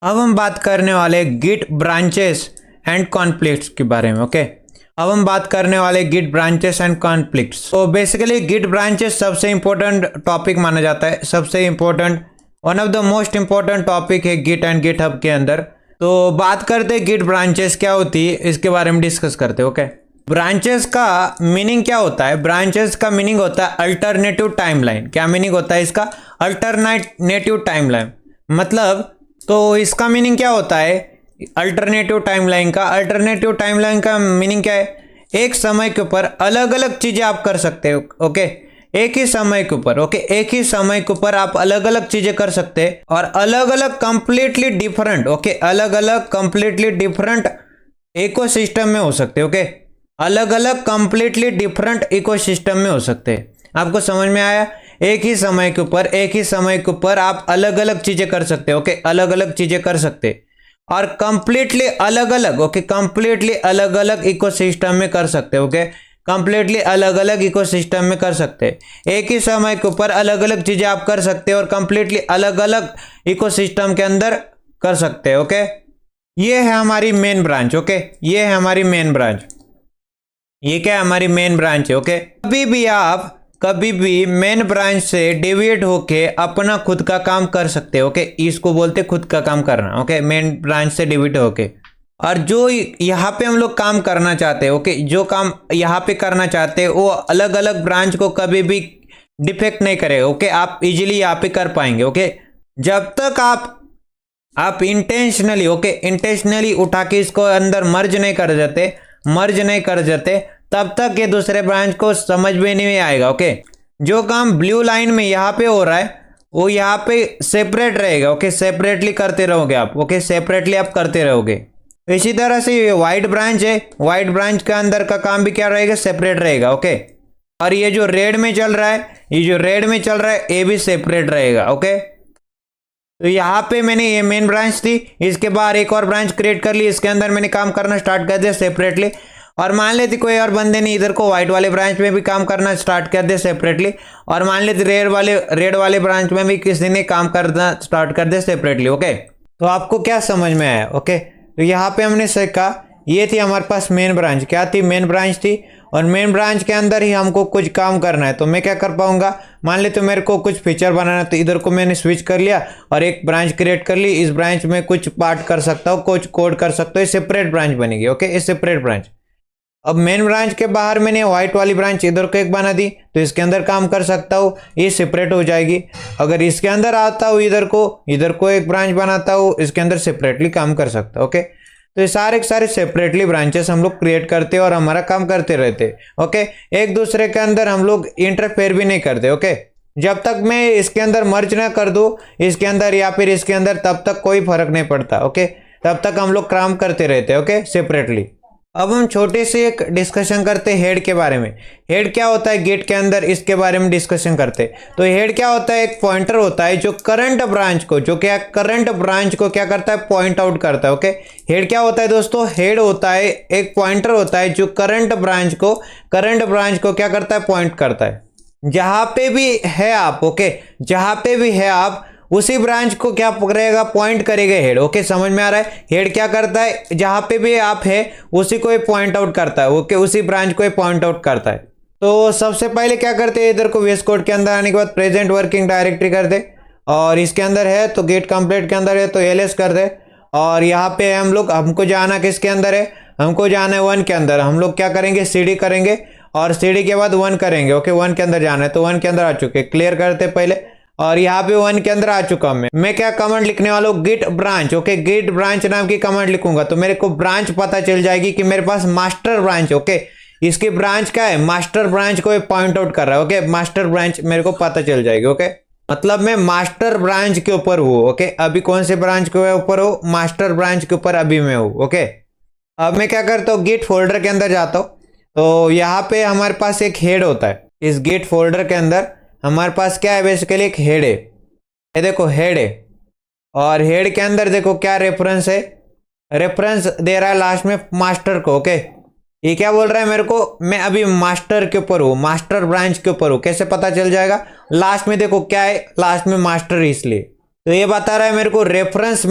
अब हम बात करने वाले गिट ब्रांचेस एंड कॉन्फ्लिक्ट्स के बारे में। ओके, अब हम बात करने वाले गिट ब्रांचेस एंड कॉन्फ्लिक्ट्स। तो बेसिकली गिट ब्रांचेस सबसे इंपॉर्टेंट टॉपिक माना जाता है, सबसे important, one of the most important topic है गिट एंड गिटहब के अंदर। तो बात करते हैं गिट ब्रांचेस क्या होती है, इसके बारे में डिस्कस करते हैं। ओके, ब्रांचेस का मीनिंग क्या होता है? ब्रांचेस का मीनिंग होता है अल्टरनेटिव टाइमलाइन। क्या मीनिंग होता है इसका? Alternative timeline. मतलब तो इसका मीनिंग क्या होता है अल्टरनेटिव टाइमलाइन का? अल्टरनेटिव टाइमलाइन का मीनिंग क्या है? एक समय के ऊपर अलग अलग चीजें आप कर सकते हो। ओके, एक ही समय के ऊपर, ओके, एक ही समय के ऊपर आप अलग अलग चीजें कर सकते हैं और अलग अलग कंप्लीटली डिफरेंट, ओके, अलग अलग कंप्लीटली डिफरेंट इकोसिस्टम में हो सकते हैं। ओके, अलग अलग कंप्लीटली डिफरेंट इकोसिस्टम में हो सकते हैं। आपको समझ में आया? एक ही समय के ऊपर आप अलग अलग चीजें कर सकते हो। ओके, अलग अलग चीजें कर सकते और कंप्लीटली अलग अलग, ओके, कंप्लीटली अलग अलग इकोसिस्टम में कर सकते हो। ओके, कंप्लीटली अलग अलग इकोसिस्टम में कर सकते हैं। एक ही समय के ऊपर अलग अलग चीजें आप कर सकते हो और कंप्लीटली अलग अलग इकोसिस्टम के अंदर कर सकते हैं। ओके, ये है हमारी मेन ब्रांच। ओके, ये है हमारी मेन ब्रांच। ये क्या है? हमारी मेन ब्रांच है। ओके, कभी भी मेन ब्रांच से डेविएट होके अपना खुद का काम कर सकते हो। ओके, इसको बोलते खुद का काम करना। ओके, मेन ब्रांच से डेविएट होके, और जो यहाँ पे हम लोग काम करना चाहते हैं, ओके, जो काम यहाँ पे करना चाहते हैं वो अलग अलग ब्रांच को कभी भी डिफेक्ट नहीं करेगा। ओके, आप इजीली यहाँ पे कर पाएंगे। ओके, जब तक आप इंटेंशनली, ओके, इंटेंशनली उठा के इसको अंदर मर्ज नहीं कर देते तब तक ये दूसरे ब्रांच को समझ में नहीं आएगा। ओके, जो काम ब्लू लाइन में यहाँ पे हो रहा है वो यहाँ पे सेपरेट रहेगा। ओके, सेपरेटली करते रहोगे आप। ओके, सेपरेटली आप करते रहोगे। इसी तरह से ये व्हाइट ब्रांच है, व्हाइट ब्रांच के अंदर का काम भी क्या रहेगा? सेपरेट रहेगा। ओके, और ये जो रेड में चल रहा है, ये भी सेपरेट रहेगा। ओके, तो यहाँ पे मैंने ये मेन ब्रांच थी, इसके बाहर एक और ब्रांच क्रिएट कर ली, इसके अंदर मैंने काम करना स्टार्ट कर दिया सेपरेटली। और मान लेती कोई और बंदे ने इधर को व्हाइट वाले ब्रांच में भी काम करना स्टार्ट कर दिया सेपरेटली, और मान लेती रेड वाले ब्रांच में भी किसी ने काम करना स्टार्ट कर दिया सेपरेटली। ओके, तो आपको क्या समझ में आया? ओके, तो यहाँ पे हमने सीखा, ये थी हमारे पास मेन ब्रांच। क्या थी? मेन ब्रांच थी, और मेन ब्रांच के अंदर ही हमको कुछ काम करना है। तो मैं क्या कर पाऊंगा? मान ले तो मेरे को कुछ फीचर बनाना है, तो इधर को मैंने स्विच कर लिया और एक ब्रांच क्रिएट कर ली। इस ब्रांच में कुछ पार्ट कर सकता हूँ, कुछ कोड कर सकता हूँ, सेपरेट ब्रांच बनेगी। ओके, ये सेपरेट ब्रांच। अब मेन ब्रांच के बाहर मैंने व्हाइट वाली ब्रांच इधर को एक बना दी, तो इसके अंदर काम कर सकता हूँ, ये सेपरेट हो जाएगी। अगर इसके अंदर आता हूँ, इधर को एक ब्रांच बनाता हूँ, इसके अंदर सेपरेटली काम कर सकता हूँ। ओके, तो ये सारे के सारे सेपरेटली ब्रांचेस हम लोग क्रिएट करते हैं और हमारा काम करते रहते हैं। ओके, एक दूसरे के अंदर हम लोग इंटरफेयर भी नहीं करते। ओके, जब तक मैं इसके अंदर मर्ज ना कर दूं, इसके अंदर या फिर इसके अंदर, तब तक कोई फर्क नहीं पड़ता। ओके, तब तक हम लोग काम करते रहते हैं। Okay, separately. अब हम छोटे से एक डिस्कशन करते हैं हेड के बारे में। हेड क्या होता है गिट के अंदर, इसके बारे में डिस्कशन करते हैं। तो हेड क्या होता है? एक पॉइंटर होता है जो करंट ब्रांच को क्या करता है? पॉइंट आउट करता है। ओके, हेड क्या होता है दोस्तों? हेड होता है एक पॉइंटर होता है जो करंट ब्रांच को क्या करता है? पॉइंट करता है। जहां पे भी है आप, ओके, जहां पे भी है आप, उसी ब्रांच को क्या करेगा? पॉइंट करेगा हेड। ओके, समझ में आ रहा है? हेड क्या करता है? जहां पे भी आप है उसी को पॉइंट आउट करता है। ओके, उसी ब्रांच को पॉइंट आउट करता है। तो सबसे पहले क्या करते हैं? इधर को VS कोड के अंदर आने के बाद प्रेजेंट वर्किंग डायरेक्टरी कर दे, और इसके अंदर है तो गेट कंप्लीट के अंदर है तो LS कर दे। और यहाँ पे हम लोग, हमको जाना किसके अंदर है? हमको जाना है 1 के अंदर। हम लोग क्या करेंगे? CD करेंगे, और CD के बाद 1 करेंगे। ओके, 1 के अंदर जाना है, तो 1 के अंदर आ चुके, क्लियर करते पहले। और यहाँ पे 1 के अंदर आ चुका मैं क्या कमांड लिखने वाला हूँ? Git branch. Okay, git branch नाम की कमांड लिखूंगा तो मेरे को ब्रांच पता चल जाएगी कि मेरे पास मास्टर ब्रांच। ओके, इसकी ब्रांच क्या है? मास्टर ब्रांच को पॉइंट आउट कर रहा है। ओके, मास्टर ब्रांच मेरे को पता चल जाएगी। ओके, मतलब मैं मास्टर ब्रांच के ऊपर हूँ। ओके, अभी कौन से ब्रांच के ऊपर हूँ? मास्टर ब्रांच के ऊपर अभी मैं हूँ। ओके, अब मैं क्या करता हूँ? गिट फोल्डर के अंदर जाता हूँ, तो यहाँ पे हमारे पास एक हेड होता है। इस गिट फोल्डर के अंदर हमारे पास क्या है? बेसिकली एक हेड है। ये देखो हेड है, और हेड के अंदर देखो क्या रेफरेंस है? रेफरेंस दे रहा है लास्ट में मास्टर को। ओके, ये क्या बोल रहा है मेरे को? मैं अभी मास्टर के ऊपर हूँ, मास्टर ब्रांच के ऊपर हूँ। कैसे पता चल जाएगा? लास्ट में देखो क्या है? लास्ट में मास्टर, इसलिए तो ये बता रहा है मेरे को रेफरेंस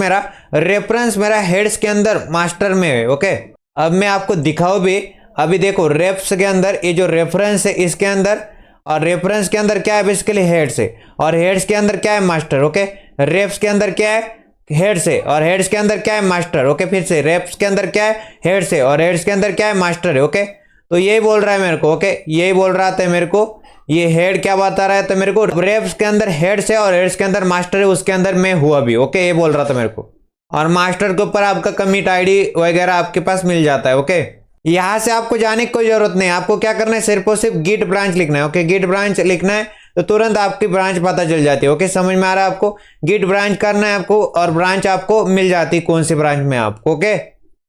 मेरा हेड्स के अंदर मास्टर में है। ओके, अब मैं आपको दिखाऊं भी। अभी देखो रेफ्स के अंदर ये जो रेफरेंस है इसके अंदर, और रेफरेंस के अंदर क्या है बेसिकली हेड्स है, और हेड्स के अंदर क्या है मास्टर। ओके, रेफ्स के अंदर क्या है हेड्स है, और हेड्स के अंदर क्या है मास्टर। ओके, फिर से रेफ्स के अंदर क्या है हेड्स है, और हेड्स के अंदर क्या है मास्टर है। ओके, तो यही बोल रहा है मेरे को। ओके, यही बोल रहा था मेरे को, ये हेड क्या बता रहा है तो मेरे को रेफ्स के अंदर हेड्स है और हेड्स के अंदर मास्टर है, उसके अंदर मैं हुआ भी। ओके, ये बोल रहा था मेरे को, और मास्टर के ऊपर आपका कमिट आईडी वगैरह आपके पास मिल जाता है। ओके, यहां से आपको जाने की कोई जरूरत नहीं है, आपको क्या करना है सिर्फ और सिर्फ गिट ब्रांच लिखना है। ओके, गिट ब्रांच लिखना है तो तुरंत आपकी ब्रांच पता चल जाती है। ओके, समझ में आ रहा है आपको, गिट ब्रांच करना है आपको और ब्रांच आपको मिल जाती है कौन सी ब्रांच में आपको। ओके,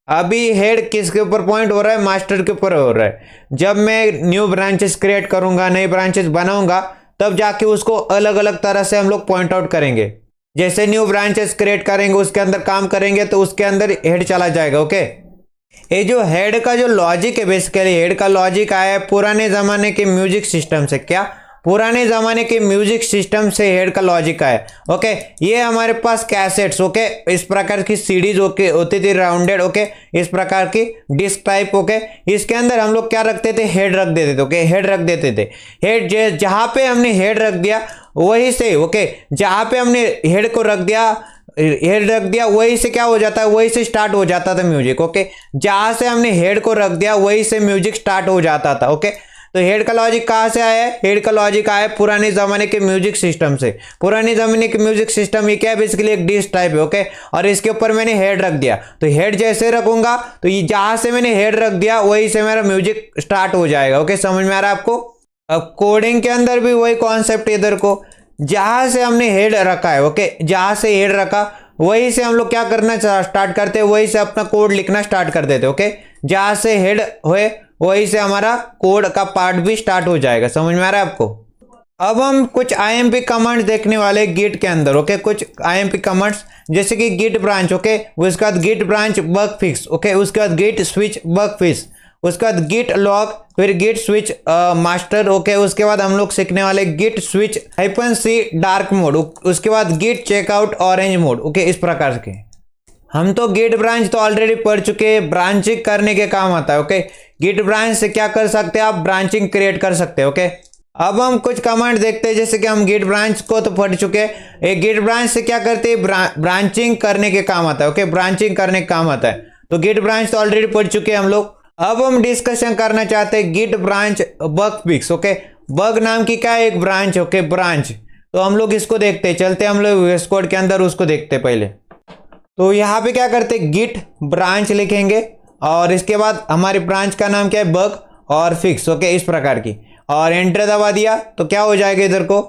अभी हेड किसके ऊपर पॉइंट हो रहा है, मास्टर के ऊपर हो रहा है। जब मैं न्यू ब्रांचेस क्रिएट करूंगा, नई ब्रांचेस बनाऊंगा, तब जाके उसको अलग अलग तरह से हम लोग पॉइंट आउट करेंगे। जैसे न्यू ब्रांचेस क्रिएट करेंगे, उसके अंदर काम करेंगे तो उसके अंदर हेड चला जाएगा। ओके, ये जो हेड का जो लॉजिक है, बेसिकली हेड का लॉजिक आया है पुराने जमाने के म्यूजिक सिस्टम से। क्या पुराने जमाने के म्यूजिक सिस्टम से हेड का लॉजिक आया। ओके, ये हमारे पास कैसेट्स, ओके, इस प्रकार की सीडीज ओके होती थी राउंडेड। ओके, इस प्रकार की डिस्क टाइप। ओके, इसके अंदर हम लोग क्या रखते थे, हेड रख देते थे। ओके, हेड रख देते थे। हेड जहां पे हमने हेड रख दिया वही से, ओके, जहां पे हमने हेड को रख दिया वही से क्या हो जाता है, वही से स्टार्ट हो जाता था म्यूजिक। ओके, जहां से हमने हेड को रख दिया वही से म्यूजिक स्टार्ट हो जाता था। ओके, तो हेड का लॉजिक कहां से आया है, हेड का लॉजिक आया है पुराने जमाने के म्यूजिक सिस्टम से। पुराने जमाने के म्यूजिक सिस्टम ये क्या है, बेसिकली एक डिस्क टाइप है। ओके, और इसके ऊपर मैंने हेड रख दिया, तो हेड जैसे रखूंगा तो ये जहां से मैंने हेड रख दिया वही से मेरा म्यूजिक स्टार्ट हो जाएगा। ओके, समझ में आ रहा है आपको। अब कोडिंग के अंदर भी वही कॉन्सेप्ट, इधर को जहां से हमने हेड रखा है, ओके, जहां से हेड रखा वही से हम लोग क्या करना स्टार्ट करते हैं, वही से अपना कोड लिखना स्टार्ट कर देते। ओके, जहां से हेड हुए वही से हमारा कोड का पार्ट भी स्टार्ट हो जाएगा। समझ में आ रहा है आपको। अब हम कुछ IMP कमांड्स देखने वाले गिट के अंदर। ओके, कुछ IMP कमांड्स जैसे कि गिट ब्रांच। ओके, उसके बाद git branch bug fix. Okay, उसके बाद गिट स्विच बग फिक्स, उसके बाद गिट लॉग, फिर गिट स्विच मास्टर। ओके, उसके बाद हम लोग सीखने वाले git switch -c dark mode, उसके बाद git checkout orange mode. Okay, इस प्रकार के हम तो गिट ब्रांच तो ऑलरेडी पढ़ चुके हैं, ब्रांचिंग करने के काम आता है। ओके, गिट ब्रांच से क्या कर सकते हैं आप, ब्रांचिंग क्रिएट कर सकते हैं। ओके, अब हम कुछ कमांड देखते हैं, जैसे कि हम गिट ब्रांच को तो पढ़ चुके हैं, एक गिट ब्रांच से क्या करते हैं, ब्रांचिंग करने के काम आता है। ओके, ब्रांचिंग करने के काम आता है, तो गिट ब्रांच तो ऑलरेडी पढ़ चुके हैं हम लोग। अब हम डिस्कशन करना चाहते हैं git branch bug fix. Okay, bug नाम की क्या है, एक ब्रांच। ओके, ब्रांच, तो हम लोग इसको देखते हैं, चलते हम लोग VS कोड के अंदर उसको देखते हैं पहले। तो यहाँ पे क्या करते हैं, गिट ब्रांच लिखेंगे और इसके बाद हमारी ब्रांच का नाम क्या है, बग और फिक्स। ओके, इस प्रकार की, और एंटर दबा दिया तो क्या हो जाएगा इधर को।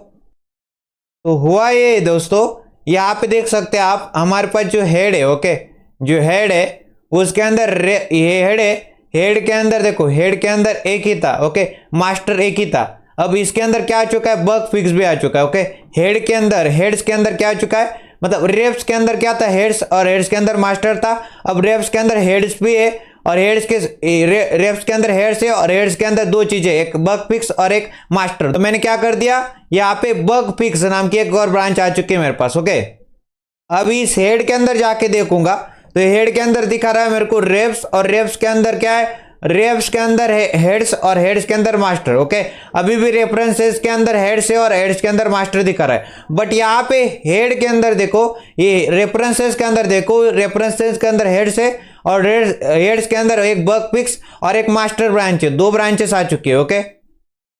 तो हुआ ये दोस्तों, यहाँ पे देख सकते हैं आप, हमारे पास जो हेड है, ओके, जो हेड है उसके अंदर ये हेड है, हेड के अंदर देखो, हेड के अंदर एक ही था। ओके, मास्टर एक ही था। अब इसके अंदर क्या आ चुका है, बग फिक्स भी आ चुका है। ओके, हेड के अंदर, हेड्स के अंदर क्या आ चुका है, मतलब रेफ्स के अंदर क्या था, हेड्स, और हेड्स के अंदर मास्टर था। अब रेफ्स के अंदर हेड्स भी है और हेड्स के रेफ्स के अंदर हेड्स है, और हेड्स के अंदर दो चीजें, एक बग फिक्स और एक मास्टर। तो मैंने क्या कर दिया, यहाँ पे बग फिक्स नाम की एक और ब्रांच आ चुकी है मेरे पास। ओके, अब इस हेड के अंदर जाके देखूंगा तो हेड के अंदर दिखा रहा है मेरे को रेफ्स, और रेफ्स के अंदर क्या है, रेफ्स के अंदर हेड्स और हेड्स के अंदर मास्टर। ओके, अभी भी रेफरेंसेस के अंदर हेड्स है और हेड्स के अंदर मास्टर दिखा रहा है, बट यहाँ पे हेड के अंदर देखो, ये रेफरेंसेस के अंदर देखो, रेफरेंसेस के अंदर हेड्स है और हेड्स के अंदर एक बग फिक्स और एक मास्टर ब्रांच है, दो ब्रांचेस आ चुकी है। ओके,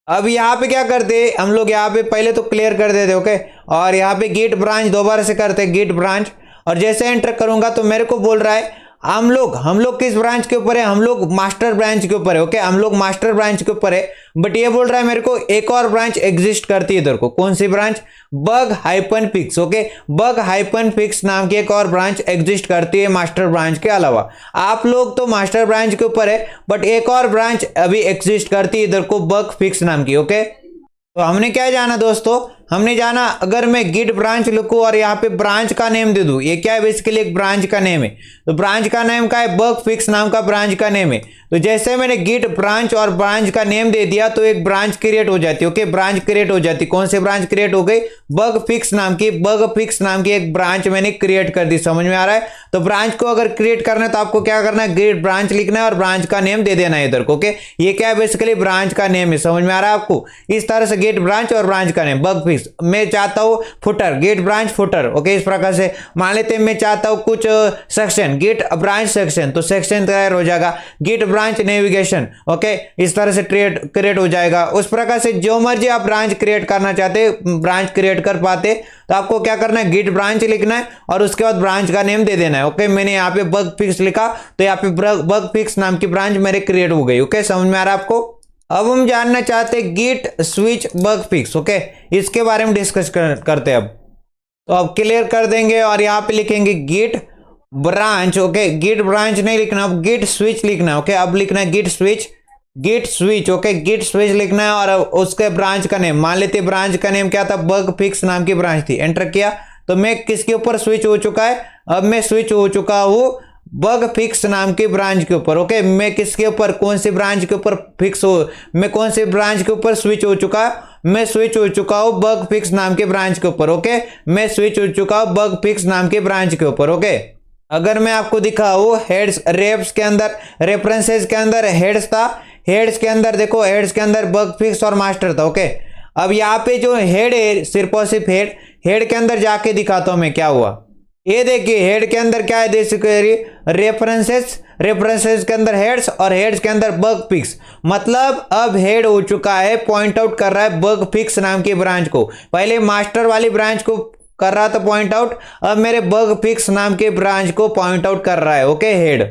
अब यहाँ पे क्या करते हम लोग, यहाँ पे पहले तो क्लियर कर देते। ओके, और यहाँ पे गिट ब्रांच दोबारा से करते, गिट ब्रांच, और जैसे एंटर करूंगा तो मेरे को बोल रहा है हम लोग किस ब्रांच के ऊपर है, हम लोग मास्टर ब्रांच के ऊपर है। ओके, हम लोग मास्टर ब्रांच के ऊपर है, बट ये बोल रहा है मेरे को एक और ब्रांच एग्जिस्ट करती है इधर को। कौन सी branch, bug hyphen fix. Okay, bug hyphen fix नाम की एक और ब्रांच एग्जिस्ट करती है मास्टर ब्रांच के अलावा। आप लोग तो मास्टर ब्रांच के ऊपर है, बट एक और ब्रांच अभी एग्जिस्ट करती है इधर को, बग फिक्स नाम की। ओके, तो हमने क्या जाना दोस्तों, हमने जाना अगर मैं गिट ब्रांच लिखूं और यहाँ पे ब्रांच का नेम दे दूं, ये क्या है, बेसिकली एक ब्रांच का नेम है, तो ब्रांच का नेम का है, बग फिक्स नाम का ब्रांच का नेम है। तो जैसे मैंने गिट ब्रांच और ब्रांच का नेम दे दिया तो एक ब्रांच क्रिएट हो जाती है। ओके, ब्रांच क्रिएट हो जाती। कौन सी ब्रांच क्रिएट हो गई? बग फिक्स नाम की एक ब्रांच मैंने क्रिएट कर दी। समझ में आ रहा है? तो ब्रांच को अगर क्रिएट करना है तो आपको क्या करना है? गिट ब्रांच लिखना है और ब्रांच का नेम दे देना है इधर को। ओके, ये क्या है? बेसिकली ब्रांच का नेम है। समझ में आ रहा है आपको? इस तरह से गेट ब्रांच और ब्रांच का नेम। बग फिक्स मैं चाहता हूं footer, git branch footer. Okay, इस प्रकार से मान लेते हैं मैं चाहता हूं कुछ सेक्शन, गेट ब्रांच सेक्शन, तो सेक्शन तैयार हो जाएगा। Gate branch navigation. ओके, इस तरह से क्रिएट हो जाएगा। उस प्रकार से जो मर्जी आप ब्रांच क्रिएट करना चाहते, ब्रांच क्रिएट कर पाते, तो आपको क्या करना है? गिट ब्रांच लिखना है और उसके बाद ब्रांच का नेम दे देना है। ओके, मैंने यहाँ पे बग फिक्स लिखा तो यहाँ पे बग फिक्स नाम की ब्रांच मेरे क्रिएट हो गई। ओके, समझ में आ रहा है आपको? अब हम जानना चाहते हैं git switch bug fix. Okay, इसके बारे में डिस्कस करते हैं अब। तो अब क्लियर कर देंगे और यहाँ पे लिखेंगे git branch. Okay, git branch नहीं लिखना, अब गिट स्विच लिखना है। ओके, अब लिखना है git switch. Okay, git switch लिखना है और उसके ब्रांच का नेम, मान लेते ब्रांच का नेम क्या था? बग फिक्स नाम की ब्रांच थी। एंटर किया तो मैं किसके ऊपर स्विच हो चुका है? अब मैं स्विच हो चुका हूं बग फिक्स नाम की ब्रांच के ऊपर। ओके, मैं किसके ऊपर, कौन सी ब्रांच के ऊपर फिक्स हो, मैं कौन सी ब्रांच के ऊपर स्विच हो चुका? मैं स्विच हो चुका हूं बग फिक्स नाम के ब्रांच के ऊपर। ओके, मैं स्विच हो चुका हूं बग फिक्स नाम के ब्रांच के ऊपर। ओके, अगर मैं आपको दिखाऊं हेड्स, रेप्स के अंदर, रेफरेंसेस के अंदर हेड्स था, हेड्स के अंदर देखो, हेड्स के अंदर बग फिक्स और मास्टर था। ओके, अब यहाँ पे जो हेड है, सिर्फ और सिर्फ हेड के अंदर जाके दिखाता हूं मैं क्या हुआ। ये देखिए हेड के अंदर क्या है? रेफरेंसेस के अंदर हेड्स और हेड्स के अंदर बग फिक्स। मतलब अब हेड हो चुका है, पॉइंट आउट कर रहा है बग फिक्स नाम की ब्रांच को। पहले मास्टर वाली ब्रांच को कर रहा था पॉइंट आउट, अब मेरे बग फिक्स नाम के ब्रांच को पॉइंट आउट कर रहा है। ओके, हेड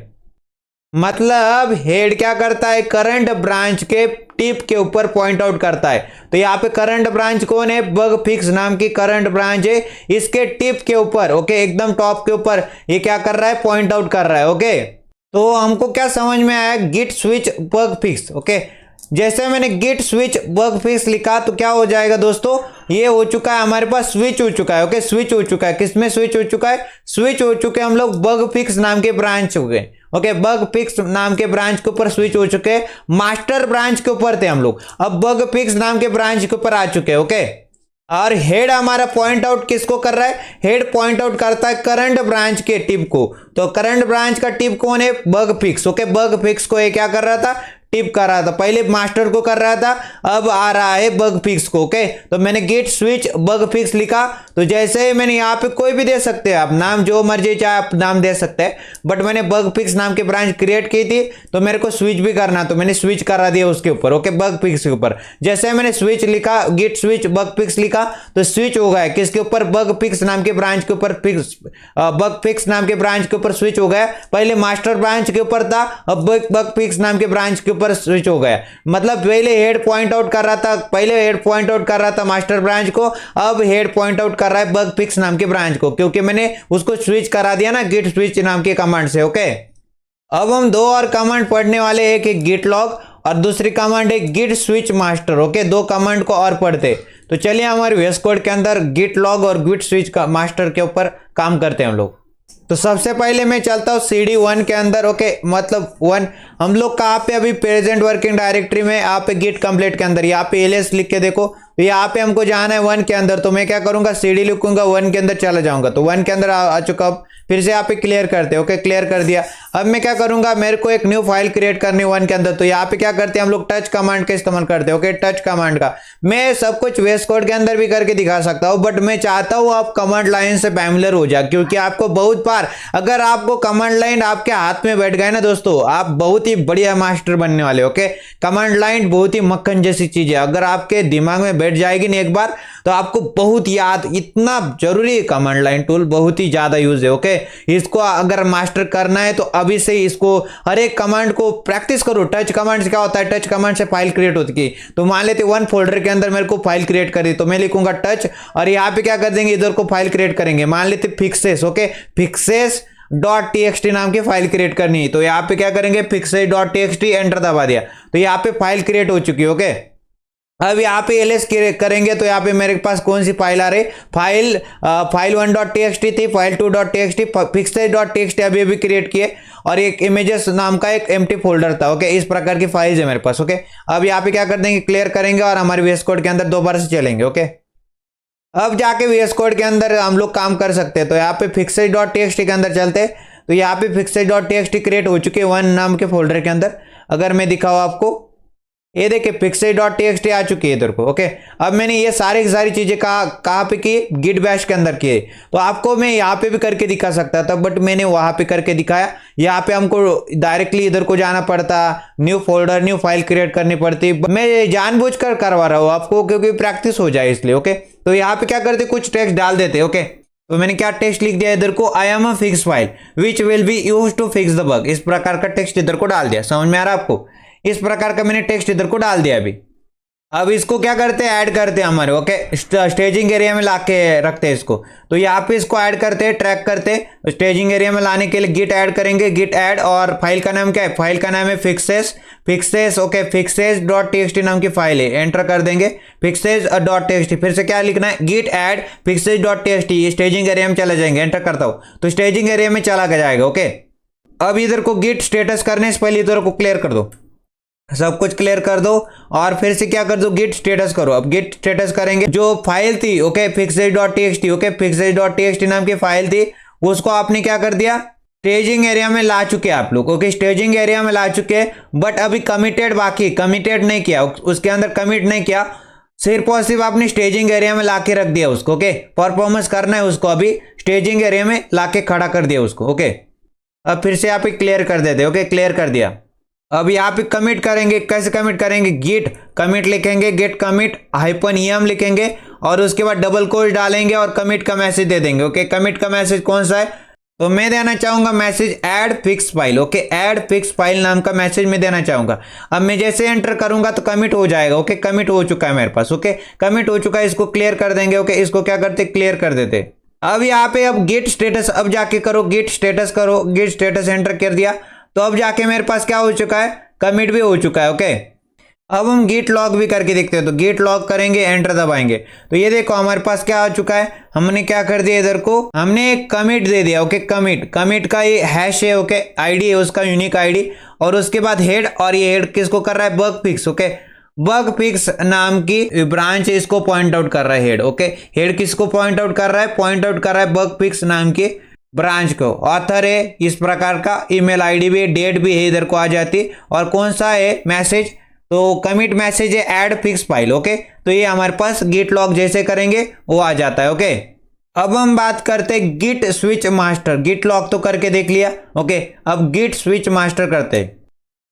मतलब हेड क्या करता है? करंट ब्रांच के टिप के ऊपर पॉइंट आउट करता है। तो यहाँ पे करंट ब्रांच कौन है? बग फिक्स नाम की करंट ब्रांच है। इसके टिप के ऊपर, ओके, एकदम टॉप के ऊपर ये क्या कर रहा है? पॉइंट आउट कर रहा है। ओके, तो हमको क्या समझ में आया? Git switch bug fix. Okay, जैसे मैंने गिट स्विच बग फिक्स लिखा तो क्या हो जाएगा दोस्तों? ये हो चुका है हमारे पास, स्विच हो चुका है। ओके, स्विच हो चुका है। किसमें स्विच हो चुका है? स्विच हो चुके हम लोग बग फिक्स नाम के ब्रांच हो गए। ओके, बग फिक्स नाम के ब्रांच के ऊपर स्विच हो चुके हैं। मास्टर ब्रांच के ऊपर थे हम लोग, अब बग फिक्स नाम के ब्रांच के ऊपर आ चुके हैं। ओके, और हेड हमारा पॉइंट आउट किसको कर रहा है? हेड पॉइंट आउट करता है करंट ब्रांच के टिप को। तो करंट ब्रांच का टिप कौन है? Bug fix. Okay, bug fix को ये क्या कर रहा था? टिप कर रहा था। पहले मास्टर को कर रहा था, अब आ रहा है बग फिक्स को। ओके, तो मैंने गेट स्विच बग फिक्स लिखा। तो जैसे ही मैंने यहाँ पे कोई भी दे सकते हैं आप नाम, जो मर्जी चाहे आप नाम दे सकते हैं, बट मैंने बग फिक्स नाम की ब्रांच क्रिएट की थी तो मेरे को स्विच भी करना, तो मैंने स्विच करा दिया उसके ऊपर। ओके, बग फिक्स के ऊपर जैसे मैंने स्विच लिखा, गेट स्विच बग फिक्स लिखा तो स्विच हो गया किसके ऊपर? बग फिक्स नाम के ब्रांच के ऊपर, बग फिक्स नाम के ब्रांच के ऊपर स्विच हो गया। पहले मास्टर ब्रांच के ऊपर था, अब बग फिक्स नाम के ब्रांच के ऊपर स्विच हो गया। मतलब पहले हेड पॉइंट आउट कर रहा था, मास्टर ब्रांच को, अब हेड पॉइंट आउट कर रहा है बग फिक्स नाम के ब्रांच को, क्योंकि मैंने उसको स्विच करा दिया ना गिट स्विच नाम के कमांड से। ओके, अब हम दो और कमांड पढ़ने वाले हैं, एक गिट लॉग और दूसरी कमांड है गिट स्विच मास्टर। ओके, दो कमांड को और पढ़ते। तो चलिए हमारे VS कोड के अंदर गिट लॉग और गिट स्विच का मास्टर के ऊपर काम करते हैं हम लोग। तो सबसे पहले मैं चलता हूँ CD1 के अंदर। ओके, मतलब 1 हम लोग कहाँ पे अभी प्रेजेंट वर्किंग डायरेक्टरी में, यहाँ पे गिट कंप्लीट के अंदर यहाँ पे ls लिख के देखो, तो यहाँ पे हमको जाना है 1 के अंदर। तो मैं क्या करूंगा? CD लिखूंगा, 1 के अंदर चला जाऊंगा। तो 1 के अंदर आ चुका। अब फिर से यहाँ पे क्लियर करते हैं। ओके, क्लियर कर दिया। अब मैं क्या करूंगा? मेरे को एक न्यू फाइल क्रिएट करनी है 1 के अंदर। तो यहाँ पे क्या करते हैं हम लोग? टच कमांड का इस्तेमाल करते हैं। ओके, टच कमांड का मैं सब कुछ VS कोड के अंदर भी करके दिखा सकता हूँ, बट मैं चाहता हूँ आप कमांड लाइन से फैमिलियर हो जाए, क्योंकि आपको बहुत बार अगर आपको कमांड लाइन आपके हाथ में बैठ गए ना दोस्तों, आप बहुत ही बढ़िया मास्टर बनने वाले। ओके, कमांड लाइन बहुत ही मक्खन जैसी चीज है, अगर आपके दिमाग में बैठ जाएगी ना एक बार तो आपको बहुत याद, इतना जरूरी है कमांड लाइन टूल, बहुत ही ज्यादा यूज है। ओके, इसको अगर मास्टर करना है तो अभी से इसको हर एक कमांड को प्रैक्टिस करो। टच कमांड से क्या होता है? टच कमांड से फाइल क्रिएट होती है। तो मान लेते 1 फोल्डर के अंदर मेरे को फाइल क्रिएट करी, तो मैं लिखूंगा टच और यहाँ पे क्या कर देंगे? इधर को फाइल क्रिएट करेंगे। मान लेते फिक्सेस। ओके, फिक्सेस .txt नाम की फाइल क्रिएट करनी है, तो यहाँ पे क्या करेंगे? फिक्सेस .txt एंटर दबा दिया, तो यहाँ पे फाइल क्रिएट हो चुकी है। ओके, अब यहाँ पे एलएस करेंगे तो यहाँ पे मेरे पास कौन सी फाइल आ रही, फाइल 1.txt थी, फाइल 2.txt, fixed.txt अभी क्रिएट किए, और एक इमेजेस नाम का एक एम्प्टी फोल्डर था। ओके, इस प्रकार की फाइल्स है मेरे पास। ओके, अब यहाँ पे क्या कर देंगे, क्लियर करेंगे और हमारे VS कोड के अंदर दोबारा से चलेंगे। ओके, अब जाके VS कोड के अंदर हम लोग काम कर सकते हैं। तो यहाँ पे fixed.txt के अंदर चलते, तो यहाँ पे fixed.txt क्रिएट हो चुके हैं 1 नाम के फोल्डर के अंदर। अगर मैं दिखाऊँ आपको, ये देखिए fixed.txt आ चुकी है इधर को। ओके, अब मैंने ये सारी चीजें कहाँ पे की, गिट बैश के अंदर किए। तो आपको मैं यहाँ पे भी करके दिखा सकता था, बट मैंने वहां पे करके दिखाया। यहाँ पे हमको डायरेक्टली इधर को जाना पड़ता, new folder new file create करनी पड़ती। मैं जानबूझकर करवा रहा हूँ आपको, क्योंकि प्रैक्टिस हो जाए इसलिए। ओके, तो यहाँ पे क्या करते, कुछ टेक्स्ट डाल देते। ओके, तो मैंने क्या टेक्स्ट लिख दिया इधर को, I am a fix file which will be use to fix the bug. इस प्रकार का टेक्स्ट इधर को डाल दिया। समझ में आ रहा है आपको? इस प्रकार का मैंने टेक्स्ट इधर को डाल दिया। अभी अब इसको क्या करते हैं, ऐड करते हैं हमारे। ओके, स्टेजिंग एरिया में लाके रखते हैं इसको। तो यहाँ पे इसको ऐड करते हैं, ट्रैक करते हैं। स्टेजिंग एरिया में लाने के लिए गिट ऐड करेंगे, गिट ऐड, और फाइल का नाम क्या है, फाइल का नाम है फिक्सेस। ओके, fixes.txt नाम की फाइल है, एंटर कर देंगे fixes.txt। फिर से क्या लिखना है, Git add fixes.txt। Staging area में चले जाएंगे, एंटर करता हूं तो स्टेजिंग एरिया में चला जाएगा। ओके, अब इधर को गिट स्टेटस करने से पहले इधर को क्लियर कर दो, सब कुछ क्लियर कर दो, और फिर से क्या कर दो, गिट स्टेटस करो। अब गिट स्टेटस करेंगे, जो फाइल थी ओके fixes.txt, ओके fixes.txt नाम की फाइल थी, उसको आपने क्या कर दिया, स्टेजिंग एरिया में ला चुके आप लोग। ओके, स्टेजिंग एरिया में ला चुके, बट अभी कमिटेड बाकी, कमिटेड नहीं किया, उसके अंदर कमिट नहीं किया, सिर्फ और सिर्फ आपने स्टेजिंग एरिया में लाके रख दिया उसको। ओके, परफॉर्मेंस करना है उसको, अभी स्टेजिंग एरिया में लाके खड़ा कर दिया उसको। ओके, अब फिर से यहाँ पे क्लियर कर देते। ओके, क्लियर कर दिया। अब यहाँ पे कमिट करेंगे, कैसे कमिट करेंगे, गिट कमिट लिखेंगे, गेट कमिट -em लिखेंगे, और उसके बाद डबल कोट डालेंगे और कमिट का मैसेज दे देंगे। ओके, कमिट का मैसेज कौन सा है, तो मैं देना चाहूंगा message add fix file. Okay, add fix file नाम का मैसेज मैं देना चाहूंगा। अब मैं जैसे एंटर करूंगा तो कमिट हो जाएगा। ओके, कमिट हो चुका है मेरे पास। ओके, कमिट हो चुका है, इसको क्लियर कर देंगे। ओके, इसको क्या करते, क्लियर कर देते। अब यहाँ पे अब गेट स्टेटस, अब जाके करो गेट स्टेटस, करो गेट स्टेटस, एंटर कर दिया तो अब जाके मेरे पास क्या हो चुका है, कमिट भी हो चुका है। ओके, अब हम गिट लॉग भी करके देखते हैं। तो गिट लॉग करेंगे, एंटर दबाएंगे, तो ये देखो हमारे पास क्या आ चुका है, हमने क्या कर दिया, इधर को हमने एक कमिट दे दिया। ओके, कमिट का ये हैश है। ओके, आईडी है उसका, यूनिक आईडी, और उसके बाद हेड, और ये हेड किसको कर रहा है, bug fix. Okay, bug fix नाम की ब्रांच इसको पॉइंट आउट कर रहा है, हेड। ओके, हेड किसको पॉइंट आउट कर रहा है, पॉइंट आउट कर रहा है बग फिक्स नाम की ब्रांच को। ऑथर है इस प्रकार का, ईमेल आईडी भी, डेट भी है, इधर को आ जाती, और कौन सा है मैसेज, तो कमिट मैसेज है ऐड फिक्स फाइल। ओके, तो ये हमारे पास गिट लॉग जैसे करेंगे वो आ जाता है। ओके, अब हम बात करते हैं git switch master. Git log तो करके देख लिया। ओके, अब गिट स्विच मास्टर करते हैं।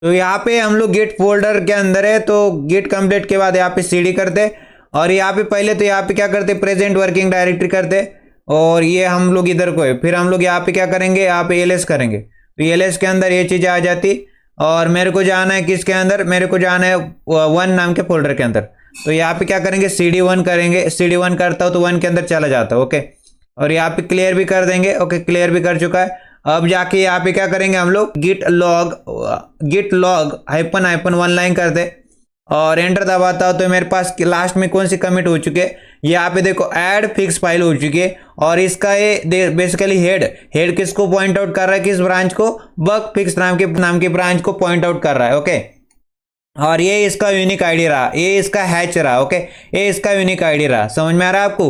तो यहाँ पे हम लोग गिट फोल्डर के अंदर है, तो गिट कंप्लीट के बाद यहाँ पे सीडी करते, और यहाँ पे पहले तो यहाँ पे क्या करते, प्रेजेंट वर्किंग डायरेक्टरी करते, और ये हम लोग इधर को है। फिर हम लोग यहाँ पे क्या करेंगे, यहाँ पे एलएस करेंगे, तो एलएस के अंदर ये चीज़ आ जाती, और मेरे को जाना है किसके अंदर, मेरे को जाना है 1 नाम के फोल्डर के अंदर। तो यहाँ पे क्या करेंगे, CD1 करेंगे, CD1 करता हूँ तो 1 के अंदर चला जाता है। ओके, और यहाँ पे क्लियर भी कर देंगे। ओके, क्लियर भी कर चुका है। अब जाके यहाँ पे क्या करेंगे हम लोग, गिट लॉग -1 लाइन कर दे, और एंटर दबाता हूं तो मेरे पास लास्ट में कौन सी कमिट हो चुकी है, यहाँ पे देखो ऐड फिक्स फाइल हो चुकी है, और इसका ये बेसिकली हेड किसको पॉइंट आउट कर रहा है, किस ब्रांच को, बग फिक्स नाम की ब्रांच को पॉइंट आउट कर रहा है। ओके, और ये इसका यूनिक आईडी रहा, ये इसका हैच रहा। ओके, ये इसका यूनिक आईडी रहा। समझ में आ रहा है आपको?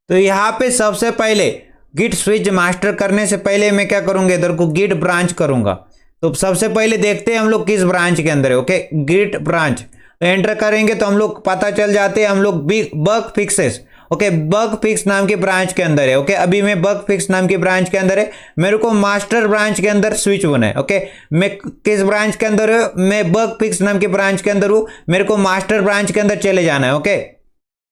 तो यहाँ पे सबसे पहले गिट स्विच मास्टर करने से पहले मैं क्या करूंगा, इधर को गिट ब्रांच करूंगा। तो सबसे पहले देखते हैं हम लोग किस ब्रांच के अंदर है। ओके, गिट ब्रांच, तो एंटर करेंगे तो हम लोग पता चल जाते हैं हम लोग bug fixes. Okay, bug fix नाम की ब्रांच के अंदर है। ओके, अभी मैं बग फिक्स नाम की ब्रांच के अंदर है, मेरे को मास्टर ब्रांच के अंदर स्विच होना है। ओके, मैं किस ब्रांच के अंदर हूँ, मैं बग फिक्स नाम की ब्रांच के अंदर हूँ, मेरे को मास्टर ब्रांच के अंदर चले जाना है। ओके,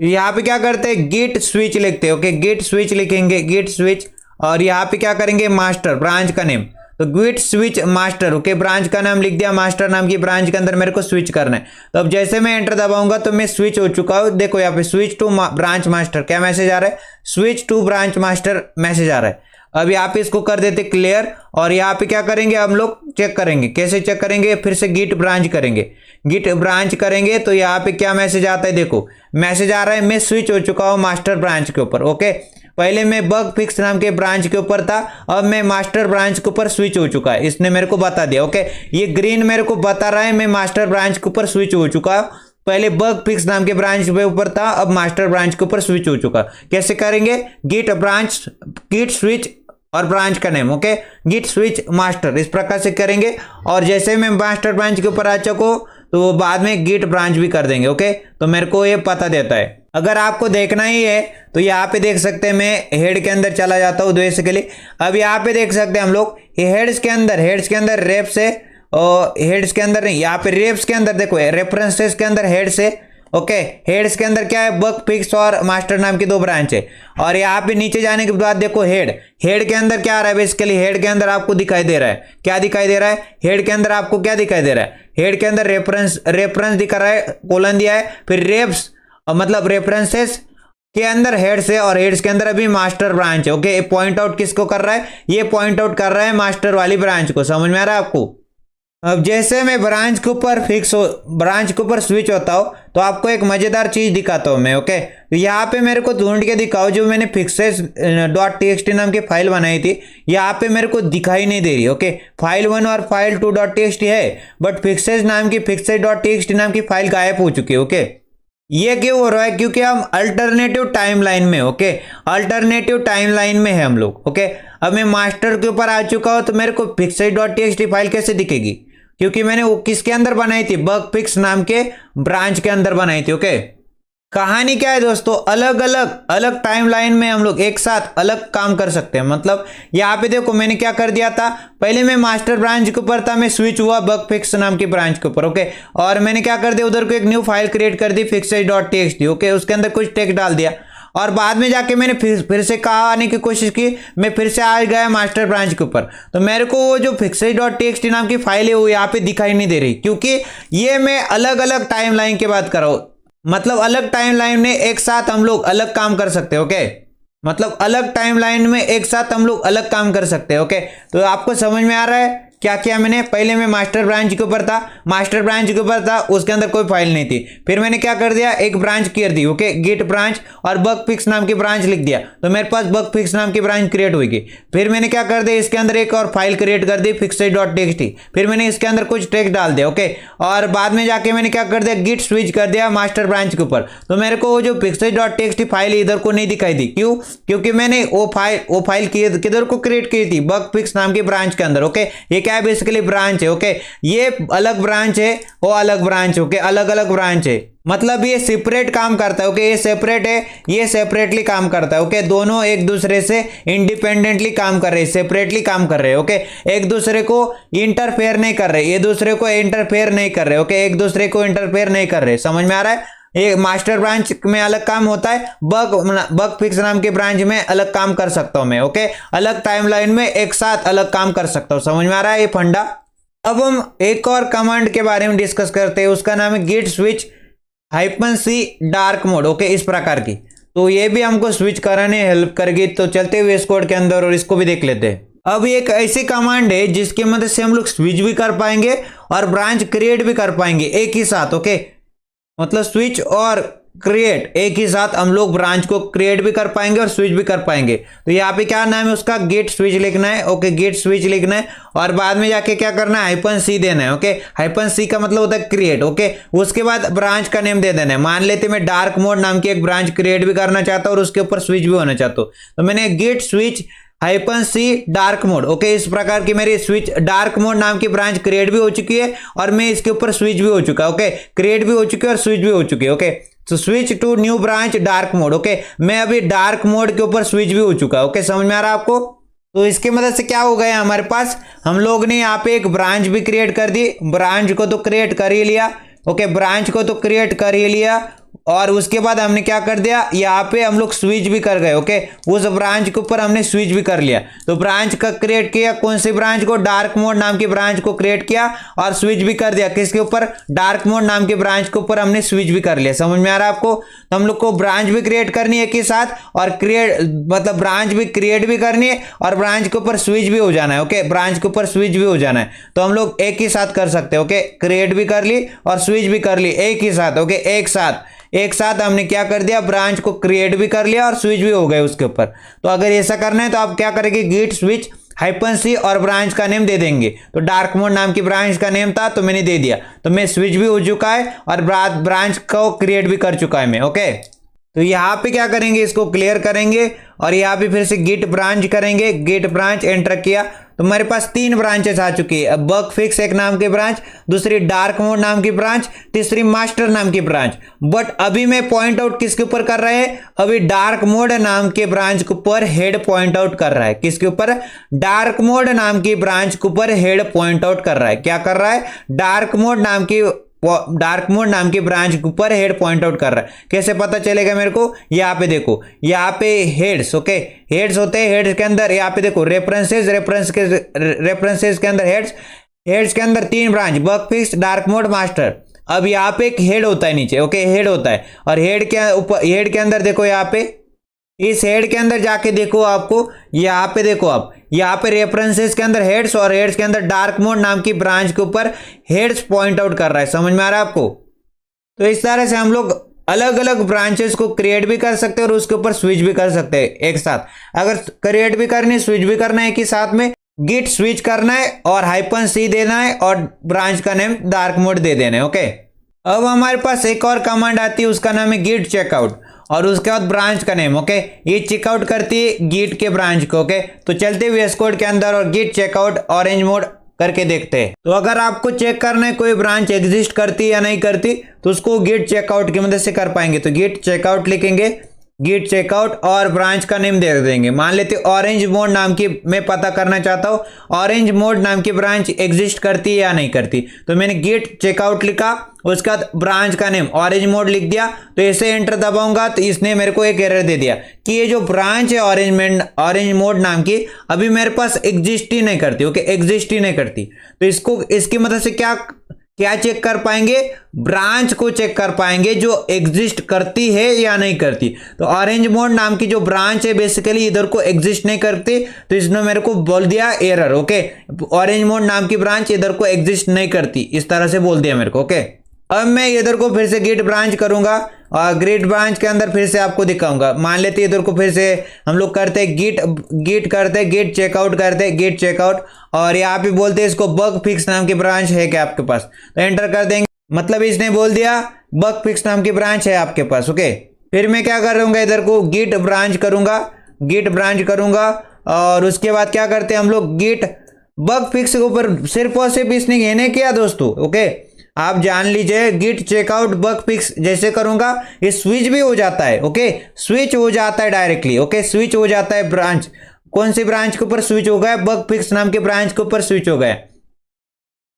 यहाँ पे क्या करते हैं, गिट स्विच लिखते हैं। ओके, गिट स्विच लिखेंगे, गिट स्विच, और यहाँ पे क्या करेंगे, मास्टर ब्रांच का नेम, तो git switch master. Okay, branch का नाम लिख दिया, मास्टर नाम की ब्रांच के अंदर मेरे को स्विच करना है। तो अब जैसे मैं एंटर दबाऊंगा तो मैं स्विच हो चुका हूं। देखो यहाँ पे स्विच टू ब्रांच मास्टर क्या मैसेज आ रहा है, switch to branch master message आ रहा है। अब यहाँ पे इसको कर देते क्लियर, और यहाँ पे क्या करेंगे हम लोग चेक करेंगे। कैसे चेक करेंगे, फिर से गिट ब्रांच करेंगे। गिट ब्रांच करेंगे तो यहाँ पे क्या मैसेज आता है, देखो मैसेज आ रहा है मैं स्विच हो चुका हूँ मास्टर ब्रांच के ऊपर। ओके, पहले मैं बग फिक्स नाम के ब्रांच के ऊपर था, अब मैं मास्टर ब्रांच के ऊपर स्विच हो चुका है, इसने मेरे को बता दिया। ओके, ये ग्रीन मेरे को बता रहा है मैं मास्टर ब्रांच के ऊपर स्विच हो चुका हूं। पहले बग फिक्स नाम के ब्रांच के ऊपर था, अब मास्टर ब्रांच के ऊपर स्विच हो चुका। कैसे करेंगे, गिट ब्रांच, गिट स्विच और ब्रांच का name, okay, git switch master, इस प्रकार से करेंगे। और जैसे मैं मास्टर ब्रांच के ऊपर आ चुका तो बाद में गिट ब्रांच भी कर देंगे। ओके, तो मेरे को ये पता देता है। अगर आपको देखना ही है तो यहाँ पे देख सकते हैं, मैं हेड के अंदर चला जाता हूँ बेसिकली। अब यहाँ पे देख सकते हैं हम लोग हेड्स के अंदर रेप्स है, और हेड्स के अंदर नहीं, यहाँ पे रेप्स के अंदर देखो रेफरेंसेस के अंदर हेड्स है। ओके, हेड्स के अंदर क्या है, बग फिक्स और मास्टर नाम की 2 ब्रांच है। और यहाँ पे नीचे जाने के बाद देखो हेड के अंदर क्या आ रहा है, बेसिकली हेड के अंदर आपको दिखाई दे रहा है, क्या दिखाई दे रहा है, हेड के अंदर आपको क्या दिखाई दे रहा है, हेड के अंदर रेफरेंस दिखा रहा है, कोलन दिया है, फिर रेप्स मतलब रेफरेंसेस के अंदर हेड्स है, और हेड्स के अंदर अभी मास्टर ब्रांच है। ओके, पॉइंट आउट किसको कर रहा है, ये पॉइंट आउट कर रहा है मास्टर वाली ब्रांच को। समझ में आ रहा है आपको। अब जैसे मैं ब्रांच के ऊपर स्विच होता हूँ तो आपको एक मजेदार चीज दिखाता हूँ मैं। ओके, तो यहाँ पे मेरे को ढूंढ के दिखाओ, जो मैंने fixes.txt नाम की फाइल बनाई थी, यहाँ पे मेरे को दिखाई नहीं दे रही। ओके, फाइल 1 और फाइल 2.txt है, बट fixes.txt नाम की फाइल गायब हो चुकी है। ओके, ये क्यों हो रहा है, क्योंकि हम अल्टरनेटिव टाइमलाइन में, ओके, अल्टरनेटिव टाइमलाइन में है हम लोग। ओके, अब मैं मास्टर के ऊपर आ चुका हूं तो मेरे को fixes.txt फाइल कैसे दिखेगी, क्योंकि मैंने वो किसके अंदर बनाई थी, बग फिक्स नाम के ब्रांच के अंदर बनाई थी। ओके, कहानी क्या है दोस्तों, अलग टाइमलाइन में हम लोग एक साथ अलग काम कर सकते हैं। मतलब यहाँ पे देखो मैंने क्या कर दिया था, पहले मैं मास्टर ब्रांच के ऊपर था, मैं स्विच हुआ बग फिक्स नाम की ब्रांच के ऊपर। ओके, और मैंने क्या कर दिया, उधर को एक न्यू फाइल क्रिएट कर दी fixes.txt। ओके, उसके अंदर कुछ टेक्स्ट डाल दिया, और बाद में जाके मैंने फिर से कहा आने की कोशिश की, मैं फिर से आ गया मास्टर ब्रांच के ऊपर, तो मेरे को वो जो fixes.txt नाम की फाइल है वो यहाँ पे दिखाई नहीं दे रही, क्योंकि ये मैं अलग टाइमलाइन की बात कर रहा हूँ। मतलब अलग टाइमलाइन में एक साथ हम लोग अलग काम कर सकते हैं। ओके, मतलब अलग टाइमलाइन में एक साथ हम लोग अलग काम कर सकते हैं। ओके, तो आपको समझ में आ रहा है क्या किया मैंने, पहले मैं मास्टर ब्रांच के ऊपर था, उसके अंदर कोई फाइल नहीं थी, फिर मैंने क्या कर दिया, एक ब्रांच कर दी। ओके, गिट ब्रांच और बग फिक्स नाम की ब्रांच लिख दिया, तो मेरे पास बग फिक्स नाम की ब्रांच क्रिएट होगी। फिर मैंने क्या कर दिया, इसके अंदर एक और फाइल क्रिएट कर दी fixes.txt, फिर मैंने इसके अंदर कुछ टेक्स्ट डाल दिया। ओके, और बाद में जाके मैंने क्या कर दिया, गिट स्विच कर दिया मास्टर ब्रांच के ऊपर, तो मेरे को वो जो fixes.txt फाइल इधर को नहीं दिखाई दी। क्यों, क्योंकि मैंने वो फाइल किधर को क्रिएट की थी, बग फिक्स नाम की ब्रांच के अंदर। ओके, ये क्या है, बेसिकली ब्रांच है। ओके, ये अलग ब्रांच है, वो अलग ब्रांच। ओके, अलग ब्रांच है, मतलब ये सेपरेट काम करता है। ओके, ये सेपरेट है, ये सेपरेटली काम करता है। ओके, दोनों एक दूसरे से इंडिपेंडेंटली काम कर रहे हैं, सेपरेटली काम कर रहे हैं। ओके, एक दूसरे को इंटरफेयर नहीं कर रहे, ये दूसरे को इंटरफेयर नहीं कर रहे। ओके, एक दूसरे को इंटरफेयर नहीं कर रहे। समझ में आ रहा है, ये मास्टर ब्रांच में अलग काम होता है, बग फिक्स नाम के ब्रांच में अलग काम कर सकता हूं मैं। ओके, अलग टाइमलाइन में एक साथ अलग काम कर सकता हूं। समझ में आ रहा है ये फंडा। अब हम एक और कमांड के बारे में डिस्कस करते हैं, उसका नाम है git switch -c dark mode. Okay, इस प्रकार की, तो ये भी हमको स्विच कराने हेल्प करेगी। तो चलते हुए इस कोड के अंदर और इसको भी देख लेते हैं। अब एक ऐसी कमांड है जिसकी मदद से हम लोग स्विच भी कर पाएंगे और ब्रांच क्रिएट भी कर पाएंगे एक ही साथ। ओके, मतलब स्विच और क्रिएट एक ही साथ हम लोग ब्रांच को क्रिएट भी कर पाएंगे और स्विच भी कर पाएंगे। तो यहाँ पे क्या नाम है उसका, गेट स्विच लिखना है। ओके, गेट स्विच लिखना है, और बाद में जाके क्या करना है, -c देना है। ओके, -c का मतलब होता है क्रिएट। ओके, उसके बाद ब्रांच का नेम दे देना है। मान लेते मैं डार्क मोड नाम की एक ब्रांच क्रिएट भी करना चाहता हूँ और उसके ऊपर स्विच भी होना चाहता हूँ, तो मैंने git switch -c dark mode. Okay, इस प्रकार की मेरी स्विच डार्क मोड नाम की ब्रांच क्रिएट भी हो चुकी है और मैं इसके ऊपर स्विच भी हो चुका है। ओके, क्रिएट भी हो चुकी है और स्विच भी हो चुकी है। ओके, तो switch to new branch dark mode. Okay, मैं अभी डार्क मोड के ऊपर स्विच भी हो चुका है। ओके, समझ में आ रहा है आपको। तो इसकी मदद से क्या हो गया हमारे पास, हम लोग ने यहाँ पे एक ब्रांच भी क्रिएट कर दी। ब्रांच को तो क्रिएट कर ही लिया। ओके, ब्रांच को तो क्रिएट कर ही लिया, और उसके बाद हमने क्या कर दिया, यहाँ पे हम लोग स्विच भी कर गए। ओके, उस ब्रांच के ऊपर हमने स्विच भी कर लिया। तो ब्रांच का क्रिएट किया, कौन सी ब्रांच को, डार्क मोड नाम की ब्रांच को क्रिएट किया और स्विच भी कर दिया। किसके ऊपर, डार्क मोड नाम की ब्रांच के ऊपर हमने स्विच भी कर लिया। समझ में आ रहा है आपको? तो हम लोग को ब्रांच भी क्रिएट करनी है एक ही साथ, और क्रिएट मतलब ब्रांच भी क्रिएट भी करनी है और ब्रांच के ऊपर स्विच भी हो जाना है। ओके, ब्रांच के ऊपर स्विच भी हो जाना है। तो हम लोग एक ही साथ कर सकते हैं। ओके, क्रिएट भी कर ली और स्विच भी कर ली एक ही साथ। ओके, एक साथ हमने क्या कर दिया, ब्रांच को क्रिएट भी कर लिया और स्विच भी हो गए उसके ऊपर। तो अगर ऐसा करना है तो आप क्या करेंगे, गिट स्विच -c और ब्रांच का नेम दे देंगे। तो डार्क मोड नाम की ब्रांच का नेम था तो मैंने दे दिया, तो मैं स्विच भी हो चुका है और ब्रांच को क्रिएट भी कर चुका है मैं। ओके, तो यहाँ पे क्या करेंगे, इसको क्लियर करेंगे और यहाँ पे फिर से गिट ब्रांच करेंगे। गिट ब्रांच एंटर किया तो हमारे पास 3 ब्रांचेस आ चुकी है। बग फिक्स एक नाम की ब्रांच, दूसरी डार्क मोड नाम की ब्रांच, तीसरी मास्टर नाम की ब्रांच। बट अभी मैं पॉइंट आउट किसके ऊपर कर रहा है, अभी डार्क मोड नाम के ब्रांच के ऊपर हेड पॉइंट आउट कर रहा है। किसके ऊपर, डार्क मोड नाम की ब्रांच के ऊपर हेड पॉइंट आउट कर रहा है। क्या कर रहा है, डार्क मोड नाम की ब्रांच के ऊपर हेड पॉइंट आउट कर रहा है। कैसे पता चलेगा मेरे को, यहाँ पे देखो, यहाँ पे हेड्स। ओके, हेड्स होते हैं, हेड्स के अंदर यहाँ पे देखो रेफरेंसेस के अंदर हेड्स के अंदर 3 branch, bug fix, dark mode, master. अब यहाँ पे एक हेड होता है नीचे। ओके, हेड होता है और हेड के ऊपर, हेड के अंदर देखो, यहाँ पे इस हेड के अंदर जाके देखो, आपको यहाँ पे देखो, आप यहाँ पे रेफरेंसेस के अंदर हेड्स और हेड्स के अंदर डार्क मोड नाम की ब्रांच के ऊपर हेड्स पॉइंट आउट कर रहा है। समझ में आ रहा है आपको? तो इस तरह से हम लोग अलग अलग ब्रांचेस को क्रिएट भी कर सकते हैं और उसके ऊपर स्विच भी कर सकते हैं एक साथ। अगर क्रिएट भी करनी, स्विच भी करना है एक ही साथ में, गिट स्विच करना है और -c देना है और ब्रांच का नेम डार्क मोड दे देना है। ओके, अब हमारे पास एक और कमांड आती है, उसका नाम है गिट चेकआउट और उसके बाद ब्रांच का नेम। ओके, ये चेकआउट करती है गिट के ब्रांच को। ओके, तो चलते VS कोड के अंदर और गिट चेकआउट ऑरेंज मोड करके देखते हैं। तो अगर आपको चेक करना है कोई ब्रांच एग्जिस्ट करती या नहीं करती, तो उसको गिट चेकआउट की मदद से कर पाएंगे। तो गिट चेकआउट लिखेंगे, गिट चेकआउट और ब्रांच का नेम दे देंगे। मान लेते ऑरेंज मोड नाम की मैं पता करना चाहता हूँ, ऑरेंज मोड नाम की ब्रांच एग्जिस्ट करती है या नहीं करती। तो मैंने गिट चेकआउट लिखा, उसके बाद ब्रांच का नेम ऑरेंज मोड लिख दिया। तो ऐसे एंटर दबाऊंगा तो इसने मेरे को एक एरर दे दिया कि ये जो ब्रांच है ऑरेंज मोड नाम की, अभी मेरे पास एग्जिस्ट ही नहीं करती। ओके, एग्जिस्ट ही नहीं करती। तो इसकी मदद से क्या चेक कर पाएंगे, ब्रांच को चेक कर पाएंगे जो एग्जिस्ट करती है या नहीं करती। तो ऑरेंज मोड नाम की जो ब्रांच है बेसिकली इधर को एग्जिस्ट नहीं करती, तो इसने मेरे को बोल दिया एरर। ओके, ऑरेंज मोड नाम की ब्रांच इधर को एग्जिस्ट नहीं करती, इस तरह से बोल दिया मेरे को। ओके, अब मैं इधर को फिर से गिट ब्रांच करूंगा और गिट ब्रांच के अंदर फिर से आपको दिखाऊंगा। मान लेते इधर को फिर से हम लोग करते हैं गिट चेकआउट करते हैं गिट चेकआउट और यहाँ पे बोलते हैं इसको बग फिक्स नाम की ब्रांच है क्या आपके पास, तो एंटर कर देंगे। मतलब इसने बोल दिया बग फिक्स नाम की ब्रांच है आपके पास। ओके, फिर मैं क्या करूंगा, इधर को गिट ब्रांच करूंगा और उसके बाद क्या करते हैं हम लोग, गिट बग फिक्स के ऊपर सिर्फ और सिर्फ इसने ये नहीं किया दोस्तों। ओके, आप जान लीजिए, गिट चेकआउट बग फिक्स जैसे करूंगा ये स्विच भी हो जाता है। ओके, स्विच हो जाता है डायरेक्टली। ओके, स्विच हो जाता है ब्रांच, कौन सी ब्रांच के ऊपर स्विच हो गया, बग फिक्स नाम के ब्रांच के ऊपर स्विच हो गया।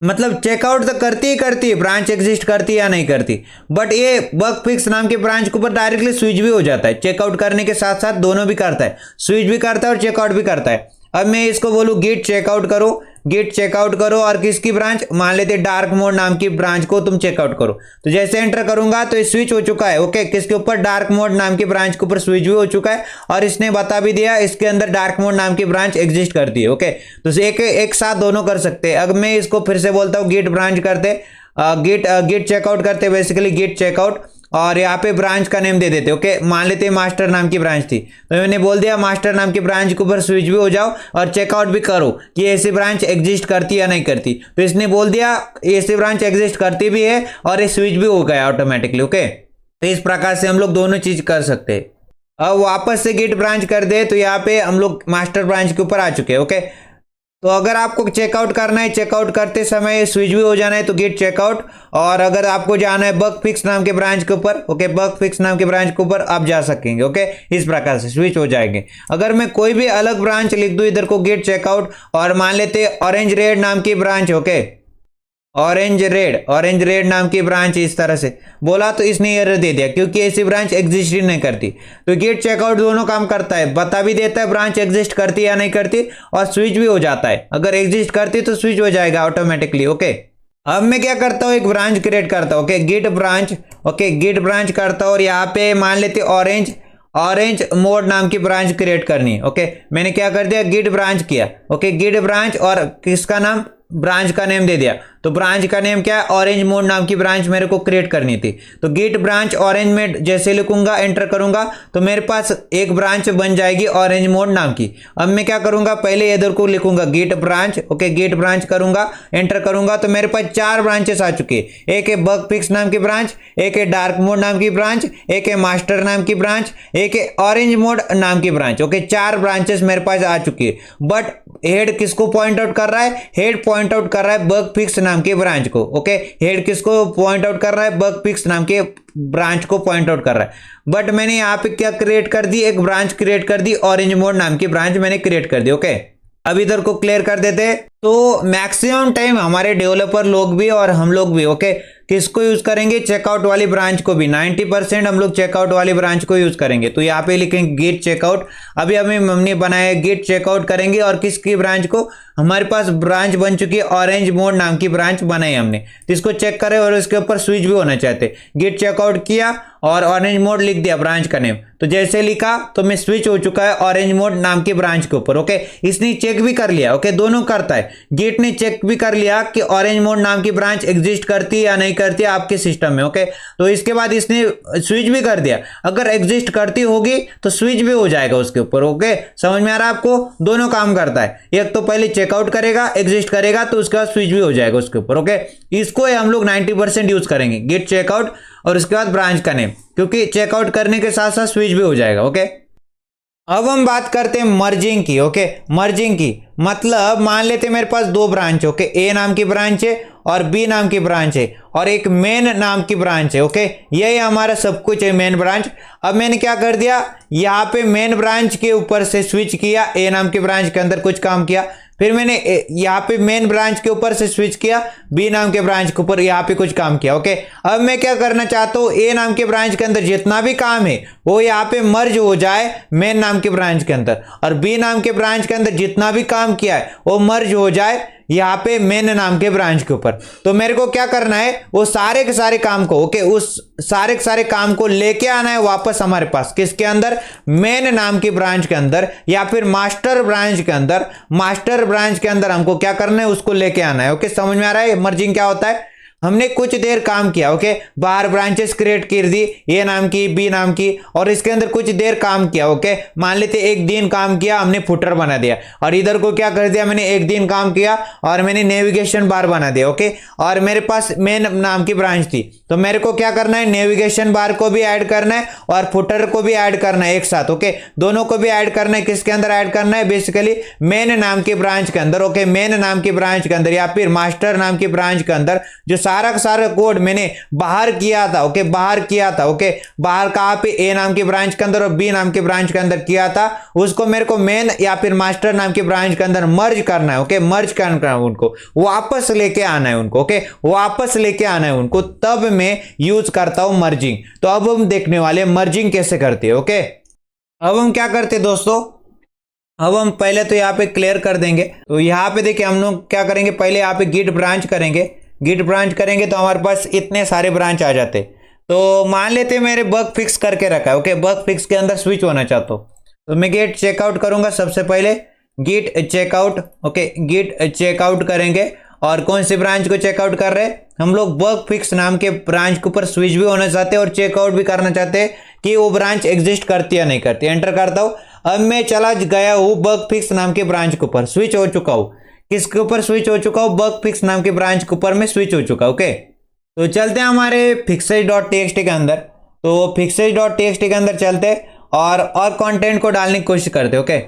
मतलब चेकआउट तो करती है ब्रांच एग्जिस्ट करती है या नहीं करती, बट ये बग फिक्स नाम के ब्रांच के ऊपर डायरेक्टली स्विच भी हो जाता है। चेकआउट करने के साथ साथ दोनों भी करता है, स्विच भी करता है और चेकआउट भी करता है। अब मैं इसको बोलूँ गिट चेकआउट करो और किसकी ब्रांच, मान लेते डार्क मोड नाम की ब्रांच को तुम चेकआउट करो। तो जैसे एंटर करूंगा तो स्विच हो चुका है। ओके, किसके ऊपर, डार्क मोड नाम की ब्रांच के ऊपर स्विच भी हो चुका है और इसने बता भी दिया इसके अंदर डार्क मोड नाम की ब्रांच एग्जिस्ट करती है। ओके, तो एक साथ दोनों कर सकते हैं। अब मैं इसको फिर से बोलता हूँ गिट ब्रांच करते, गिट चेकआउट करते, बेसिकली गिट चेकआउट और यहाँ पे ब्रांच का नेम दे देते। ओके, मान लेते मास्टर नाम की ब्रांच थी, तो मैंने बोल दिया मास्टर नाम की ब्रांच के ऊपर स्विच भी हो जाओ और चेकआउट भी करो कि ऐसी ब्रांच एग्जिस्ट करती या नहीं करती। तो इसने बोल दिया ऐसी ब्रांच एग्जिस्ट करती भी है और ये स्विच भी हो गया ऑटोमेटिकली। ओके, तो इस प्रकार से हम लोग दोनों चीज कर सकते हैं। अब वापस से गिट ब्रांच कर दे तो यहाँ पे हम लोग मास्टर ब्रांच के ऊपर आ चुके हैं। ओके, तो अगर आपको चेकआउट करना है, चेकआउट करते समय स्विच भी हो जाना है तो गिट चेकआउट, और अगर आपको जाना है बग फिक्स नाम के ब्रांच के ऊपर, ओके, बग फिक्स नाम के ब्रांच के ऊपर आप जा सकेंगे। ओके, इस प्रकार से स्विच हो जाएंगे। अगर मैं कोई भी अलग ब्रांच लिख दूं इधर को गिट चेकआउट और मान लेते ऑरेंज रेड नाम की ब्रांच। ओके, ऑरेंज रेड नाम की ब्रांच इस तरह से बोला तो इसने एरर दे दिया क्योंकि ऐसी ब्रांच एग्जिस्ट ही नहीं करती। तो गेट चेकआउट दोनों काम करता है, बता भी देता है ब्रांच एग्जिस्ट करती है या नहीं करती, और स्विच भी हो जाता है। अगर एग्जिस्ट करती तो स्विच हो जाएगा ऑटोमेटिकली। ओके, अब मैं क्या करता हूँ, एक ब्रांच क्रिएट करता हूँ। ओके, गिट ब्रांच करता हूँ और यहाँ पे मान लेते ऑरेंज मोड नाम की ब्रांच क्रिएट करनी है। ओके, मैंने क्या कर दिया, गिट ब्रांच किया। ओके, गिट ब्रांच और किसका नाम, ब्रांच का नेम दे दिया। तो ब्रांच का नेम क्या है, ऑरेंज मोड नाम की ब्रांच मेरे को क्रिएट करनी थी। तो गिट ब्रांच ऑरेंज में जैसे लिखूंगा, एंटर करूंगा तो मेरे पास एक ब्रांच बन जाएगी ऑरेंज मोड नाम की। अब मैं क्या करूंगा, पहले इधर को लिखूंगा git branch. Okay, git branch करूंगा, एंटर करूंगा तो मेरे पास 4 ब्रांचेस आ चुकी है। एक है बग फिक्स नाम की ब्रांच, एक है डार्क मोड नाम की ब्रांच, एक है मास्टर नाम की ब्रांच, एक है ऑरेंज मोड नाम की ब्रांच। ओके, 4 ब्रांचेस मेरे पास आ चुकी है। बट हेड किसको पॉइंट आउट कर रहा है, हेड पॉइंट आउट कर रहा है बग फिक्स नाम की ब्रांच को। ओके, हेड किसको पॉइंट आउट कर रहा है, बग फिक्स नाम के ब्रांच को पॉइंट आउट कर रहा है। बट मैंने यहाँ पे क्या क्रिएट कर दी, एक ब्रांच क्रिएट कर दी, ऑरेंज मोड नाम की ब्रांच मैंने क्रिएट कर दी। ओके, अब इधर को क्लियर कर देते। तो मैक्सिमम टाइम हमारे डेवलपर लोग भी और हम लोग भी ओके किसको यूज करेंगे, चेकआउट वाली ब्रांच को भी। 90% हम लोग चेकआउट वाली ब्रांच को यूज करेंगे। तो यहाँ पे लिखेंगे गिट चेकआउट। अभी हमने बनाया गिट चेकआउट करेंगे और किसकी ब्रांच को, हमारे पास ब्रांच बन चुकी है ऑरेंज मोड नाम की ब्रांच बनाई हमने। तो इसको चेक करें और इसके ऊपर स्विच भी होना चाहते। गिट चेकआउट किया और ऑरेंज मोड लिख दिया ब्रांच का नेम। तो जैसे लिखा तो मैं स्विच हो चुका है ऑरेंज मोड नाम की ब्रांच के ऊपर। ओके, इसने चेक भी कर लिया। ओके, दोनों करता है। गिट ने चेक भी कर लिया कि ऑरेंज मोड नाम की ब्रांच एग्जिस्ट करती है या नहीं करती है आपके सिस्टम में। ओके, तो इसके बाद इसने स्विच भी कर दिया। अगर एग्जिस्ट करती होगी तो स्विच भी हो जाएगा उसके ऊपर। ओके, समझ में आ रहा है आपको, दोनों काम करता है। एक तो पहले चेकआउट करेगा, एग्जिस्ट करेगा, तो उसके बाद स्विच भी हो जाएगा उसके ऊपर। ओके, इसको हम लोग 90% यूज करेंगे, गिट चेकआउट और उसके बाद ब्रांच का नेम, क्योंकि चेकआउट करने के साथ साथ स्विच भी हो जाएगा। ओके, अब हम बात करते हैं मर्जिंग की। ओके, मर्जिंग की मतलब मान लेते मेरे पास 2 ब्रांच। ओके, ए नाम की ब्रांच है और बी नाम की ब्रांच है और एक मेन नाम की ब्रांच है। ओके, यही हमारा सब कुछ है, मेन ब्रांच। अब मैंने क्या कर दिया, यहाँ पे मेन ब्रांच के ऊपर से स्विच किया, ए नाम की ब्रांच के अंदर कुछ काम किया। फिर मैंने यहाँ पे मेन ब्रांच के ऊपर से स्विच किया, बी नाम के ब्रांच के ऊपर यहाँ पे कुछ काम किया। ओके, अब मैं क्या करना चाहता हूँ, ए नाम के ब्रांच के अंदर जितना भी काम है वो यहाँ पे मर्ज हो जाए मेन नाम के ब्रांच के अंदर, और बी नाम के ब्रांच के अंदर जितना भी काम किया है वो मर्ज हो जाए यहाँ पे मेन नाम के ब्रांच के ऊपर। तो मेरे को क्या करना है, वो सारे के सारे काम को, ओके, उस सारे के सारे काम को लेके आना है वापस हमारे पास, किसके अंदर, मेन नाम की ब्रांच के अंदर या फिर मास्टर ब्रांच के अंदर। मास्टर ब्रांच के अंदर हमको क्या करना है, उसको लेके आना है। ओके, समझ में आ रहा है मर्जिंग क्या होता है। हमने कुछ देर काम किया। ओके, बाहर ब्रांचेस क्रिएट कर दी, ए नाम की, बी नाम की, और इसके अंदर कुछ देर काम किया। ओके, मान लेते एक दिन काम किया, हमने फुटर बना दिया। और इधर को क्या कर दिया, मैंने एक दिन काम किया और मैंने नेविगेशन बार बना दिया। ओके, और मेरे पास मेन नाम की ब्रांच थी, तो मेरे को क्या करना है, नेविगेशन बार को भी ऐड करना है और फुटर को भी ऐड करना है एक साथ। ओके, दोनों को भी ऐड करना है। किसके अंदर ऐड करना है, बेसिकली मेन नाम की ब्रांच के अंदर। ओके, मेन नाम की ब्रांच के अंदर या फिर मास्टर नाम की ब्रांच के अंदर जो सारा का सारा कोड मैंने बाहर किया था। ओके, बाहर किया था। ओके, बाहर कहां पे, ए नाम की ब्रांच के अंदर और बी नाम की ब्रांच के अंदर किया था, उसको मेरे को मेन या फिर मास्टर नाम की ब्रांच के अंदर मर्ज करना है। ओके, मर्ज करना है, उनको वापस लेके आना है उनको। ओके, वापस लेके आना है उनको, तब मैं यूज करता हूं मर्जिंग। तो अब हम देखने वाले मर्जिंग कैसे करते हैं। ओके, अब हम क्या करते हैं दोस्तों, अब हम पहले तो यहाँ पे क्लियर कर देंगे। तो यहाँ पे देखिए हम लोग क्या करेंगे, पहले यहाँ पे गिट ब्रांच करेंगे। गिट ब्रांच करेंगे तो हमारे पास इतने सारे ब्रांच आ जाते। तो मान लेते मेरे बग फिक्स करके रखा है। ओके, बग फिक्स के अंदर स्विच होना चाहता हूँ, तो मैं गिट चेकआउट करूंगा। सबसे पहले git checkout. Okay, git checkout करेंगे और कौन सी ब्रांच को चेकआउट कर रहे हैं, हम लोग बग फिक्स नाम के ब्रांच के ऊपर स्विच भी होना चाहते हैं और चेकआउट भी करना चाहते हैं कि वो ब्रांच एग्जिस्ट करती या नहीं करती। एंटर करता हूँ। अब मैं चला गया हूँ बग फिक्स नाम के ब्रांच के ऊपर, स्विच हो चुका हूँ। किसके ऊपर स्विच हो चुका हूँ, बग फिक्स नाम के ब्रांच के ऊपर में स्विच हो चुका। ओके, तो चलते हैं हमारे fixes.txt के अंदर। तो fixes.txt के अंदर चलते और कंटेंट को डालने की कोशिश करते। ओके,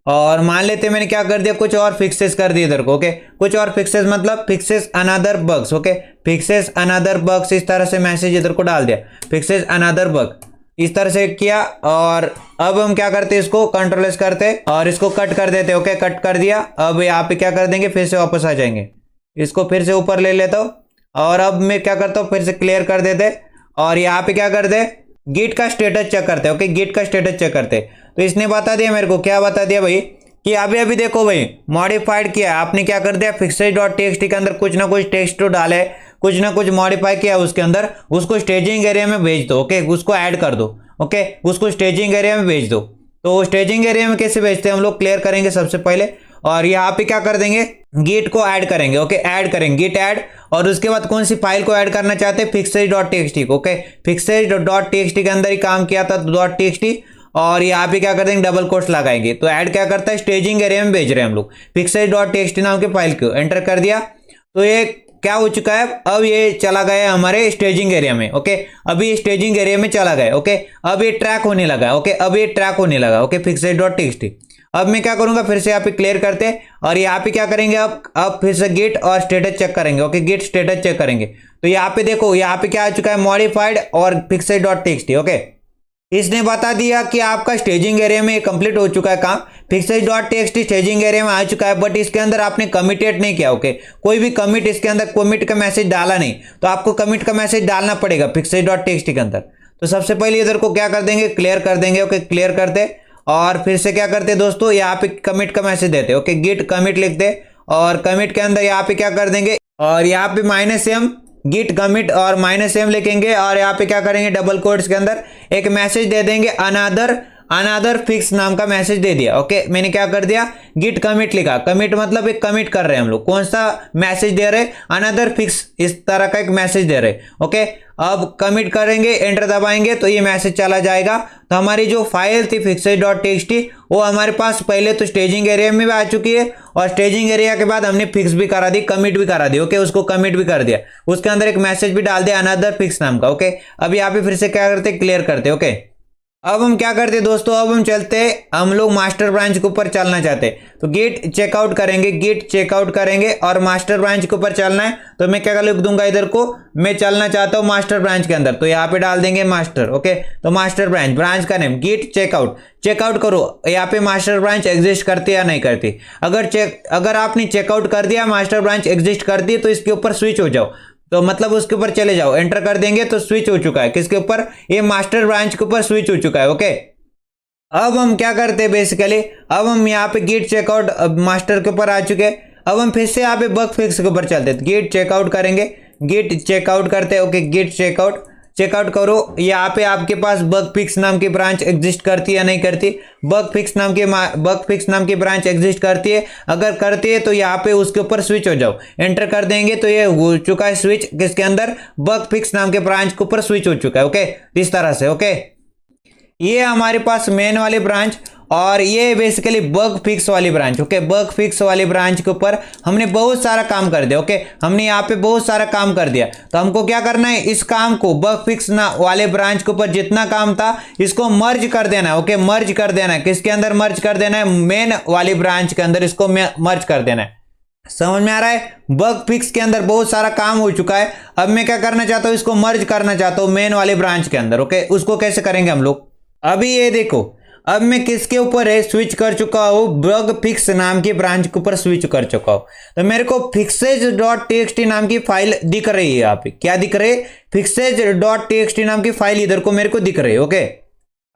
और मान लेते मैंने क्या कर दिया, कुछ और फिक्सेस कर दिए इधर को। ओके, कुछ और फिक्सेस मतलब fixes another bugs. Okay, fixes another bugs, इस तरह से मैसेज इधर को डाल दिया, फिक्सेस अनदर बग, इस तरह से किया। और अब हम क्या करते हैं, इसको कंट्रोल एस करते और इसको कट कर देते। ओके, कट कर दिया। अब यहाँ पे क्या कर देंगे, फिर से वापस आ जाएंगे, इसको फिर से ऊपर ले लेता हूँ और अब मैं क्या करता हूँ, फिर से क्लियर कर देते और यहाँ पे क्या करते, गिट का स्टेटस चेक करते। ओके, गिट का स्टेटस चेक करते। तो इसने बता दिया मेरे को, क्या बता दिया भाई, कि अभी अभी देखो भाई मॉडिफाइड किया, आपने क्या कर दिया, फिक्सेज डॉट टीएक्सटी के अंदर कुछ ना कुछ टेक्स्ट तो डाले, कुछ ना कुछ मॉडिफाई किया उसके अंदर, उसको स्टेजिंग एरिया में भेज दो। ओके, उसको ऐड कर दो। ओके, उसको स्टेजिंग एरिया में भेज दो। तो स्टेजिंग एरिया में कैसे भेजते हैं हम लोग, क्लियर करेंगे सबसे पहले। और यहाँ पे क्या कर देंगे, गिट को ऐड करेंगे। ओके, ऐड करेंगे, गिट ऐड। और उसके बाद कौन सी फाइल को ऐड करना चाहते हैं, फिक्सेज डॉट टीएक्सटी को। ओके, फिक्सेज डॉट टीएक्सटी के अंदर ही काम किया था, डॉट टीएक्सटी। और यहाँ पे क्या कर देंगे, डबल कोट्स लगाएंगे। तो ऐड क्या करता है, स्टेजिंग एरिया में भेज रहे हैं हम लोग फिक्सेज डॉट टीएक्सटी नाम के फाइल को। एंटर कर दिया तो ये क्या हो चुका है, अब ये चला गया हमारे स्टेजिंग एरिया में। ओके, अभी ये स्टेजिंग एरिया में चला गया। ओके, अब ये ट्रैक होने लगा। ओके, अब ये ट्रैक होने लगा। Okay, fixes dot TXT. अब मैं क्या करूंगा, फिर से यहाँ पे क्लियर करते हैं और यहाँ पे क्या करेंगे, अब फिर से गिट और स्टेटस चेक करेंगे। ओके, गिट स्टेटस चेक करेंगे। तो यहाँ पे देखो, यहाँ पे क्या आ चुका है, मॉडिफाइड और फिक्सेज डॉट टीएक्सटी। ओके, इसने बता दिया कि आपका स्टेजिंग एरिया में कंप्लीट हो चुका है काम, fixes dot TXT staging area में आ चुका है, बट इसके अंदर आपने कमिटेड नहीं किया। ओके, कोई भी कमिट इसके अंदर कमिट का मैसेज डाला नहीं, तो आपको कमिट का मैसेज डालना पड़ेगा फिक्सेज डॉट टीएक्सटी के अंदर। तो सबसे पहले इधर को क्या कर देंगे, क्लियर कर देंगे। ओके, क्लियर करते और फिर से क्या करते दोस्तों, यहाँ पे कमिट का मैसेज देते। ओके, गिट कमिट लिखते और कमिट के अंदर यहाँ पे क्या कर देंगे, और यहाँ पे -m गिट कमिट और -m लिखेंगे और यहाँ पे क्या करेंगे, डबल कोट्स के अंदर एक मैसेज दे देंगे, अनदर फिक्स नाम का मैसेज दे दिया। ओके, मैंने क्या कर दिया, गिट कमिट लिखा। कमिट मतलब एक कमिट कर रहे हैं हम लोग, कौन सा मैसेज दे रहे, अनदर फिक्स, इस तरह का एक मैसेज दे रहे। ओके, अब कमिट करेंगे, एंटर दबाएंगे तो ये मैसेज चला जाएगा। तो हमारी जो फाइल थी फिक्सेज डॉट टीएक्सटी वो हमारे पास पहले तो स्टेजिंग एरिया में भी आ चुकी है और स्टेजिंग एरिया के बाद हमने फिक्स भी करा दी, कमिट भी करा दी। ओके, उसको कमिट भी कर दिया, उसके अंदर एक मैसेज भी डाल दिया अनदर फिक्स नाम का। ओके, अब यहाँ पे फिर से क्या करते, क्लियर करते। ओके, अब हम क्या करते दोस्तों, अब हम चलते, हम लोग मास्टर ब्रांच के ऊपर चलना चाहते, तो गिट चेकआउट करेंगे, गिट चेकआउट करेंगे और मास्टर ब्रांच के ऊपर चलना है। तो मैं क्या लिख दूंगा, इधर को मैं चलना चाहता हूँ मास्टर ब्रांच के अंदर, तो यहाँ पे डाल देंगे मास्टर। ओके, तो मास्टर ब्रांच, ब्रांच का नेम गिट चेकआउट, चेकआउट करो यहाँ पे मास्टर ब्रांच एग्जिस्ट करती या नहीं करती। अगर आपने चेकआउट कर दिया, मास्टर ब्रांच एग्जिस्ट करती है, तो इसके ऊपर स्विच हो जाओ, तो मतलब उसके ऊपर चले जाओ, एंटर कर देंगे तो स्विच हो चुका है, किसके ऊपर, ये मास्टर ब्रांच के ऊपर स्विच हो चुका है। ओके, अब हम क्या करते हैं बेसिकली, अब हम यहाँ पे गिट चेकआउट मास्टर के ऊपर आ चुके हैं। अब हम फिर से यहाँ पे बग फिक्स के ऊपर चलते हैं, गिट चेकआउट करेंगे, गिट चेकआउट करते हैं। ओके, गिट चेकआउट करो, यहाँ पे आपके पास बग फिक्स नाम की ब्रांच एग्जिस्ट करती है या नहीं करती, बग फिक्स नाम की ब्रांच एग्जिस्ट करती है। अगर करती है तो यहाँ पे उसके ऊपर स्विच हो जाओ, एंटर कर देंगे तो ये हो चुका है स्विच, किसके अंदर, बग फिक्स नाम के ब्रांच के ऊपर स्विच हो चुका है। ओके, इस तरह से। ओके, ये हमारे पास मेन वाली ब्रांच और ये बेसिकली बग फिक्स वाली ब्रांच। ओके, बग फिक्स वाली ब्रांच के ऊपर हमने बहुत सारा काम कर दिया। ओके, हमने यहाँ पे बहुत सारा काम कर दिया, तो हमको क्या करना है, इस काम को बग फिक्स वाले ब्रांच के ऊपर जितना काम था इसको मर्ज कर देना है। ओके, मर्ज कर देना है, किसके अंदर मर्ज कर देना है, मेन वाली ब्रांच के अंदर इसको मर्ज कर देना है। समझ में आ रहा है, बग फिक्स के अंदर बहुत सारा काम हो चुका है, अब मैं क्या करना चाहता हूँ, इसको मर्ज करना चाहता हूँ मेन वाली ब्रांच के अंदर। ओके, उसको कैसे करेंगे हम लोग, अभी ये देखो, अब मैं किसके ऊपर है, स्विच कर चुका हूँ, बग फिक्स नाम की ब्रांच के ऊपर स्विच कर चुका हूँ। तो मेरे को फिक्सेज डॉट टीएक्सटी नाम की फाइल दिख रही है यहाँ पे, क्या दिख रही है, फिक्सेज डॉट टीएक्सटी नाम की फाइल इधर को मेरे को दिख रही है। ओके,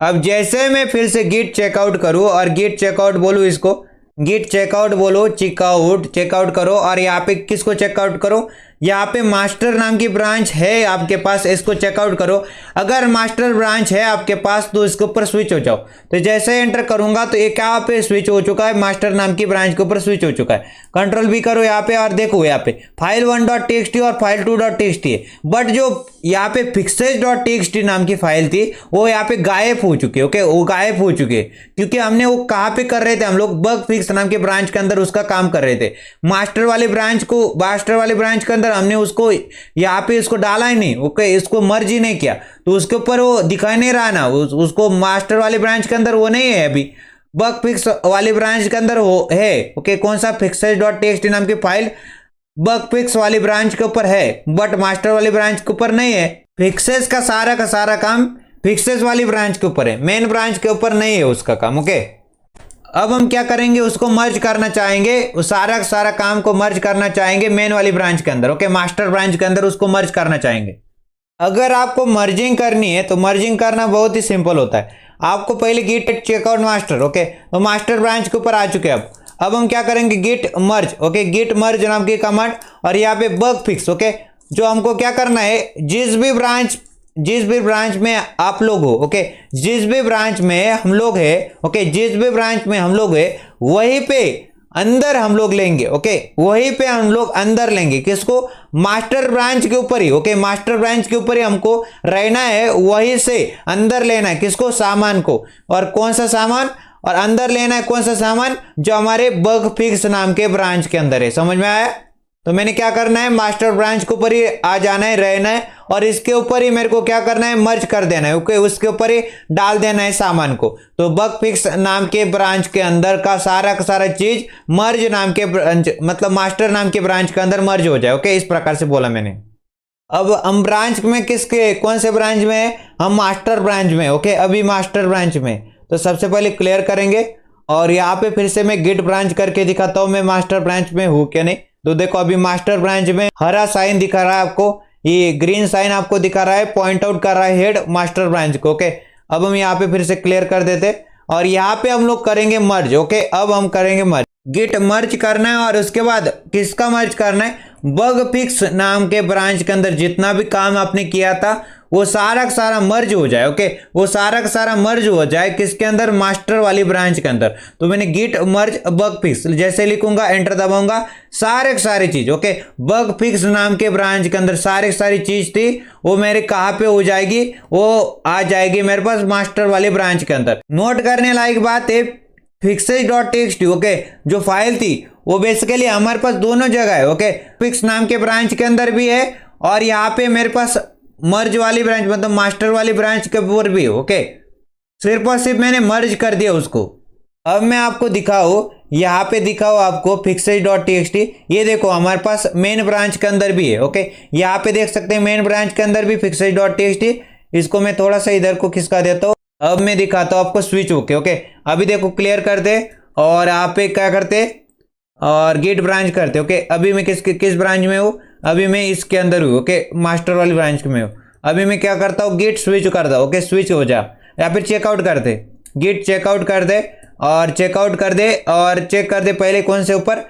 अब जैसे मैं फिर से गिट चेकआउट करूँ और गिट चेकआउट बोलूँ, इसको गिट चेकआउट बोलो, चेकआउट करो और यहाँ पे किसको चेकआउट करो, यहाँ पे मास्टर नाम की ब्रांच है आपके पास, इसको चेकआउट करो। अगर मास्टर ब्रांच है आपके पास तो इसके ऊपर स्विच हो जाओ। तो जैसे एंटर करूंगा तो ये क्या पे स्विच हो चुका है, मास्टर नाम की ब्रांच के ऊपर स्विच हो चुका है। कंट्रोल भी करो यहाँ पे और देखो यहाँ पे फाइल 1.txt और फाइल 2.txt है, बट जो यहाँ पे fixes.txt नाम की फाइल थी वो यहाँ पे गायब हो चुकी है। ओके, वो गायब हो चुकी है क्योंकि हमने वो कहाँ पे कर रहे थे, हम लोग बग फिक्स नाम के ब्रांच के अंदर उसका काम कर रहे थे। मास्टर वाली ब्रांच के अंदर हमने उसको यहाँ पे इसको डाला ही नहीं। ओके, इसको मर्ज ही नहीं किया तो उसके ऊपर वो दिखाई नहीं रहा ना, उसको मास्टर वाली ब्रांच के अंदर वो नहीं है, अभी बग फिक्स वाली ब्रांच के अंदर वो है। ओके, कौन सा, fixes.txt नाम की फाइल बग फिक्स वाली ब्रांच के ऊपर है बट मास्टर वाली ब्रांच के ऊपर नहीं है। फिक्सेस का सारा काम फिक्सेस वाली ब्रांच के ऊपर है, मेन ब्रांच के ऊपर नहीं है उसका काम। ओके, अब हम क्या करेंगे, उसको मर्ज करना चाहेंगे, उस सारा सारा काम को मर्ज करना चाहेंगे मेन वाली ब्रांच के अंदर। ओके, मास्टर ब्रांच के अंदर उसको मर्ज करना चाहेंगे। अगर आपको मर्जिंग करनी है तो मर्जिंग करना बहुत ही सिंपल होता है। आपको पहले गिट चेकआउट मास्टर, ओके, तो मास्टर ब्रांच के ऊपर आ चुके हैं। अब हम क्या करेंगे, गिट मर्ज, ओके, गिट मर्ज नाम की कमांड, और यहाँ पे बग फिक्स, ओके, जो हमको क्या करना है, जिस भी ब्रांच में आप लोग हो, ओके, जिस भी ब्रांच में हम लोग है, ओके, जिस भी ब्रांच में हम लोग है वहीं पे अंदर हम लोग लेंगे। ओके, वहीं पे हम लोग अंदर लेंगे, किसको, मास्टर ब्रांच के ऊपर ही। ओके, मास्टर ब्रांच के ऊपर ही हमको रहना है, वहीं से अंदर लेना है, किसको, सामान को। और कौन सा सामान, और अंदर लेना है कौन सा सामान, जो हमारे बग फिक्स नाम के ब्रांच के अंदर है। समझ में आया? तो मैंने क्या करना है, मास्टर ब्रांच के ऊपर ही आ जाना है, रहना है, और इसके ऊपर ही मेरे को क्या करना है, मर्ज कर देना है। ओके, उसके ऊपर ही डाल देना है सामान को। तो बग फिक्स नाम के ब्रांच के अंदर का सारा चीज मर्ज नाम के ब्रांच, मतलब मास्टर नाम के ब्रांच के अंदर मर्ज हो जाए। ओके, इस प्रकार से बोला मैंने। अब हम ब्रांच में किसके, कौन से ब्रांच में है, हम मास्टर ब्रांच में। ओके, अभी मास्टर ब्रांच में। तो सबसे पहले क्लियर करेंगे, और यहाँ पे फिर से मैं गिट ब्रांच करके दिखाता हूँ मैं मास्टर ब्रांच में हूँ क्या नहीं। तो देखो अभी मास्टर ब्रांच में हरा साइन दिखा रहा है आपको, ये ग्रीन साइन आपको दिखा रहा है, पॉइंट आउट कर रहा है हेड मास्टर ब्रांच को। ओके, अब हम यहाँ पे फिर से क्लियर कर देते, और यहाँ पे हम लोग करेंगे मर्ज। ओके, अब हम करेंगे मर्ज, गिट मर्ज करना है, और उसके बाद किसका मर्ज करना है, बग फिक्स नाम के ब्रांच के अंदर जितना भी काम आपने किया था वो सारा का सारा मर्ज हो जाए। ओके, वो सारा का सारा मर्ज हो जाए किसके अंदर, मास्टर वाली ब्रांच के अंदर। तो मैंने गिट मर्ज बग फिक्स जैसे लिखूंगा, एंटर दबाऊंगा, सारी चीज, ओके, बग फिक्स नाम के ब्रांच के अंदर सारी चीज थी वो मेरे कहाँ पे हो जाएगी, वो आ जाएगी मेरे पास मास्टर वाली ब्रांच के अंदर। नोट करने लायक बात है, fixes.txt, ओके, जो फाइल थी वो बेसिकली हमारे पास दोनों जगह है। ओके, फिक्स नाम के ब्रांच के अंदर भी है, और यहाँ पे मेरे पास मर्ज वाली ब्रांच, मतलब मास्टर वाली ब्रांच के ऊपर भी है। ओके, सिर्फ और सिर्फ मैंने मर्ज कर दिया उसको। अब मैं आपको दिखाऊं, यहाँ पे दिखाओ आपको fixes.txt, ये देखो हमारे पास मेन ब्रांच के अंदर भी है। ओके, यहाँ पे देख सकते हैं मेन ब्रांच के अंदर भी fixes.txt। इसको मैं थोड़ा सा इधर को खिसका देता हूँ। अब मैं दिखाता हूँ आपको स्विच होके। ओके, अभी देखो क्लियर कर दे, और यहाँ पे क्या करते, और गिट ब्रांच करते। ओके, अभी मैं किस ब्रांच में हूँ, अभी मैं इसके अंदर हूँ। ओके, मास्टर वाली ब्रांच में हूँ। अभी मैं क्या करता हूँ, गिट स्विच करता हूँ। ओके, स्विच हो जा, या फिर चेकआउट कर दे, गिट चेकआउट कर दे, और चेकआउट कर दे, और चेक कर दे पहले कौन से ऊपर,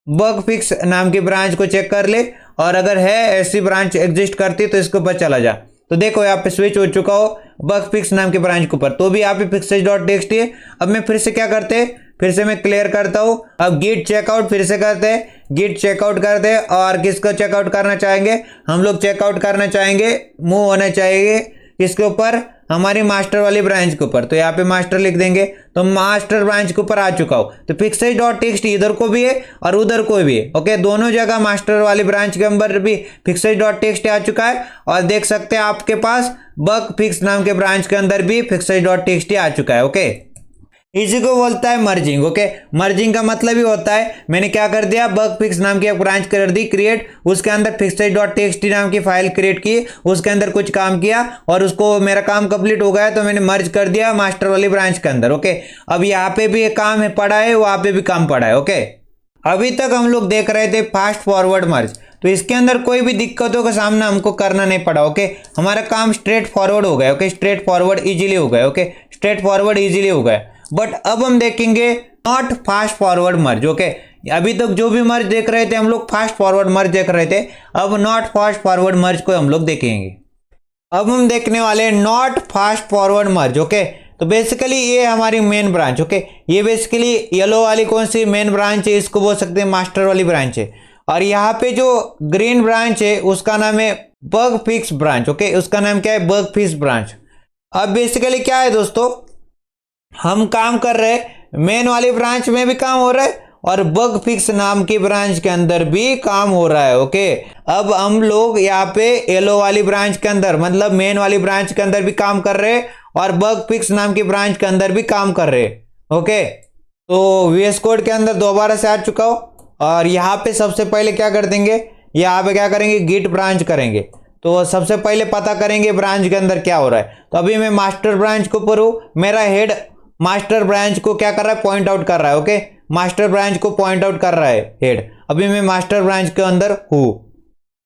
बग फिक्स नाम की ब्रांच को चेक कर ले, और अगर है ऐसी ब्रांच एग्जिस्ट करती तो इसके ऊपर चला जा। तो देखो यहाँ पे स्विच हो चुका हो बग फिक्स नाम के ब्रांच के ऊपर, तो भी यहाँ पे fixes.txt है। अब मैं फिर से क्या करते, फिर से मैं क्लियर करता हूँ। अब गिट चेकआउट फिर से करते हैं, गिट चेकआउट करते हैं, और किसको चेकआउट करना चाहेंगे, हम लोग चेकआउट करना चाहेंगे, मूव होना चाहिए किसके ऊपर, हमारी मास्टर वाली ब्रांच के ऊपर। तो यहाँ पे मास्टर लिख देंगे, तो मास्टर ब्रांच के ऊपर आ चुका हो। तो fixes.txt इधर को भी है और उधर को भी है। ओके, दोनों जगह मास्टर वाली ब्रांच के अंदर भी fixes.txt आ चुका है, और देख सकते हैं आपके पास बग फिक्स नाम के ब्रांच के अंदर भी fixes.txt आ चुका है। ओके, इसी को बोलता है मर्जिंग। ओके, मर्जिंग का मतलब ही होता है, मैंने क्या कर दिया, बग फिक्स नाम की एक ब्रांच कर दी क्रिएट, उसके अंदर fixes.txt नाम की फाइल क्रिएट की, उसके अंदर कुछ काम किया, और उसको मेरा काम कंप्लीट हो गया तो मैंने मर्ज कर दिया मास्टर वाली ब्रांच के अंदर। ओके, अब यहाँ पे भी एक काम है पड़ा है, वहां पे भी काम पड़ा है। ओके, अभी तक हम लोग देख रहे थे फास्ट फॉरवर्ड मर्ज, तो इसके अंदर कोई भी दिक्कतों का सामना हमको करना नहीं पड़ा। ओके, हमारा काम स्ट्रेट फॉरवर्ड हो गया। ओके, स्ट्रेट फॉरवर्ड इजीली हो गया। ओके, स्ट्रेट फॉरवर्ड इजीली हो गया। बट अब हम देखेंगे not fast forward merge. Okay, अभी तक जो भी मर्ज देख रहे थे हम लोग फास्ट फॉरवर्ड मर्ज देख रहे थे, अब नॉट फास्ट फॉरवर्ड मर्ज को हम लोग देखेंगे। अब हम देखने वाले not fast forward merge. Okay, तो बेसिकली ये हमारी मेन ब्रांच। ओके, ये बेसिकली येलो वाली कौन सी मेन ब्रांच है, इसको बोल सकते हैं मास्टर वाली ब्रांच है, और यहाँ पे जो ग्रीन ब्रांच है उसका नाम है बग फिक्स ब्रांच। ओके, उसका नाम क्या है, बग फिक्स ब्रांच। अब बेसिकली क्या है दोस्तों, हम काम कर रहे हैं मेन वाली ब्रांच में भी काम हो रहा है, और बग फिक्स नाम की ब्रांच के अंदर भी काम हो रहा है। ओके, अब हम लोग यहाँ पे येलो वाली ब्रांच के अंदर, मतलब मेन वाली ब्रांच के अंदर भी काम कर रहे हैं, और बग फिक्स नाम की ब्रांच के अंदर भी काम कर रहे हैं। ओके, तो VS कोड के अंदर दोबारा से आ चुका हो, और यहाँ पे सबसे पहले क्या कर देंगे, यहाँ पे क्या करेंगे, गिट ब्रांच करेंगे। तो सबसे पहले पता करेंगे ब्रांच के अंदर क्या हो रहा है। तो अभी मैं मास्टर ब्रांच के ऊपर हूँ, मेरा हेड मास्टर ब्रांच को क्या कर रहा है, पॉइंट आउट कर रहा है। ओके, मास्टर ब्रांच को पॉइंट आउट कर रहा है हेड। अभी मैं मास्टर ब्रांच के अंदर हूँ,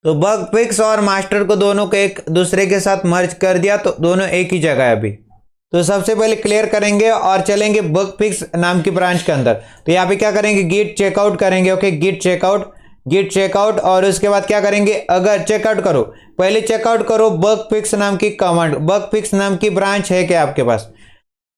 तो बग फिक्स और मास्टर को दोनों को एक दूसरे के साथ मर्ज कर दिया, तो दोनों एक ही जगह है अभी। तो सबसे पहले क्लियर करेंगे और चलेंगे बग फिक्स नाम की ब्रांच के अंदर। तो यहाँ पे क्या करेंगे, गिट चेकआउट करेंगे। ओके, गिट चेकआउट और उसके बाद क्या करेंगे, अगर चेकआउट करो, पहले चेकआउट करो बग फिक्स नाम की कमांड, बग फिक्स नाम की ब्रांच है क्या आपके पास।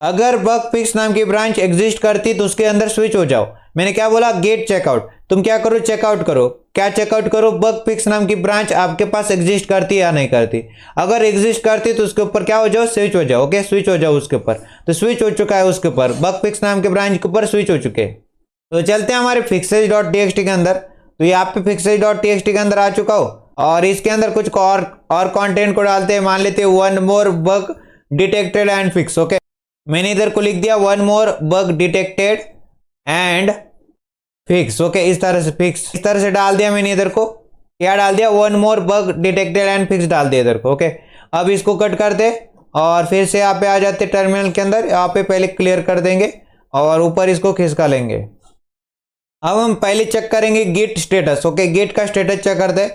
अगर बग फिक्स नाम की ब्रांच एग्जिस्ट करती तो उसके अंदर स्विच हो जाओ। मैंने क्या बोला, गेट चेकआउट, तुम क्या करो, चेकआउट करो। क्या चेकआउट करो, बग फिक्स नाम की ब्रांच आपके पास एग्जिस्ट करती है या नहीं करती। अगर एग्जिस्ट करती तो उसके ऊपर क्या हो जाओ, स्विच हो जाओ। ओके, स्विच हो जाओ उसके ऊपर। तो स्विच हो चुका है उसके ऊपर, बग फिक्स नाम के ब्रांच के ऊपर स्विच हो चुके हैं। तो चलते हैं हमारे fixes.txt के अंदर। तो यहाँ पे fixes.txt के अंदर आ चुका हो और इसके अंदर कुछ और कंटेंट को डालते हैं। मान लेते हैं one more bug detected and fix. Okay, मैंने इधर को लिख दिया one more bug detected and fix. Okay, इस तरह से फिक्स, इस तरह से डाल दिया मैंने इधर को। क्या डाल दिया, one more bug detected and fix डाल दिया इधर को। ओके, अब इसको कट करते और फिर से यहाँ पे आ जाते टर्मिनल के अंदर। यहाँ पे पहले क्लियर कर देंगे और ऊपर इसको खिसका लेंगे। अब हम पहले चेक करेंगे गिट स्टेटस। ओके, गिट का स्टेटस चेक करते हैं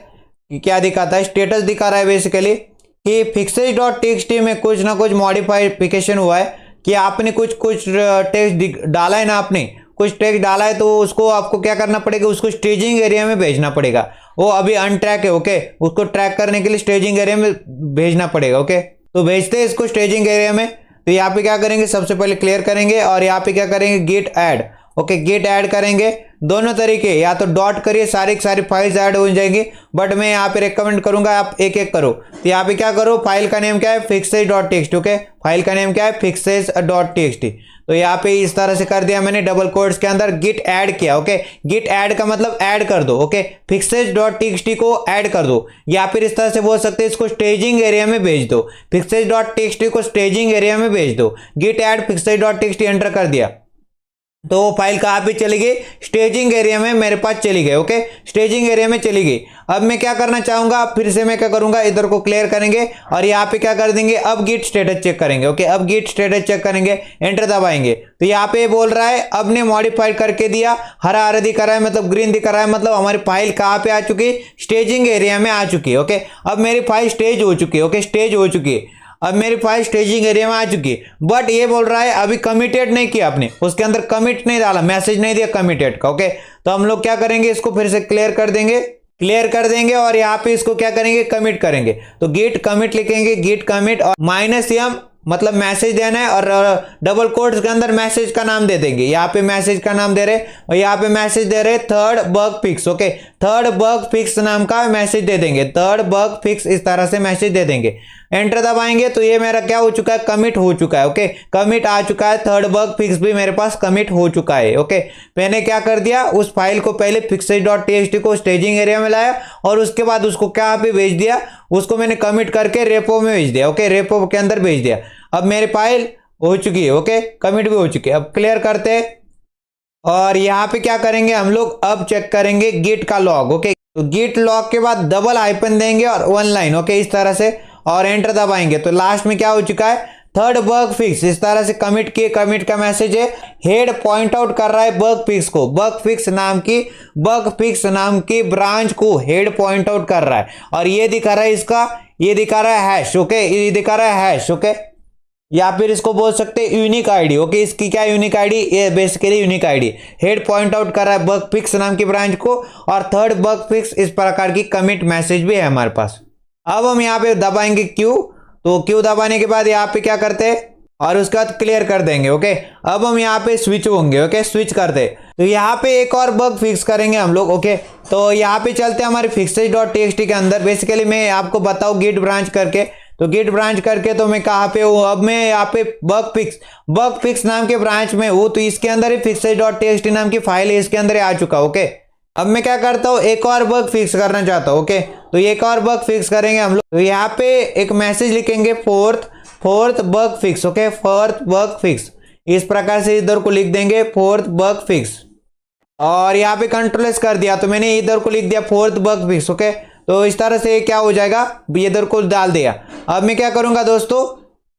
कि क्या दिखाता है। स्टेटस दिखा रहा है बेसिकली कि fixes.txt में कुछ ना कुछ मॉडिफिकेशन हुआ है, कि आपने कुछ टेक्स्ट डाला है ना, आपने कुछ टेक्स्ट डाला है, तो उसको आपको क्या करना पड़ेगा, उसको स्टेजिंग एरिया में भेजना पड़ेगा। वो अभी अनट्रैक है। ओके, उसको ट्रैक करने के लिए स्टेजिंग एरिया में भेजना पड़ेगा। ओके, तो भेजते हैं इसको स्टेजिंग एरिया में। तो यहाँ पे क्या करेंगे, सबसे पहले क्लियर करेंगे और यहाँ पे क्या करेंगे, git add. Okay, git add करेंगे। दोनों तरीके, या तो डॉट करिए, सारी फाइल्स ऐड हो जाएंगी, बट मैं यहाँ पे रेकमेंड करूंगा आप एक एक करो। तो यहाँ पे क्या करो, फाइल का नेम क्या है, fixes.txt। ओके, फाइल का नेम क्या है, fixes.txt। तो यहाँ पे इस तरह से कर दिया मैंने, डबल कोट्स के अंदर गिट ऐड किया। ओके, गिट ऐड का मतलब ऐड कर दो। ओके, fixes.txt को ऐड कर दो, या फिर इस तरह से बोल सकते हैं, इसको स्टेजिंग एरिया में भेज दो। fixes.txt को स्टेजिंग एरिया में भेज दो। गिट ऐड fixes.txt एंटर कर दिया तो वो फाइल कहाँ पे चली गई, स्टेजिंग एरिया में मेरे पास चली गई। ओके, स्टेजिंग एरिया में चली गई। अब मैं क्या करना चाहूंगा, फिर से मैं क्या करूंगा, इधर को क्लियर करेंगे और यहाँ पे क्या कर देंगे, अब गिट स्टेटस चेक करेंगे। ओके, अब गिट स्टेटस चेक करेंगे, एंटर दबाएंगे तो यहाँ पे बोल रहा है अब ने मॉडिफाइड करके दिया, हरा दिखा रहा है, मतलब ग्रीन दिखा रहा है, मतलब हमारी फाइल कहाँ पे आ चुकी है, स्टेजिंग एरिया में आ चुकी है। ओके, अब मेरी फाइल स्टेज हो चुकी है। ओके, स्टेज हो चुकी है, अब मेरी फाइल स्टेजिंग एरिया में आ चुकी है। बट ये बोल रहा है अभी कमिटेड नहीं किया आपने, उसके अंदर कमिट नहीं डाला, मैसेज नहीं दिया कमिटेड का। ओके, तो हम लोग क्या करेंगे, इसको फिर से क्लियर कर देंगे और यहाँ पे इसको क्या करेंगे, कमिट करेंगे। तो गिट कमिट लिखेंगे, गिट कमिट और -m मतलब मैसेज देना है, और डबल कोट्स के अंदर मैसेज का नाम दे देंगे। यहाँ पे मैसेज का नाम दे रहे और यहाँ पे मैसेज दे रहे third bug fix. Okay, third bug fix नाम का मैसेज दे देंगे, थर्ड बग फिक्स, इस तरह से मैसेज दे देंगे। एंटर दबाएंगे तो ये मेरा क्या हो चुका है, कमिट हो चुका है। ओके, कमिट आ चुका है, थर्ड बग फिक्स भी मेरे पास कमिट हो चुका है। ओके, मैंने क्या कर दिया, उस फाइल को पहले fixes.txt को स्टेजिंग एरिया में लाया और उसके बाद उसको क्या पे भेज दिया, उसको मैंने कमिट करके रेपो में भेज दिया। ओके, रेपो के अंदर भेज दिया। अब मेरी फाइल हो चुकी है। ओके, कमिट भी हो चुकी है। अब क्लियर करते हैं और यहाँ पे क्या करेंगे हम लोग, अब चेक करेंगे गिट का लॉग। ओके, तो गिट लॉग के बाद डबल हाइफन देंगे और 1 लाइन। ओके, इस तरह से और एंटर दबाएंगे तो लास्ट में क्या हो चुका है, थर्ड बग फिक्स। इस तरह से कमिट किए, कमिट का मैसेज है, हेड पॉइंट आउट कर रहा है बग फिक्स को, बग फिक्स नाम की ब्रांच को हेड पॉइंट आउट कर रहा है। और ये दिखा रहा है इसका, ये दिखा रहा है हैश। ओके, ये दिखा रहा है हैश। ओके, या फिर इसको बोल सकते हैं यूनिक आईडी। ओके, इसकी क्या यूनिक आईडी, ये basically unique ID, head point out कर रहा है बग फिक्स नाम की ब्रांच को और थर्ड बग फिक्स, इस प्रकार की कमिट मैसेज भी है हमारे पास। अब हम यहाँ पे दबाएंगे क्यू, तो क्यू दबाने के बाद यहाँ पे क्या करते हैं और उसके बाद क्लियर कर देंगे। ओके, अब हम यहाँ पे स्विच होंगे। ओके, स्विच करते तो यहाँ पे एक और बग फिक्स करेंगे हम लोग। ओके, तो यहाँ पे चलते हैं हमारे fixes.txt के अंदर। बेसिकली मैं आपको बताऊँ गिट ब्रांच करके, तो गिट ब्रांच करके तो मैं कहाँ पे हूँ, अब मैं यहाँ पे बग फिक्स नाम के ब्रांच में हूँ। तो इसके अंदर ही fixes.txt नाम की फाइल है, इसके अंदर ही आ चुका। ओके, अब मैं क्या करता हूँ, एक और बग फिक्स करना चाहता हूँ। ओके, तो एक और बग फिक्स करेंगे हम लोग। तो यहाँ पे एक मैसेज लिखेंगे fourth bug fix. Okay, fourth bug fix, इस प्रकार से इधर को लिख देंगे फोर्थ बग फिक्स और यहाँ पे कंट्रोल कर दिया तो मैंने इधर को लिख दिया फोर्थ बग फिक्स। ओके, तो इस तरह से क्या हो जाएगा, इधर को डाल दिया। अब मैं क्या करूंगा दोस्तों,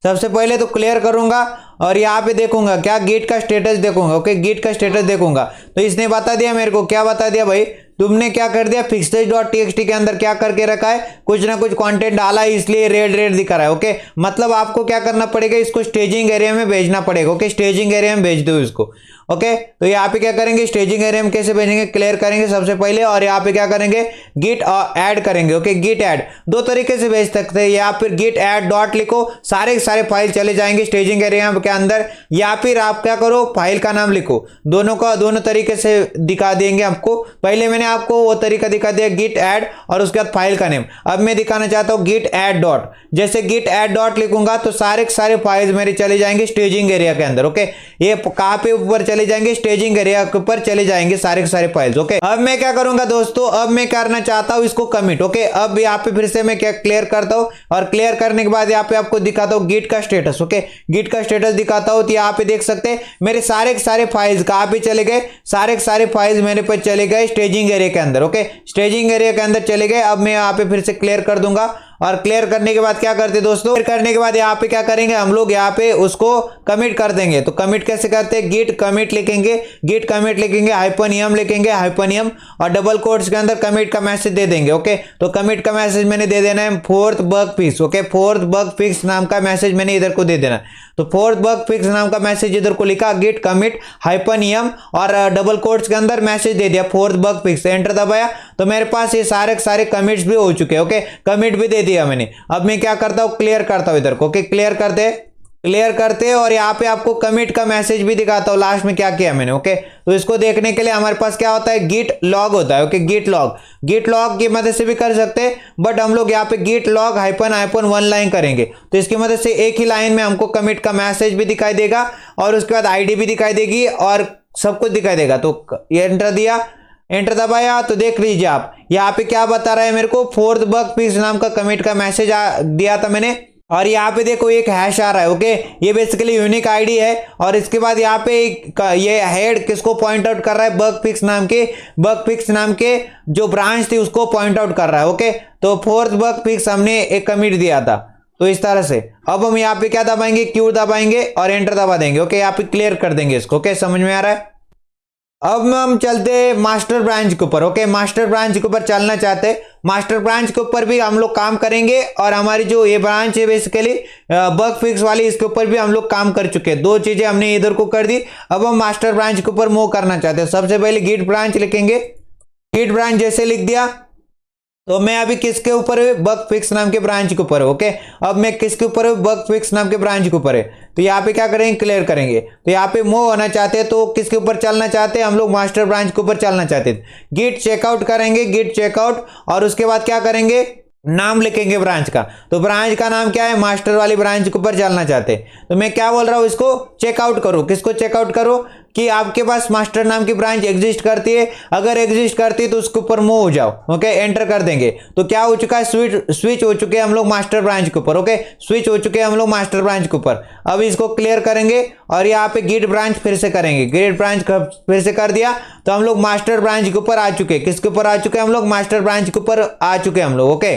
सबसे पहले तो क्लियर करूंगा और यहाँ पे देखूंगा क्या, गिट का स्टेटस देखूंगा। ओके, गिट का स्टेटस देखूंगा तो इसने बता दिया मेरे को, क्या बता दिया भाई, तुमने क्या कर दिया, fixes.txt के अंदर क्या करके रखा है, कुछ ना कुछ कंटेंट डाला है, इसलिए रेड रेड दिखा रहा है। ओके, मतलब आपको क्या करना पड़ेगा, इसको स्टेजिंग एरिया में भेजना पड़ेगा। ओके, स्टेजिंग एरिया में भेज दो इसको। ओके, तो यहाँ पे क्या करेंगे, स्टेजिंग एरिया में कैसे भेजेंगे, क्लियर करेंगे सबसे पहले, और यहाँ पे क्या करेंगे, गिट ऐड करेंगे। ओके, गिट ऐड दो तरीके से भेज सकते हैं, या फिर गिट ऐड डॉट लिखो, सारे फाइल चले जाएंगे स्टेजिंग एरिया के अंदर, या फिर आप क्या करो, फाइल का नाम लिखो। दोनों तरीके से दिखा देंगे आपको। पहले मैंने आपको वो तरीका दिखा दिया, गिट ऐड और उसके बाद फाइल का नेम। अब मैं दिखाना चाहता हूँ गिट ऐड डॉट। जैसे गिट ऐड डॉट लिखूंगा तो सारे फाइल्स मेरे चले जाएंगे स्टेजिंग एरिया के अंदर। ओके, ये कहाँ पे ऊपर चले जाएंगे, स्टेजिंग एरिया के ऊपर चले जाएंगे सारे फाइल्स। ओके, अब मैं क्या करूंगा दोस्तों, अब मैं करना चाहता हूं इसको कमिट। ओके, अब यहाँ पे फिर से मैं क्या क्लियर करता हूं, और क्लियर करने के बाद यहाँ पे आपको दिखाता हूं गिट का स्टेटस। ओके, गिट का स्टेटस दिखाता हूं तो यहाँ पे देख सकते हैं मेरे सारे फाइल्स कहाँ पे चले गए, सारे फाइल्स मेरे पे चले गए स्टेजिंग एरिया के अंदर। ओके, स्टेजिंग एरिया के अंदर चले गए। अब मैं यहाँ पे फिर से क्लियर कर दूंगा, और क्लियर करने के बाद क्या करते दोस्तों, क्लियर करने के बाद यहाँ पे क्या करेंगे, हम लोग यहाँ पे उसको कमिट कर देंगे। तो कमिट कैसे करते हैं, गिट कमिट लिखेंगे, गिट कमिट लिखेंगे, -m लिखेंगे, -m, और डबल कोट्स के अंदर कमिट का मैसेज दे देंगे। ओके, तो कमिट का मैसेज मैंने दे देना है 4th bug fix. Okay, 4th bug fix नाम का मैसेज मैंने इधर को दे देना है। तो 4th बग फिक्स नाम का मैसेज इधर को लिखा, गिट कमिट -m, और डबल कोट्स के अंदर मैसेज दे दिया 4th बग फिक्स, एंटर दबाया तो मेरे पास ये सारे कमिट्स भी हो चुके हैं। ओके, कमिट भी दे दिया मैंने। अब मैं क्या करता हूं, क्लियर करता हूं इधर को। ओके, क्लियर करते और यहाँ पे आपको कमिट का मैसेज भी दिखाता हूं लास्ट में क्या किया मैंने। ओके, तो इसको देखने के लिए हमारे पास क्या होता है, गिट लॉग होता है। ओके, गिट लॉग की मदद से भी कर सकते हैं, बट हम लोग यहाँ पे गिट लॉग -1 लाइन करेंगे तो इसकी मदद से एक ही लाइन में हमको कमिट का मैसेज भी दिखाई देगा, और उसके बाद आईडी भी दिखाई देगी, और सब कुछ दिखाई देगा। तो ये एंटर दिया, एंटर दबाया तो देख लीजिए आप यहाँ पे क्या बता रहा है मेरे को, 4th बग फिक्स नाम का कमिट का मैसेज दिया था मैंने, और यहाँ पे देखो एक हैश आ रहा है। ओके, ये बेसिकली यूनिक आईडी है, और इसके बाद यहाँ पे ये हेड किसको पॉइंट आउट कर रहा है, बग फिक्स नाम के जो ब्रांच थी उसको पॉइंट आउट कर रहा है। ओके, तो 4th बग फिक्स हमने एक कमिट दिया था, तो इस तरह से। अब हम यहाँ पे क्या दबाएंगे, क्यू दबाएंगे और एंटर दबा देंगे। ओके, यहाँ पे क्लियर कर देंगे इसको। ओके, समझ में आ रहा है। अब हम चलते मास्टर ब्रांच के ऊपर। ओके, मास्टर ब्रांच के ऊपर चलना चाहते हैं, मास्टर ब्रांच के ऊपर भी हम लोग काम करेंगे, और हमारी जो ये ब्रांच है बेसिकली बग फिक्स वाली, इसके ऊपर भी हम लोग काम कर चुके हैं। दो चीजें हमने इधर को कर दी। अब हम मास्टर ब्रांच के ऊपर मूव करना चाहते हैं। सबसे पहले गिट ब्रांच लिखेंगे, गिट ब्रांच जैसे लिख दिया तो मैं अभी किसके ऊपर है, बग फिक्स नाम के ब्रांच के ऊपर है। ओके, अब मैं किसके ऊपर है, बग फिक्स नाम के ब्रांच के ऊपर है। तो यहाँ पे क्या करेंगे, क्लियर करेंगे। तो यहाँ पे मूव होना चाहते हैं, तो किसके ऊपर चलना चाहते हैं, हम लोग मास्टर ब्रांच के ऊपर चलना चाहते हैं। गिट चेकआउट करेंगे, गिट चेकआउट, और उसके बाद क्या करेंगे, नाम लिखेंगे ब्रांच का। तो ब्रांच का नाम क्या है, मास्टर वाली ब्रांच के ऊपर चलना चाहते हैं। तो मैं क्या बोल रहा हूँ, इसको चेकआउट करो। किसको चेकआउट करो, कि आपके पास मास्टर नाम की ब्रांच एग्जिस्ट करती है, अगर एग्जिस्ट करती है तो उसके ऊपर मूव हो जाओ। ओके, एंटर कर देंगे तो क्या हो चुका है, स्विच हो चुके हैं हम लोग मास्टर ब्रांच के ऊपर। ओके, स्विच हो चुके हैं हम लोग मास्टर ब्रांच के ऊपर। अब इसको क्लियर करेंगे और यहाँ पे गिट ब्रांच फिर से करेंगे, गिट ब्रांच फिर से कर दिया तो हम लोग मास्टर ब्रांच के ऊपर आ चुके हैं। किसके ऊपर आ चुके हैं हम लोग, मास्टर ब्रांच के ऊपर आ चुके हैं हम लोग। ओके,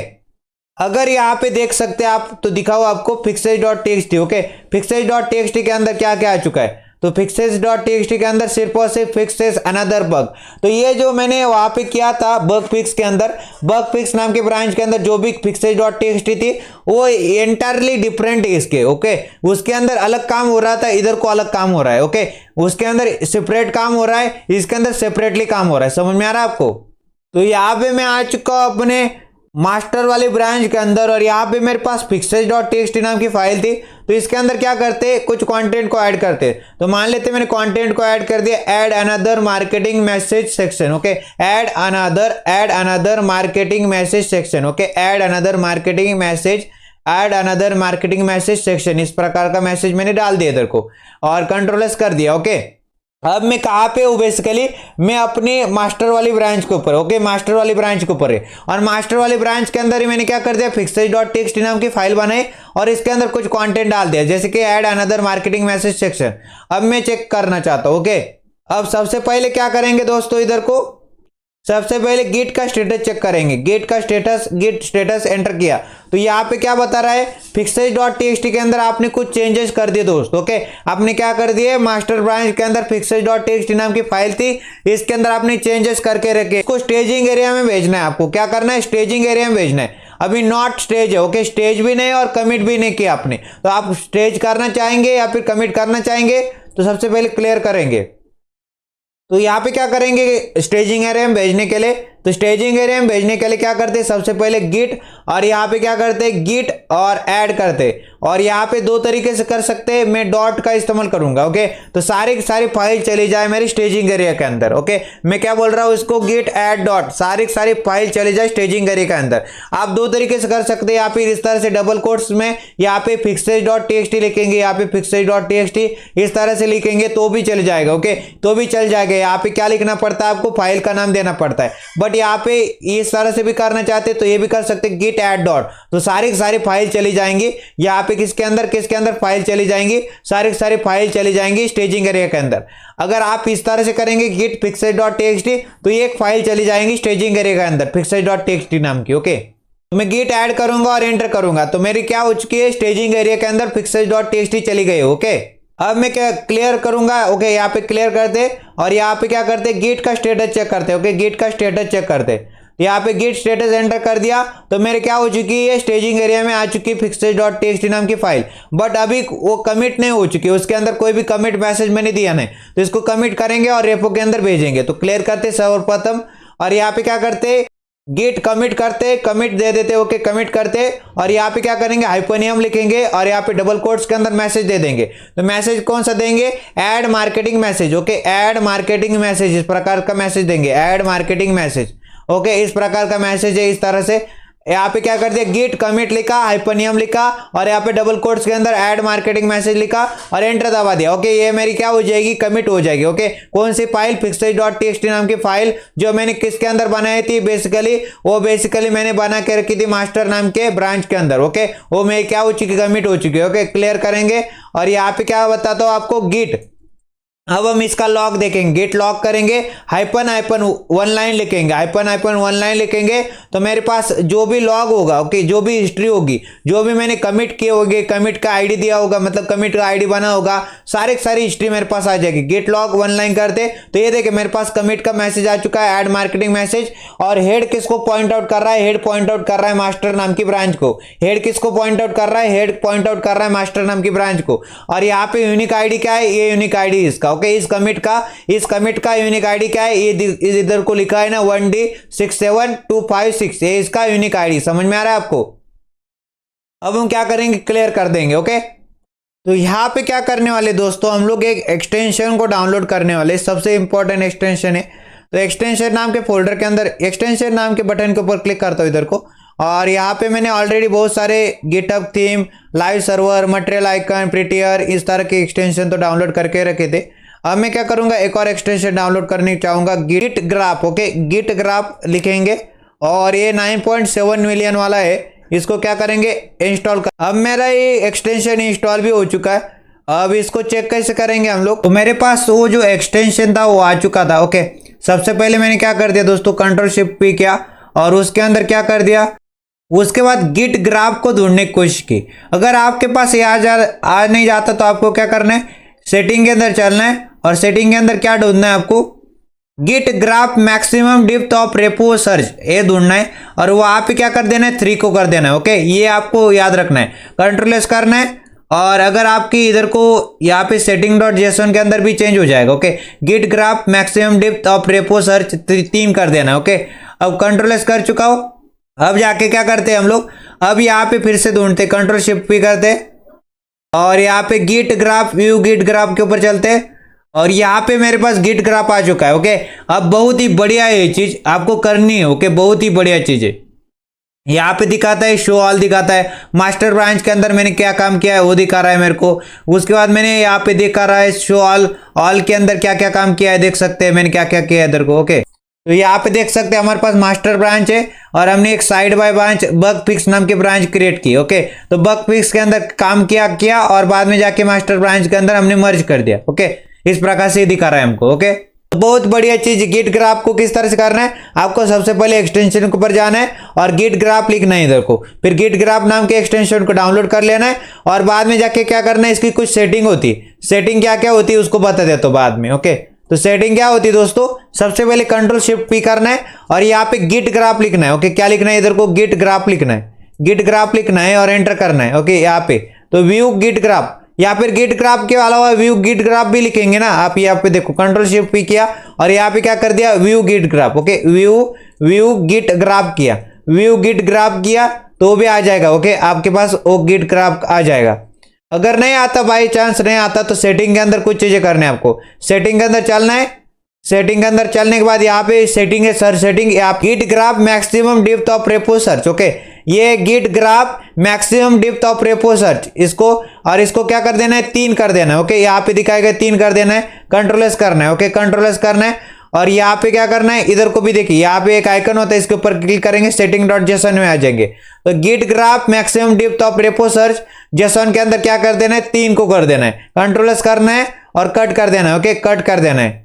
अगर यहाँ पे देख सकते हैं आप तो दिखाओ आपको fixes.txt। ओके, fixes.txt के अंदर क्या क्या आ चुका है, तो fixes.txt के अंदर सिर्फ और सिर्फ fixes अनदर बग। तो ये जो मैंने वहां पे किया था बग फिक्स के अंदर, बग फिक्स नाम के ब्रांच के अंदर जो भी fixes.txt थी वो एंटायरली डिफरेंट है इसके। ओके, उसके अंदर अलग काम हो रहा था, इधर को अलग काम हो रहा है। ओके, उसके अंदर सेपरेट काम हो रहा है, इसके अंदर सेपरेटली काम हो रहा है। समझ में आ रहा है आपको। तो यहाँ पे मैं आ चुका हूं अपने मास्टर वाली ब्रांच के अंदर, और यहाँ पे मेरे पास fixes.txt नाम की फाइल थी। तो इसके अंदर क्या करते, कुछ कंटेंट को ऐड करते। तो मान लेते मैंने कंटेंट को ऐड कर दिया, add another marketing message section. Okay, add another marketing message section. Okay, add another marketing message section, इस प्रकार का मैसेज मैंने डाल दिया इधर को, और कंट्रोल एस कर दिया। ओके, अब मैं कहाँ पे हूँ, बेसिकली मैं अपने मास्टर वाली ब्रांच के ऊपर। ओके, मास्टर वाली ब्रांच के ऊपर है, और मास्टर वाली ब्रांच के अंदर ही मैंने क्या कर दिया, fixes.txt नाम की फाइल बनाई और इसके अंदर कुछ कंटेंट डाल दिया, जैसे कि add another marketing message section. अब मैं चेक करना चाहता हूँ। ओके, अब सबसे पहले क्या करेंगे दोस्तों, इधर को सबसे पहले गिट का स्टेटस चेक करेंगे। गिट स्टेटस एंटर किया तो यहाँ पे क्या बता रहा है, fixes.txt के अंदर आपने कुछ चेंजेस कर दिए दोस्त। ओके, आपने क्या कर दिए, मास्टर ब्रांच के अंदर fixes.txt नाम की फाइल थी, इसके अंदर आपने चेंजेस करके रखे। इसको स्टेजिंग एरिया में भेजना है। आपको क्या करना है, स्टेजिंग एरिया में भेजना है। अभी नॉट स्टेज है। ओके, स्टेज भी नहीं और कमिट भी नहीं किया आपने, तो आप स्टेज करना चाहेंगे या फिर कमिट करना चाहेंगे तो सबसे पहले क्लियर करेंगे। तो यहाँ पे क्या करेंगे, स्टेजिंग एरिया में भेजने के लिए, तो स्टेजिंग एरिया में भेजने के लिए क्या करते हैं, सबसे पहले गिट और यहाँ पे क्या करते हैं, गिट और ऐड करते हैं। और यहाँ पे दो तरीके से कर सकते हैं, मैं डॉट का इस्तेमाल करूंगा। ओके, तो सारी फाइल चली जाए मेरी स्टेजिंग एरिया के अंदर। ओके, मैं क्या बोल रहा हूँ, इसको गिट ऐड डॉट सारी फाइल चली जाए स्टेजिंग एरिया के अंदर। आप दो तरीके से कर सकते हैं, या फिर इस तरह से डबल कोट्स में यहाँ पे fixes.txt लिखेंगे, यहाँ पे fixes.txt इस तरह से लिखेंगे तो भी चल जाएगा। ओके, तो भी चल जाएगा। यहाँ पे क्या लिखना पड़ता है, आपको फाइल का नाम देना पड़ता है। बट यहाँ पे इस तरह से भी करना चाहते तो ये भी कर सकते, गिट ऐड डॉट, तो सारी फाइल चली जाएंगी। यहाँ पे किसके अंदर फाइल चली जाएंगी, सारी फाइल चली जाएंगी स्टेजिंग एरिया के अंदर। अगर आप इस तरह से करेंगे गिट fixes.txt तो ये एक फाइल चली जाएंगी स्टेजिंग एरिया के अंदर fixes.txt नाम की। ओके, तो मैं गिट ऐड करूंगा और एंटर करूंगा तो मेरी क्या हो चुकी है, स्टेजिंग एरिया के अंदर fixes.txt चली गई। ओके, अब मैं क्या क्लियर करूंगा। ओके, यहाँ पे क्लियर करते और यहाँ पे क्या करते, गिट का स्टेटस चेक करते। ओके, गिट का स्टेटस चेक करते, यहाँ पे गिट स्टेटस एंटर कर दिया तो मेरे क्या हो चुकी है, स्टेजिंग एरिया में आ चुकी है fixes.txt नाम की फाइल। बट अभी वो कमिट नहीं हो चुकी है, उसके अंदर कोई भी कमिट मैसेज मैंने दिया नहीं, तो इसको कमिट करेंगे और रेपो के अंदर भेजेंगे। तो क्लियर करते सर्वप्रथम और यहाँ पे क्या करते, गिट कमिट करते, कमिट दे देते। ओके, कमिट करते और यहाँ पे क्या करेंगे, हाइपोनियम लिखेंगे और यहाँ पे डबल कोट्स के अंदर मैसेज दे देंगे। तो मैसेज कौन सा देंगे, add marketing message. Okay, add marketing message, इस प्रकार का मैसेज देंगे, ऐड मार्केटिंग मैसेज। ओके, इस प्रकार का मैसेज है। इस तरह से यहाँ पे क्या कर दिया, गिट कमिट लिखा, हाइपोनियम लिखा और यहाँ पे डबल कोट्स के अंदर ऐड मार्केटिंग मैसेज लिखा और एंटर दबा दिया। ओके, ये मेरी क्या हो जाएगी, कमिट हो जाएगी। ओके, कौन सी फाइल, fixes.txt नाम की फाइल जो मैंने किसके अंदर बनाई थी, बेसिकली मैंने बना के रखी थी मास्टर नाम के ब्रांच के अंदर। ओके, वो मेरी क्या हो चुकी, कमिट हो चुकी है। ओके, क्लियर करेंगे और यहाँ पे क्या बताता हूँ आपको, गिट। अब हम इसका लॉग देखेंगे, गिट लॉग करेंगे, हाइपन वन लाइन लिखेंगे, हाइपन वन लाइन लिखेंगे तो मेरे पास जो भी लॉग होगा, ओके, जो भी हिस्ट्री होगी, जो भी मैंने कमिट किए होंगे, कमिट का आईडी दिया होगा, मतलब कमिट का आईडी बना होगा, सारी हिस्ट्री मेरे पास आ जाएगी। गिट लॉग वन लाइन करते तो ये देखिए मेरे पास कमिट का मैसेज आ चुका है, ऐड मार्केटिंग मैसेज। और हेड किसको पॉइंट आउट कर रहा है, हेड पॉइंट आउट कर रहा है मास्टर नाम की ब्रांच को। हेड किसको पॉइंट आउट कर रहा है, हेड पॉइंट आउट कर रहा है मास्टर नाम की ब्रांच को। और यहाँ पे यूनिक आईडी क्या है, ये यूनिक आईडी इसका। ओके, इस कमिट का यूनिक आईडी क्या है, ये इधर को लिखा है ना 1D67256, ये इसका यूनिक आईडी। समझ में आ रहा है आपको। अब हम क्या करेंगे, क्लियर कर देंगे। ओके, तो यहाँ पे क्या करने वाले दोस्तों, हम लोग एक एक्सटेंशन को डाउनलोड करने वाले, सबसे इंपॉर्टेंट एक्सटेंशन है। तो एक्सटेंशन नाम के फोल्डर के अंदर एक्सटेंशन नाम के बटन के ऊपर क्लिक करता हूँ इधर को, और यहाँ पे मैंने ऑलरेडी बहुत सारे GitHub theme, live server, material icon, prettier, इस तरह के एक्सटेंशन तो डाउनलोड करके रखे थे। अब मैं क्या करूंगा, एक और एक्सटेंशन डाउनलोड करने चाहूंगा, git graph. Okay, git graph लिखेंगे और ये 9.7 मिलियन वाला है, इसको क्या करेंगे, इंस्टॉल कर। अब मेरा ये एक्सटेंशन इंस्टॉल भी हो चुका है। अब इसको चेक कैसे करेंगे हम लोग, तो मेरे पास वो जो एक्सटेंशन था वो आ चुका था। ओके, सबसे पहले मैंने क्या कर दिया दोस्तों, Ctrl+Shift+P किया और उसके अंदर क्या कर दिया, उसके बाद गिट ग्राफ को ढूंढने की कोशिश की। अगर आपके पास ये आ नहीं जाता तो आपको क्या करना है, सेटिंग के अंदर चलना है और सेटिंग के अंदर क्या ढूंढना है आपको, git graph maximum depth of repo search, ये ढूंढना है और वहां पे क्या कर देना है, 3 को कर देना है। ओके, ये आपको याद रखना है, Ctrl+S करना है। और अगर आपकी इधर को यहाँ पे setting.json के अंदर भी चेंज हो जाएगा। Okay, git graph maximum depth of repo search 3 कर देना है। ओके, अब Ctrl+S कर चुका हो। अब जाके क्या करते हैं हम लोग, अब यहाँ पे फिर से ढूंढते, Ctrl+Shift+P करते और यहाँ पे git graph, view git graph के ऊपर चलते और यहाँ पे मेरे पास गिट ग्राफ आ चुका है। ओके, अब बहुत ही बढ़िया है ये चीज, आपको करनी है। ओके, बहुत ही बढ़िया चीज है। यहाँ पे दिखाता है, शो ऑल दिखाता है, मास्टर ब्रांच के अंदर मैंने क्या काम किया है वो दिखा रहा है मेरे को। उसके बाद मैंने यहाँ पे दिखा रहा है शो ऑल के अंदर क्या क्या काम किया है, देख सकते हैं मैंने क्या क्या किया है इधर को। ओके, तो यहाँ पे देख सकते हैं हमारे पास मास्टर ब्रांच है और हमने एक side by branch bug fix नाम की ब्रांच क्रिएट की। ओके, तो बग फिक्स के अंदर काम किया और बाद में जाके मास्टर ब्रांच के अंदर हमने मर्ज कर दिया। ओके, इस प्रकार से दिखा रहा है हमको। ओके, बहुत बढ़िया चीज, गिट ग्राफ को किस तरह से करना है, आपको सबसे पहले एक्सटेंशन के ऊपर जाना है और गिट ग्राफ लिखना है इधर को, फिर गिट ग्राफ नाम के एक्सटेंशन को डाउनलोड कर लेना है और बाद में जाके क्या करना है, इसकी कुछ सेटिंग होती है, सेटिंग क्या क्या होती है उसको बता देता हूं बाद में। ओके, तो सेटिंग क्या होती है दोस्तों, सबसे पहले Ctrl+Shift+P करना है और यहाँ पे गिट ग्राफ लिखना है। ओके, क्या लिखना है, इधर को गिट ग्राफ लिखना है, गिट ग्राफ लिखना है और एंटर करना है। ओके, यहाँ पे तो व्यू गिट ग्राफ, या फिर गिट ग्राफ के अलावा व्यू गिट ग्राफ भी लिखेंगे ना आप। यहाँ पे देखो Ctrl+Shift+P किया और यहाँ पे क्या कर दिया, view git graph. Okay, view git graph किया, व्यू गिट ग्राफ किया तो भी आ जाएगा। ओके, आपके पास वो गिट ग्राफ आ जाएगा। अगर नहीं आता, बाई चांस नहीं आता, तो सेटिंग के अंदर कुछ चीजें करने हैं आपको, सेटिंग के अंदर चलना है। सेटिंग के अंदर चलने के बाद यहाँ पे सेटिंग है, सर्च सेटिंग, आप git graph maximum depth of repo search. Okay, ये git graph maximum depth of repo search, इसको और इसको क्या कर देना है, 3 कर देना है। ओके, यहाँ पे दिखाएगा 3 कर देना है, Ctrl+S करना है। ओके, Ctrl+S करना है और यहाँ पे क्या करना है, इधर को भी देखिए यहाँ पे एक आइकन होता है, इसके ऊपर क्लिक करेंगे, setting.json में आ जाएंगे। तो git graph maximum depth of repo search JSON के अंदर क्या कर देना है, 3 को कर देना है, Ctrl+S करना है और कट कर देना है। ओके, कट कर देना है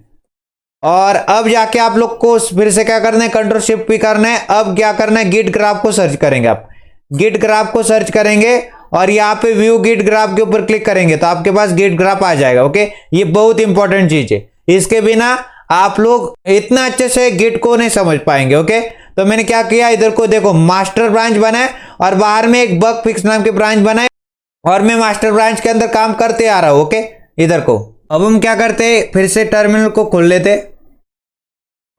और अब जाके आप लोग को फिर से क्या करना है, Ctrl+Shift+P करना है। अब क्या करना है, गिट ग्राफ को सर्च करेंगे, आप गिट ग्राफ को सर्च करेंगे और यहाँ पे व्यू गिट ग्राफ के ऊपर क्लिक करेंगे तो आपके पास गिट ग्राफ आ जाएगा। ओके, ये बहुत इंपॉर्टेंट चीज है, इसके बिना आप लोग इतना अच्छे से गिट को नहीं समझ पाएंगे। ओके, तो मैंने क्या किया, इधर को देखो मास्टर ब्रांच बनाए और बाहर में एक बग फिक्स नाम की ब्रांच बनाए और मैं मास्टर ब्रांच के अंदर काम करते आ रहा हूं। ओके, इधर को अब हम क्या करते, फिर से टर्मिनल को खोल लेते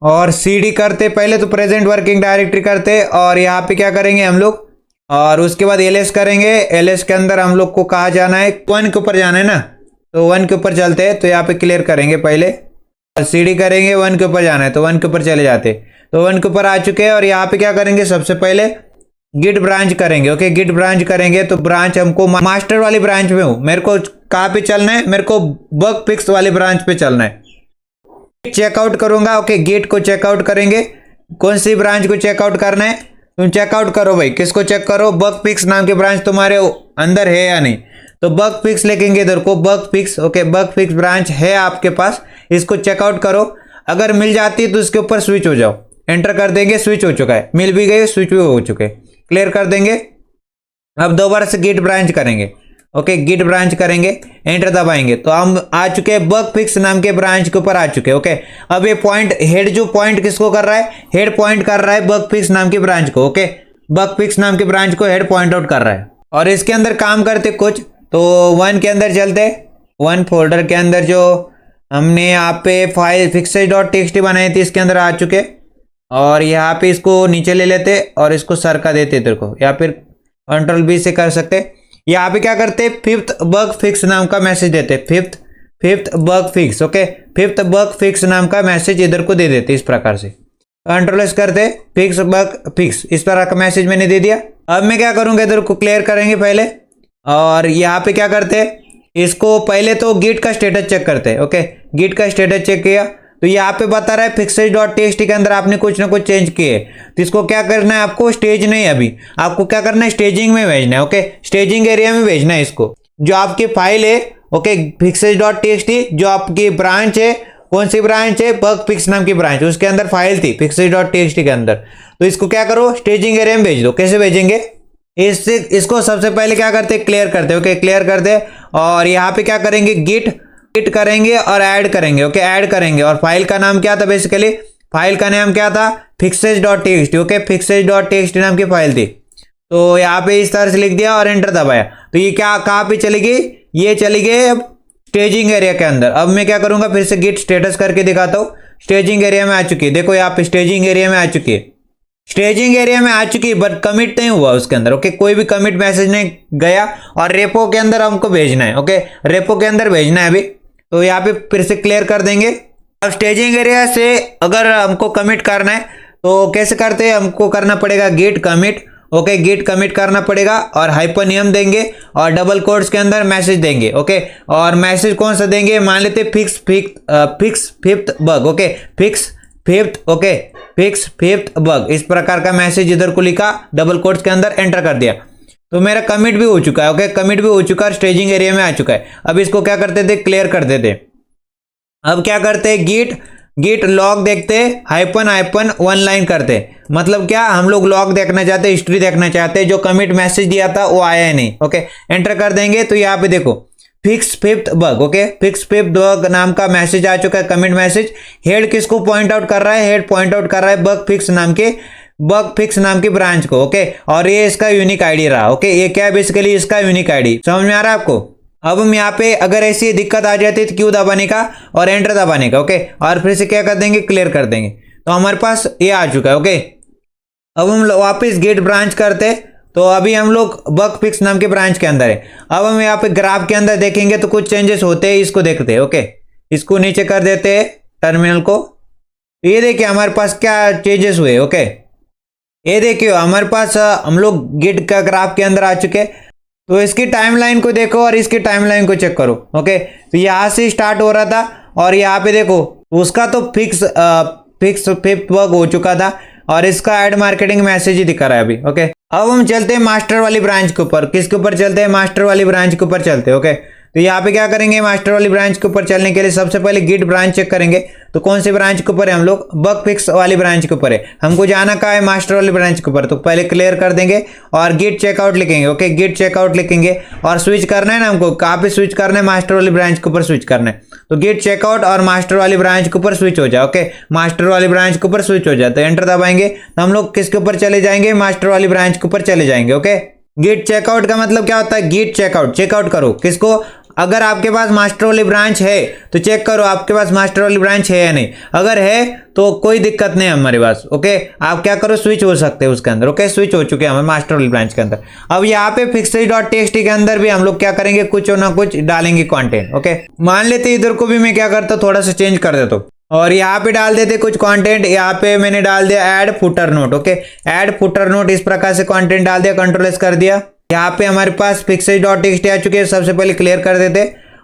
और CD करते, पहले तो प्रेजेंट वर्किंग डायरेक्टरी करते और यहाँ पे क्या करेंगे हम लोग, और उसके बाद LS करेंगे। LS के अंदर हम लोग को कहाँ जाना है, 1 के ऊपर जाना है ना, तो 1 के ऊपर चलते हैं। तो यहाँ पे क्लियर करेंगे पहले और CD करेंगे, 1 के ऊपर जाना है तो 1 के ऊपर चले जाते, तो 1 के ऊपर आ चुके हैं। और यहाँ पे क्या करेंगे, सबसे पहले गिट ब्रांच करेंगे। ओके, गिट ब्रांच करेंगे तो ब्रांच हमको मास्टर वाली ब्रांच में हूँ, मेरे को कहाँ पे चलना है, मेरे को बग फिक्स वाली ब्रांच पे चलना है। चेकआउट करूंगा। ओके, गेट को चेकआउट करेंगे, कौन सी ब्रांच को चेकआउट करना है, तुम चेकआउट करो भाई, किसको चेक करो, बग फिक्स नाम की ब्रांच तुम्हारे अंदर है या नहीं, तो बग फिक्स लिखेंगे इधर को, bug fix. Okay, bug fix branch है आपके पास, इसको चेकआउट करो। अगर मिल जाती है तो इसके ऊपर स्विच हो जाओ, एंटर कर देंगे, स्विच हो चुका है, मिल भी गई, स्विच भी हो चुके, क्लियर कर देंगे। अब दोबारा से गिट ब्रांच करेंगे। ओके, गिट ब्रांच करेंगे, एंटर दबाएंगे तो हम आ चुके हैं बग फिक्स नाम के ब्रांच के ऊपर आ चुके हैं। ओके, अब ये पॉइंट हेड जो पॉइंट किसको कर रहा है, हेड पॉइंट कर रहा है बग फिक्स नाम की ब्रांच को। ओके, बग फिक्स नाम की ब्रांच को हेड पॉइंट आउट कर रहा है और इसके अंदर काम करते कुछ, तो 1 के अंदर चलते, 1 फोल्डर के अंदर जो हमने यहाँ पे फाइल fixes.txt बनाई थी इसके अंदर आ चुके और यहाँ पे इसको नीचे ले लेते और इसको सरका देते इधर को, या फिर Ctrl+B से कर सकते। यहाँ पे क्या करते, 5th बग फिक्स नाम का मैसेज देते, fifth bug fix. Okay, 5th bug fix नाम का मैसेज इधर को दे देते इस प्रकार से, Ctrl+S करते, फिक्स बग फिक्स, इस तरह का मैसेज मैंने दे दिया। अब मैं क्या करूंगा, इधर को क्लियर करेंगे पहले और यहाँ पे क्या करते, इसको पहले तो गिट का स्टेटस चेक करते हैं। ओके, गिट का स्टेटस चेक किया तो यहाँ पे बता रहा है fixes.txt के अंदर आपने कुछ ना कुछ चेंज किए, तो इसको क्या करना है, आपको स्टेज नहीं, अभी आपको क्या करना है, स्टेजिंग में भेजना है। ओके, स्टेजिंग एरिया में भेजना है इसको, जो आपकी फाइल है। ओके, fixes.txt जो आपकी ब्रांच है, कौन सी ब्रांच है, बग फिक्स नाम की ब्रांच, उसके अंदर फाइल थी fixes.txt के अंदर, तो इसको क्या करो, स्टेजिंग एरिया में भेज दो। कैसे भेजेंगे, इसको सबसे पहले क्या करते, क्लियर करते। ओके, क्लियर करते और यहाँ पे क्या करेंगे, गिट करेंगे और ऐड करेंगे। ओके, ऐड करेंगे और फाइल का नाम क्या था, बेसिकली फाइल का नाम क्या था, fixes.txt। ओके, fixes.txt नाम की फाइल थी, तो यहाँ पे इस तरह से लिख दिया और एंटर दबाया तो ये क्या कहाँ पे चली गई, ये चली गई अब स्टेजिंग एरिया के अंदर। अब मैं क्या करूंगा, फिर से गिट स्टेटस करके दिखाता हूँ, स्टेजिंग एरिया में आ चुकी है, देखो यहाँ पे स्टेजिंग एरिया में आ चुकी है, स्टेजिंग एरिया में आ चुकी है, बट कमिट नहीं हुआ उसके अंदर। ओके, कोई भी कमिट मैसेज नहीं गया और रेपो के अंदर हमको भेजना है। ओके, रेपो के अंदर भेजना है अभी, तो यहाँ पे फिर से क्लियर कर देंगे। अब स्टेजिंग एरिया से अगर हमको कमिट करना है तो कैसे करते हैं, हमको करना पड़ेगा git commit. Okay, git commit करना पड़ेगा और हाइपरनियम देंगे और डबल कोट्स के अंदर मैसेज देंगे। ओके, और मैसेज कौन सा देंगे, मान लेते fix fifth bug. Okay, fix fifth bug, इस प्रकार का मैसेज इधर को लिखा, डबल कोट्स के अंदर एंटर कर दिया तो मेरा कमिट भी हो चुका है। ओके, कमिट भी हो चुका है, स्टेजिंग एरिया में आ चुका है। अब इसको क्या करते थे, क्लियर कर देते। अब क्या करते हैं, गिट लॉग देखते हाइपन हाइपन वन लाइन करते, मतलब क्या, हम लोग लॉग देखना चाहते हैं, हिस्ट्री देखना चाहते हैं, जो कमिट मैसेज दिया था वो आया है नहीं। ओके, एंटर कर देंगे तो यहाँ पे देखो fix fifth bug. Okay, fix fifth bug नाम का मैसेज आ चुका है, कमिट मैसेज। हेड किसको पॉइंट आउट कर रहा है? हेड पॉइंट आउट कर रहा है बग फिक्स नाम की ब्रांच को। ओके, और ये इसका यूनिक आईडी रहा। ओके, ये क्या है बेसिकली इसका यूनिक आईडी। समझ में आ रहा है आपको? अब हम यहाँ पे अगर ऐसी दिक्कत आ जाती है तो क्यू दबाने का और एंटर दबाने का। ओके, और फिर से क्या कर देंगे, क्लियर कर देंगे, तो हमारे पास ये आ चुका है। ओके, अब हम वापस गेट ब्रांच करते, तो अभी हम लोग बग फिक्स नाम के ब्रांच के अंदर है। अब हम यहाँ पे ग्राफ के अंदर देखेंगे तो कुछ चेंजेस होते हैं, इसको देखते हैं। ओके, इसको नीचे कर देते हैं टर्मिनल को। ये देखिए हमारे पास क्या चेंजेस हुए। ओके, ये देखिए हमारे पास हम लोग गिट का ग्राफ के अंदर आ चुके हैं। तो इसकी टाइमलाइन को देखो और इसकी टाइमलाइन को चेक करो। ओके, तो यहाँ से स्टार्ट हो रहा था और यहाँ पे देखो उसका तो फिक्स फिफ्थ बग हो चुका था और इसका ऐड मार्केटिंग मैसेज ही दिखा रहा है अभी। ओके, अब हम चलते हैं मास्टर वाली ब्रांच के ऊपर। किसके ऊपर चलते हैं? मास्टर वाली ब्रांच के ऊपर चलते हैं। ओके, तो यहाँ पे क्या करेंगे, मास्टर वाली ब्रांच के ऊपर चलने के लिए सबसे पहले गिट ब्रांच चेक करेंगे। तो कौन सी ब्रांच के ऊपर है? हम लोग बग फिक्स वाली ब्रांच के ऊपर है। हमको जाना कहाँ है? मास्टर वाली ब्रांच के ऊपर। तो पहले क्लियर कर देंगे और गिट चेकआउट लिखेंगे। ओके, गिट चेकआउट लिखेंगे और स्विच करना है ना हमको, कहाँ पे स्विच करना है? मास्टर वाली ब्रांच के ऊपर स्विच करना है। तो गिट चेकआउट और मास्टर वाली ब्रांच के ऊपर स्विच हो जाए। ओके, मास्टर वाली ब्रांच के ऊपर स्विच हो जाए तो एंटर दबाएंगे तो हम लोग किसके ऊपर चले जाएंगे? मास्टर वाली ब्रांच के ऊपर चले जाएंगे। ओके, गिट चेकआउट का मतलब क्या होता है? गिट चेकआउट, चेकआउट करो किसको? अगर आपके पास मास्टर वाली ब्रांच है तो चेक करो आपके पास मास्टर वाली ब्रांच है या नहीं। अगर है तो कोई दिक्कत नहीं है हमारे पास। ओके, आप क्या करो, स्विच हो सकते हैं उसके अंदर। ओके, स्विच हो चुके हैं हमारे मास्टर वाली ब्रांच के अंदर। अब यहाँ पे fixes.txt के अंदर भी हम लोग क्या करेंगे, कुछ ना कुछ डालेंगे कंटेंट। ओके, मान लेते इधर को भी मैं क्या करता हूँ, थोड़ा सा चेंज कर देता हूँ और यहाँ पे डाल देते कुछ कंटेंट। यहाँ पे मैंने डाल दिया add footer note. Okay, add footer note, इस प्रकार से कंटेंट डाल दिया, कंट्रोल एस कर दिया। यहाँ पे हमारे पास fixes.txt आ चुके हैं। सबसे पहले क्लियर कर देते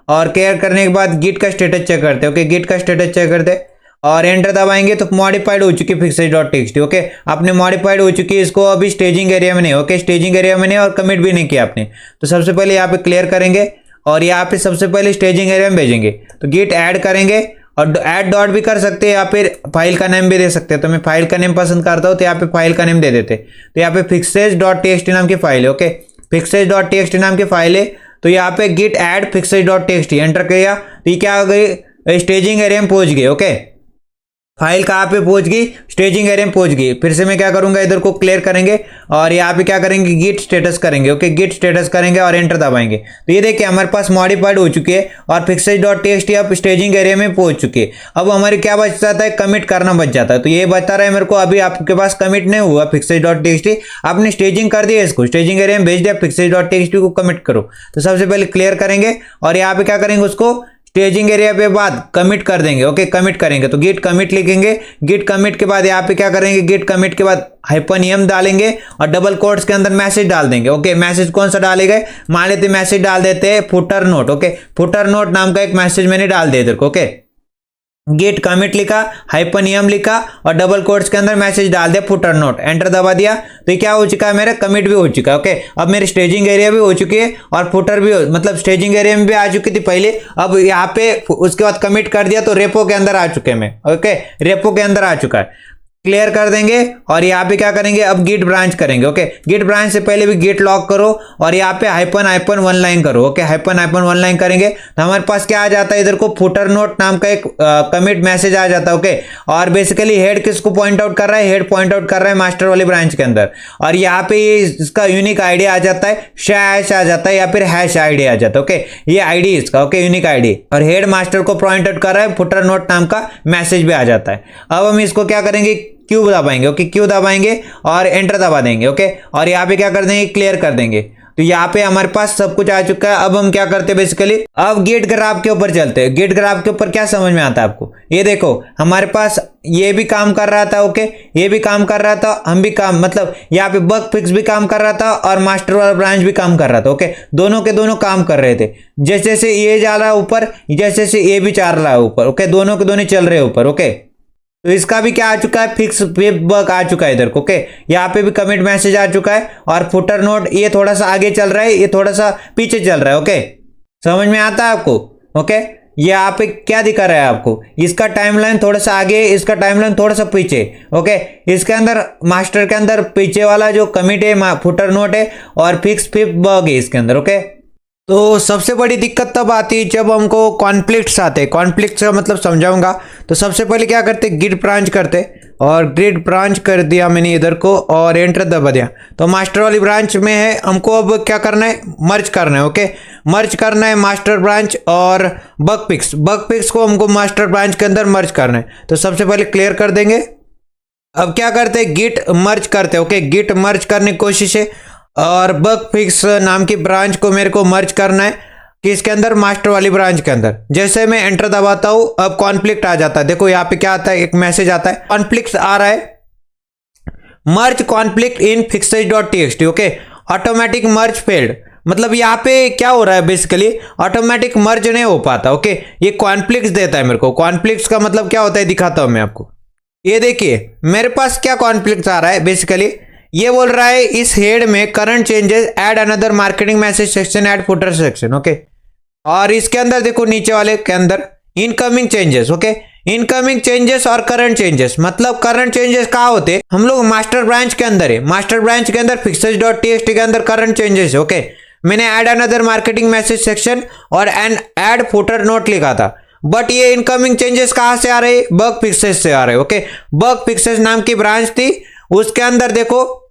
और क्लियर करने के बाद गिट का स्टेटस चेक करते। ओके, गिट का स्टेटस चेक करते और एंटर दबाएंगे तो मॉडिफाइड हो चुकी fixes.txt। ओके, आपने मॉडिफाइड हो चुकी है, इसको अभी स्टेजिंग एरिया में नहीं। ओके, स्टेजिंग एरिया में नहीं और कमिट भी नहीं किया आपने। तो सबसे पहले यहाँ पे क्लियर करेंगे और यहाँ पे सबसे पहले स्टेजिंग एरिया में भेजेंगे। तो गिट ऐड करेंगे और ऐड डॉट भी कर सकते हैं या फिर फाइल का नेम भी दे सकते हैं। तो मैं फाइल का नेम पसंद करता हूँ तो यहाँ पे फाइल का नेम दे देते। तो यहाँ पे fixes.txt नाम की फाइल है। ओके, fixes.txt नाम की फाइल है। तो यहाँ पे गिट ऐड fixes.txt एंटर किया तो ये क्या हो गई, स्टेजिंग एरिया में पहुंच गए। ओके, फाइल कहाँ पे पहुंच गई? स्टेजिंग एरिया में पहुंच गई। फिर से मैं क्या करूंगा, इधर को क्लियर करेंगे और यहाँ पे क्या करेंगे, गिट स्टेटस करेंगे। ओके, गिट स्टेटस करेंगे और एंटर दबाएंगे तो ये देखिए हमारे पास मॉडिफाइड हो चुकी है और fixes.txt अब स्टेजिंग एरिया में पहुंच चुकी है। अब हमारे क्या बच जाता है, कमिट करना बच जाता है। तो ये बता रहा है मेरे को अभी आपके पास कमिट नहीं हुआ fixes.txt, आपने स्टेजिंग कर दिया, इसको स्टेजिंग एरिया में भेज दिया, fixes.txt को कमिट करो। तो सबसे पहले क्लियर करेंगे और यहाँ पे क्या करेंगे, उसको स्टेजिंग एरिया पे बाद कमिट कर देंगे। ओके, कमिट करेंगे तो गिट कमिट लिखेंगे। गिट कमिट के बाद यहाँ पे क्या करेंगे, गिट कमिट के बाद -m डालेंगे और डबल कोट्स के अंदर मैसेज डाल देंगे। ओके, मैसेज कौन सा डालेंगे, मान लेते मैसेज डाल देते हैं footer note. Okay, footer note नाम का एक मैसेज मैंने डाल दिया इधर को। ओके, गिट कमिट लिखा, -m लिखा और डबल कोट्स के अंदर मैसेज डाल दिया फुटर नोट, एंटर दबा दिया तो ये क्या हो चुका है, मेरा कमिट भी हो चुका है। ओके, अब मेरी स्टेजिंग एरिया भी हो चुकी है और फुटर भी मतलब स्टेजिंग एरिया में भी आ चुकी थी पहले। अब यहाँ पे उसके बाद कमिट कर दिया तो रेपो के अंदर आ चुके हैं मैं। ओके, रेपो के अंदर आ चुका है, क्लियर कर देंगे और यहाँ पे क्या करेंगे, अब गिट ब्रांच करेंगे। ओके, गिट ब्रांच से पहले भी गिट लॉक करो और यहाँ पे हाइपन वन लाइन करो। ओके, हाइपन वन लाइन करेंगे तो हमारे पास क्या आ जाता है, इधर को फुटर नोट नाम का एक कमिट मैसेज आ जाता है। ओके, और बेसिकली हेड किसको पॉइंट आउट कर रहा है, हेड पॉइंट आउट कर रहा है मास्टर वाली ब्रांच के अंदर। और यहाँ पे इसका यूनिक आईडी आ जाता है, शैश आ जाता है या फिर हैश आईडी आ जाता है। ओके, ये आईडी इसका, ओके, यूनिक आईडी, और हेड मास्टर को पॉइंट आउट कर रहा है, फुटर नोट नाम का मैसेज भी आ जाता है। अब हम इसको क्या करेंगे, क्यू दबाएंगे। ओके, क्यू दबाएंगे और एंटर दबा देंगे। ओके, और यहाँ पे क्या कर देंगे, क्लियर कर देंगे तो यहाँ पे हमारे पास सब कुछ आ चुका है। अब हम क्या करते हैं बेसिकली, अब गिट ग्राफ के ऊपर चलते हैं। गिट ग्राफ के ऊपर क्या समझ में आता है आपको, ये देखो हमारे पास ये भी काम कर रहा था। ओके, ये भी काम कर रहा था, हम भी काम, मतलब यहाँ पे बग फिक्स भी काम कर रहा था और मास्टर वाला ब्रांच भी काम कर रहा था। ओके, दोनों के दोनों काम कर रहे थे। जैसे जैसे ये जा रहा है ऊपर, जैसे जैसे ये भी चल रहा है ऊपर। ओके, दोनों के दोनों चल रहे हैं ऊपर। ओके, तो इसका भी क्या आ चुका है, फिक्स बग आ चुका है इधर को। ओके, यहाँ पे भी कमिट मैसेज आ चुका है और फुटर नोट ये थोड़ा सा आगे चल रहा है, ये थोड़ा सा पीछे चल रहा है। ओके, समझ में आता है आपको। ओके, ये यहाँ पे क्या दिखा रहा है आपको, इसका टाइमलाइन थोड़ा सा आगे, इसका टाइमलाइन थोड़ा सा पीछे। ओके, इसके अंदर मास्टर के अंदर पीछे वाला जो कमिट है, फुटर नोट है और फिक्स फिफ्थ बग है इसके अंदर। ओके, तो सबसे बड़ी दिक्कत तब आती है जब हमको कॉन्फ्लिक्ट्स आते हैं। कॉन्फ्लिक्ट्स का मतलब समझाऊंगा। तो सबसे पहले क्या करते, गिट ब्रांच करते, और गिट ब्रांच कर दिया मैंने इधर को और एंटर दबा दिया। तो मास्टर वाली ब्रांच में है, हमको अब क्या करना है, मर्ज करना है। ओके, मर्ज करना है मास्टर ब्रांच और बग फिक्स को हमको मास्टर ब्रांच के अंदर मर्ज करना है। तो सबसे पहले क्लियर कर देंगे। अब क्या करते हैं, गिट मर्ज करते हैं। ओके, गिट मर्ज करने की कोशिश है और बग फिक्स नाम की ब्रांच को मेरे को मर्ज करना है कि इसके अंदर, मास्टर वाली ब्रांच के अंदर। जैसे मैं एंटर दबाता हूं, अब कॉन्फ्लिक्ट आ जाता है। देखो यहाँ पे क्या आता है, एक मैसेज आता है, कॉन्फ्लिक्ट आ रहा है, merge conflict in fixes.txt। Okay, automatic merge failed, मतलब यहाँ पे क्या हो रहा है, बेसिकली ऑटोमेटिक मर्ज नहीं हो पाता। ओके, ये कॉन्फ्लिक्ट देता है मेरे को। कॉन्फ्लिक्ट का मतलब क्या होता है दिखाता हूं मैं आपको। ये देखिए मेरे पास क्या कॉन्फ्लिक्ट आ रहा है, बेसिकली ये बोल रहा है इस हेड में current changes, add another marketing message section, add footer section. Okay, और इसके अंदर देखो नीचे वाले के अंदर incoming changes. Okay, incoming changes और करंट चेंजेस, मतलब करंट चेंजेस कहाँ होते, हम लोग मास्टर ब्रांच के अंदर है। मास्टर ब्रांच के अंदर fixes.txt के अंदर करंट चेंजेस है। ओके, मैंने add another marketing message section और एन ऐड फुटर नोट लिखा था, बट ये इनकमिंग चेंजेस कहाँ से आ रहे, बग फिक्सेस से आ रहे। ओके, बग फिक्सेस नाम की ब्रांच थी, उसके अंदर देखो,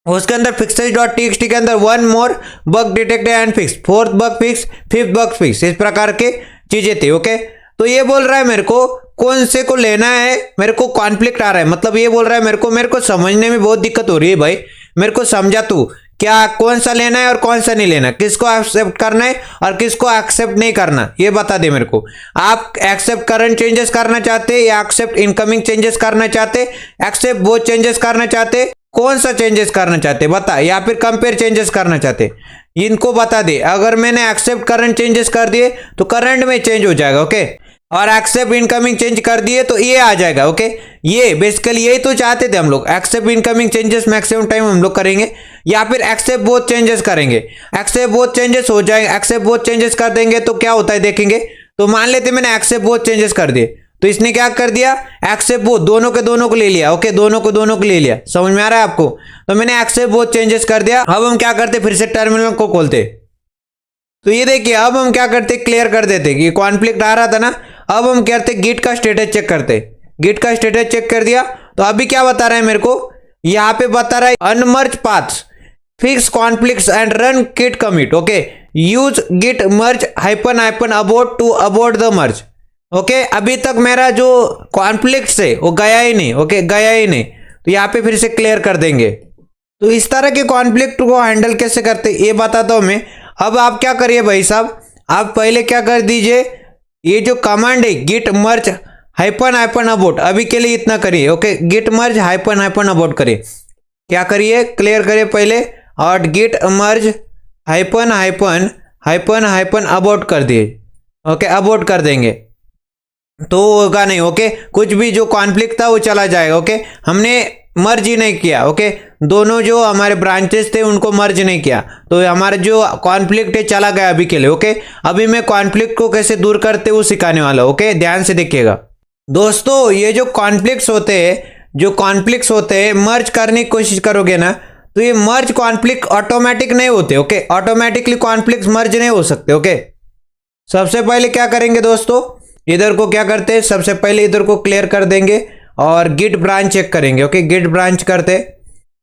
उसके अंदर fixes.txt के अंदर one more bug detected and fix, fourth bug fix, fifth bug fix, इस प्रकार के चीजें थी। ओके, तो ये बोल रहा है मेरे को कौन से को लेना है, मेरे को कॉन्फ्लिक्ट आ रहा है, मतलब ये बोल रहा है मेरे को समझने में बहुत दिक्कत हो रही है भाई, मेरे को समझा तू क्या कौन सा लेना है और कौन सा नहीं लेना, किसको एक्सेप्ट करना है और किसको एक्सेप्ट नहीं करना, ये बता दे मेरे को। आप एक्सेप्ट करंट चेंजेस करना चाहते या एक्सेप्ट इनकमिंग चेंजेस करना चाहते, एक्सेप्ट वो चेंजेस करना चाहते, कौन सा चेंजेस करना चाहते बता, या फिर कंपेयर चेंजेस करना चाहते, इनको बता दे। अगर मैंने एक्सेप्ट करंट चेंजेस कर दिए तो करंट में चेंज हो जाएगा। ओके, और एक्सेप्ट इनकमिंग चेंज कर दिए तो ये आ जाएगा। ओके, ये बेसिकली यही तो चाहते थे हम लोग, accept incoming changes maximum time हम लोग करेंगे, या फिर एक्सेप्ट बोथ चेंजेस करेंगे। एक्सेप्ट बोथ चेंजेस हो जाएगा, एक्सेप्ट बोथ चेंजेस कर देंगे तो क्या होता है देखेंगे। तो मान लेते मैंने एक्सेप्ट बोथ चेंजेस कर दिए, तो इसने क्या कर दिया, एक्सेप्ट बोथ दोनों के दोनों को ले लिया। ओके, दोनों को ले लिया, समझ में आ रहा है आपको। तो मैंने एक्सेप्ट बोथ चेंजेस कर दिया। अब हम क्या करते, फिर से टर्मिनल को खोलते, तो ये देखिए अब हम क्या करते, क्लियर कर देते कि कॉन्फ्लिक्ट आ रहा था ना। अब हम करते गिट का स्टेटस चेक करते, गिट का स्टेटस चेक कर दिया। तो अभी क्या बता रहा है मेरे को, यहाँ पे बता रहा है unmerge paths, fix conflicts and run git commit. Okay, use git merge hyphen abort to abort the merge. Okay, अभी तक मेरा जो कॉन्फ्लिक्ट्स है वो गया ही नहीं। ओके, गया ही नहीं, तो यहाँ पे फिर से क्लियर कर देंगे। तो इस तरह के कॉन्फ्लिक्ट को हैंडल कैसे करते ये बताता हूं मैं। अब आप क्या करिए भाई साहब, आप पहले क्या कर दीजिए, ये जो कमांड है गिट मर्ज हाइपन अबोर्ट, अभी के लिए इतना करिए। Okay, Git merge hyphen abort करिए, क्या करिए, क्लियर करिए पहले, और गिट मर्ज हाइपन अबोर्ट कर दिए। ओके, अबोर्ट कर देंगे तो होगा नहीं। ओके, कुछ भी जो कॉन्फ्लिक्ट था वो चला जाएगा। ओके, हमने मर्ज ही नहीं किया। ओके, दोनों जो हमारे ब्रांचेस थे उनको मर्ज नहीं किया, तो हमारा जो कॉन्फ्लिक्ट है चला गया अभी के लिए। ओके, अभी मैं कॉन्फ्लिक्ट को कैसे दूर करते वो सिखाने वाला हूं। ओके, ध्यान से देखिएगा दोस्तों, ये जो कॉन्फ्लिक्ट्स होते हैं, मर्ज करने की कोशिश करोगे ना, तो ये मर्ज कॉन्फ्लिक्ट ऑटोमेटिक नहीं होते। ओके, ऑटोमेटिकली कॉन्फ्लिक्ट मर्ज नहीं हो सकते। ओके, सबसे पहले क्या करेंगे दोस्तों, इधर को क्या करते हैं, सबसे पहले इधर को क्लियर कर देंगे और गिट ब्रांच चेक करेंगे। ओके, गिट ब्रांच करते,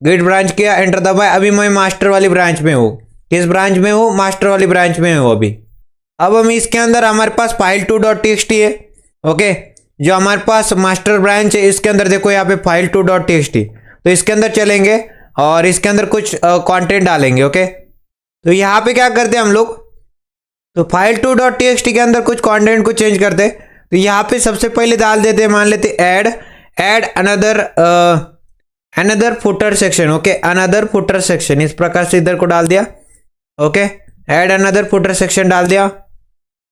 गिट ब्रांच किया, एंटर दबाया। अभी मैं मास्टर वाली ब्रांच में हूँ, किस ब्रांच में हूँ, मास्टर वाली ब्रांच में हूँ अभी। अब हम इसके अंदर हमारे पास file2.txt है। ओके, जो हमारे पास मास्टर ब्रांच है इसके अंदर देखो यहाँ पे file2.txt, तो इसके अंदर चलेंगे और इसके अंदर कुछ कंटेंट डालेंगे। ओके, तो यहाँ पे क्या करते हैं हम लोग, तो file2.txt के अंदर कुछ कंटेंट को चेंज करते हैं। तो यहाँ पे सबसे पहले डाल देते हैं, मान लेते add another footer section. Okay, another footer section, इस प्रकार से इधर को डाल दिया। Okay, add another footer section डाल दिया।